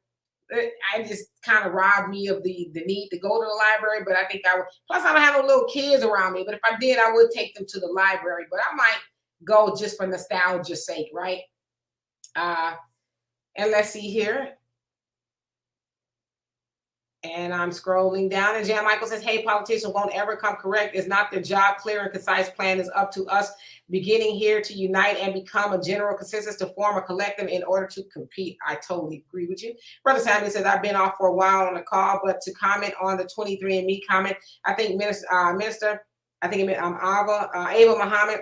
I just kind of robbed me of the need to go to the library, but I think I would. Plus, I don't have no little kids around me, but if I did, I would take them to the library, but I might go just for nostalgia's sake, right? And let's see here. And I'm scrolling down, and Jan Michael says, hey, politicians won't ever come correct. It's not their job. Clear and concise plan is up to us beginning here to unite and become a general consensus to form a collective in order to compete. I totally agree with you. Brother Samuel says, I've been off for a while on the call, but to comment on the 23andMe comment, I think Ava Muhammad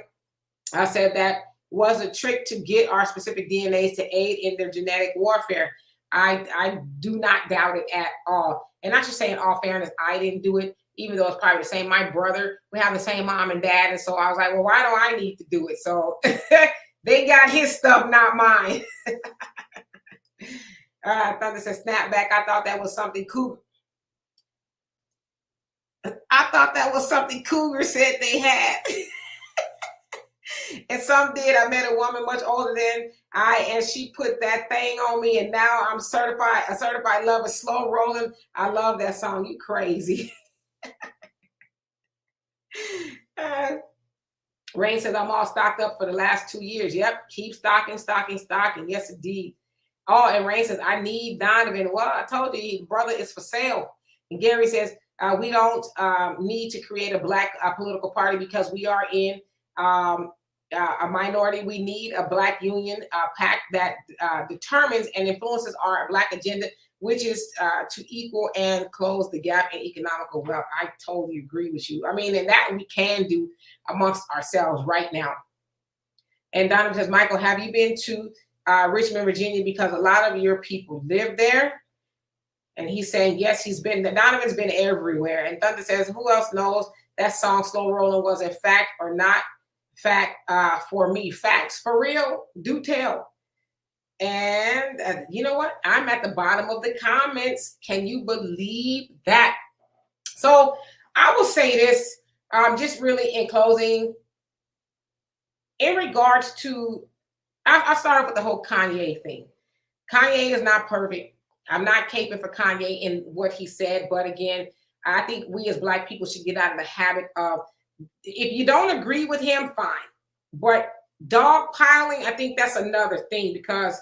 said that was a trick to get our specific DNAs to aid in their genetic warfare. I do not doubt it at all. And I should say, in all fairness, I didn't do it, even though it's probably the same. My brother, we have the same mom and dad. And so I was like, well, why do I need to do it? So they got his stuff, not mine. Thunder says, snapback. I thought that was something cool. I thought that was something Cougar said they had. And some did. I met a woman much older than I, and she put that thing on me, and now I'm certified. A certified lover, slow rolling. I love that song. You crazy. Rain says, I'm all stocked up for the last 2 years. Yep, keep stocking. Yes, indeed. Oh, and Rain says, I need Donovan. Well, I told you, brother, is for sale. And Gary says, we don't need to create a black political party because we are in a minority. We need a black union pact that determines and influences our black agenda, which is to equal and close the gap in economical wealth. I totally agree with you. I mean, and that we can do amongst ourselves right now. And Donovan says, Michael, have you been to Richmond, Virginia? Because a lot of your people live there. And he's saying, yes, he's been. Donovan's been everywhere. And Thunder says, who else knows that song Slow Rolling was in fact or not fact for me? Facts. For real, do tell. And you know what? I'm at the bottom of the comments. Can you believe that? So I will say this, just really in closing, in regards to, I'll start off with the whole Kanye thing. Kanye is not perfect. I'm not caping for Kanye in what he said, but again, I think we as Black people should get out of the habit of, if you don't agree with him, fine. But dogpiling, I think that's another thing, because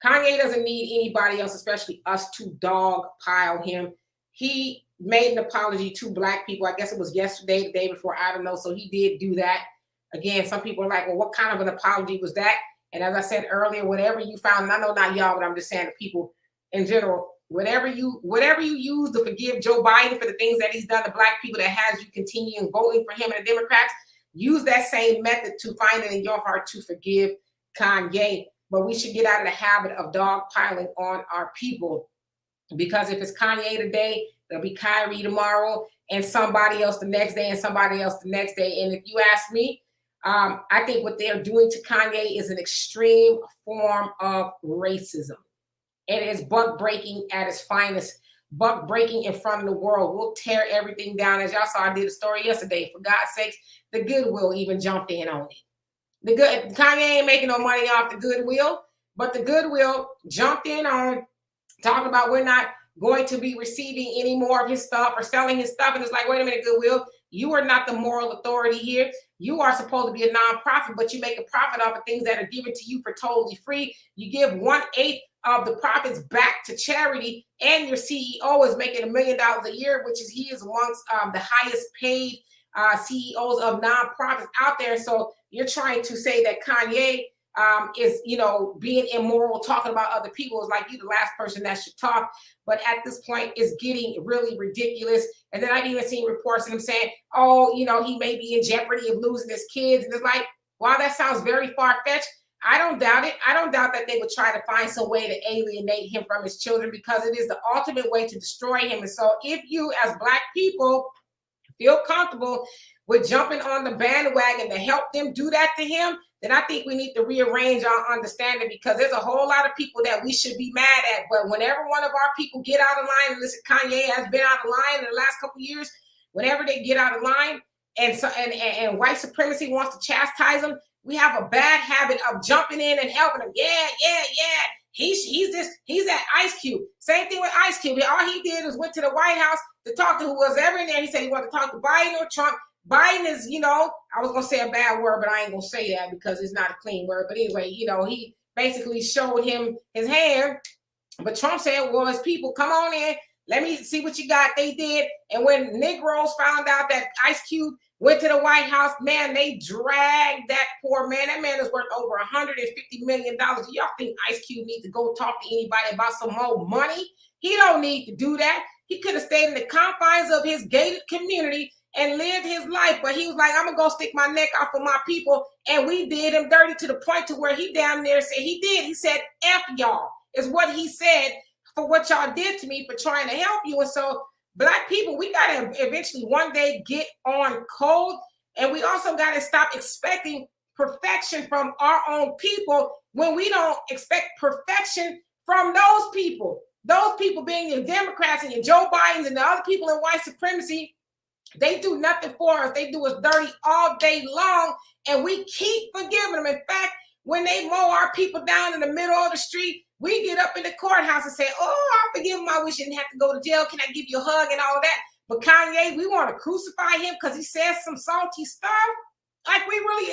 Kanye doesn't need anybody else, especially us, to dogpile him. He made an apology to Black people. I guess it was yesterday, the day before, I don't know. So he did do that. Again, some people are like, well, what kind of an apology was that? And as I said earlier, whatever you found, and I know not y'all, but I'm just saying to people in general, whatever you use to forgive Joe Biden for the things that he's done to Black people that has you continuing voting for him and the Democrats, use that same method to find it in your heart to forgive Kanye. But we should get out of the habit of dogpiling on our people, because if it's Kanye today, there'll be Kyrie tomorrow, and somebody else the next day, and somebody else the next day. And if you ask me, I think what they're doing to Kanye is an extreme form of racism. It is buck breaking at its finest, buck breaking in front of the world. We'll tear everything down. As y'all saw, I did a story yesterday. For God's sakes, the Goodwill even jumped in on it. Kanye ain't making no money off the Goodwill, but the Goodwill jumped in on talking about we're not going to be receiving any more of his stuff or selling his stuff. And it's like, wait a minute, Goodwill, you are not the moral authority here. You are supposed to be a nonprofit, but you make a profit off of things that are given to you for totally free. You give 1/8 of the profits back to charity, and your CEO is making $1 million a year, which is, he is amongst the highest paid CEOs of nonprofits out there. So you're trying to say that Kanye is, being immoral, talking about other people. Is like, you the last person that should talk. But at this point, it's getting really ridiculous. And then I've even seen reports of him saying, oh, he may be in jeopardy of losing his kids. And it's like, wow, that sounds very far-fetched. I don't doubt it. I don't doubt that they would try to find some way to alienate him from his children, because it is the ultimate way to destroy him. And so if you, as Black people, feel comfortable with jumping on the bandwagon to help them do that to him, then I think we need to rearrange our understanding, because there's a whole lot of people that we should be mad at. But whenever one of our people get out of line, and listen, Kanye has been out of line in the last couple of years, whenever they get out of line and white supremacy wants to chastise them, we have a bad habit of jumping in and helping them. Yeah. He's that Ice Cube. Same thing with Ice Cube. All he did was went to the White House to talk to who was ever in there. He said he wanted to talk to Biden or Trump. Biden is, I was going to say a bad word, but I ain't going to say that because it's not a clean word. But anyway, he basically showed him his hand. But Trump said, well, his people, come on in. Let me see what you got. They did. And when Negroes found out that Ice Cube went to the White House, man, they dragged that poor man. That man is worth over $150 million. Y'all think Ice Cube needs to go talk to anybody about some more money? He don't need to do that. He could have stayed in the confines of his gated community and lived his life. But he was like, I'm going to go stick my neck out for my people. And we did him dirty to the point to where he down there said he did. He said, F y'all is what he said for what y'all did to me for trying to help you. And so Black people, we got to eventually one day get on code. And we also got to stop expecting perfection from our own people when we don't expect perfection from those people. Those people being your Democrats and your Joe Bidens and the other people in white supremacy, they do nothing for us. They do us dirty all day long, and we keep forgiving them. In fact, when they mow our people down in the middle of the street, we get up in the courthouse and say, oh, I forgive him. I wish he didn't have to go to jail. Can I give you a hug and all of that? But Kanye, we want to crucify him because he says some salty stuff. Like, we really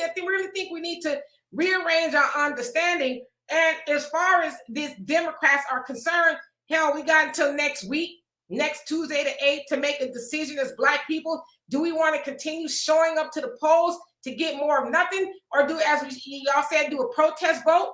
think we need to rearrange our understanding. And as far as these Democrats are concerned, hell, we got until next week, next Tuesday the 8th, to make a decision as Black people. Do we want to continue showing up to the polls to get more of nothing? Or do, as y'all said, do a protest vote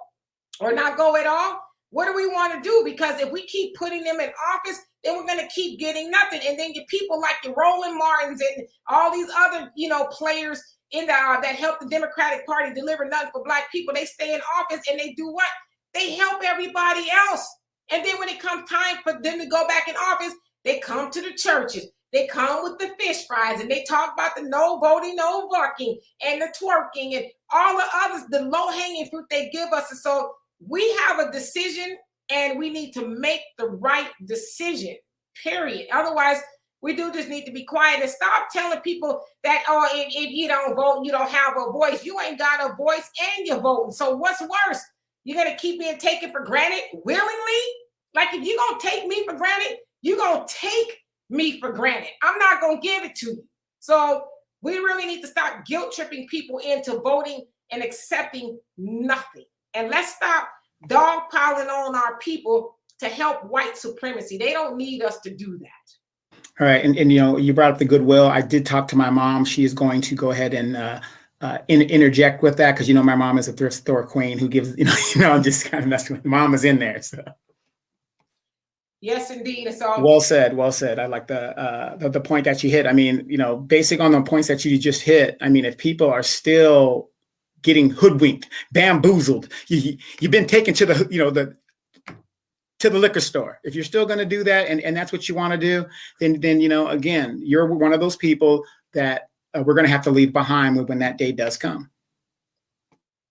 or not go at all? What do we want to do? Because if we keep putting them in office, then we're going to keep getting nothing. And then your people like your Roland Martins and all these other, players in the that help the Democratic Party deliver nothing for Black people. They stay in office and they do what? They help everybody else. And then when it comes time for them to go back in office, they come to the churches. They come with the fish fries and they talk about the no voting, no working, and the twerking and all the others, the low-hanging fruit they give us. And so we have a decision and we need to make the right decision, period. Otherwise, we do just need to be quiet and stop telling people that, oh, if you don't vote, you don't have a voice. You ain't got a voice and you're voting. So what's worse? You're going to keep being taken for granted willingly? Like, if you're going to take me for granted, you're going to take me for granted. I'm not going to give it to you. So we really need to stop guilt tripping people into voting and accepting nothing. And let's stop dogpiling on our people to help white supremacy. They don't need us to do that. All right. And you brought up the goodwill. I did talk to my mom. She is going to go ahead and interject with that, because my mom is a thrift store queen who gives, I'm just kind of messing with mom is in there. So yes, indeed. And so well said. I like the point that you hit. I mean, basic on the points that you just hit. I mean, if people are still getting hoodwinked, bamboozled, you've been taken to the to the liquor store. If you're still going to do that, and that's what you want to do, then again, you're one of those people that we're going to have to leave behind when that day does come.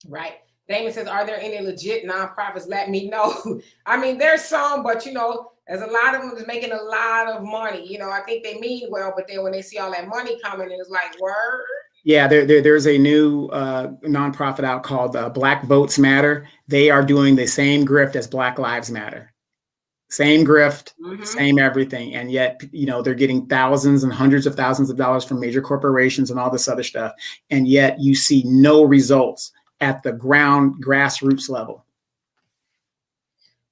Right. Damon says, are there any legit nonprofits? Let me know. I mean, there's some, but there's a lot of them that's making a lot of money. I think they mean well, but then when they see all that money coming, it's like, word. Yeah, there's a new nonprofit out called Black Votes Matter. They are doing the same grift as Black Lives Matter. Same grift, same everything. And yet, they're getting thousands and hundreds of thousands of dollars from major corporations and all this other stuff. And yet you see no results at the grassroots level.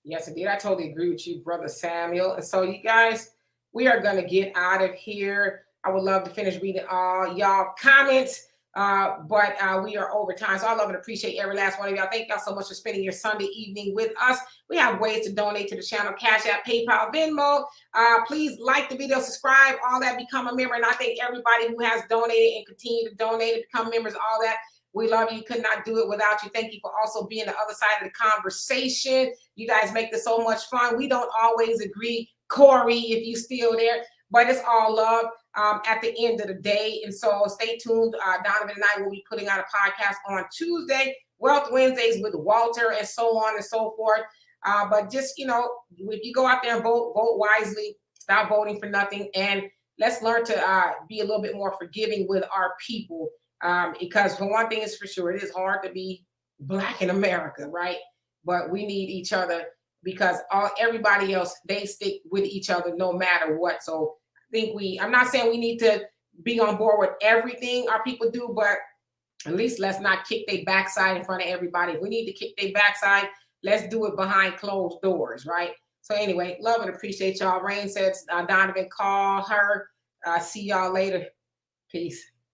Yes, indeed. I totally agree with you, Brother Samuel. And so you guys, we are going to get out of here. I would love to finish reading all y'all comments. but we are over time. So I love and appreciate every last one of y'all. Thank y'all so much for spending your Sunday evening with us. We have ways to donate to the channel: Cash App, PayPal, Venmo. Please like the video, subscribe, all that, become a member. And I thank everybody who has donated and continue to donate and become members, all that. We love you. Could not do it without you. Thank you for also being the other side of the conversation. You guys make this so much fun. We don't always agree, Corey, if you still there, but it's all love at the end of the day. And so stay tuned. Donovan and I will be putting out a podcast on Tuesday, Wealth Wednesdays with Walter, and so on and so forth. But just, if you go out there and vote wisely, stop voting for nothing, and let's learn to be a little bit more forgiving with our people. Because for one thing is for sure, it is hard to be Black in America, right? But we need each other, because everybody else, they stick with each other no matter what. So I think I'm not saying we need to be on board with everything our people do, but at least let's not kick their backside in front of everybody. If we need to kick their backside, let's do it behind closed doors, right? So anyway, love and appreciate y'all. Rain says, Donovan, call her. See y'all later. Peace.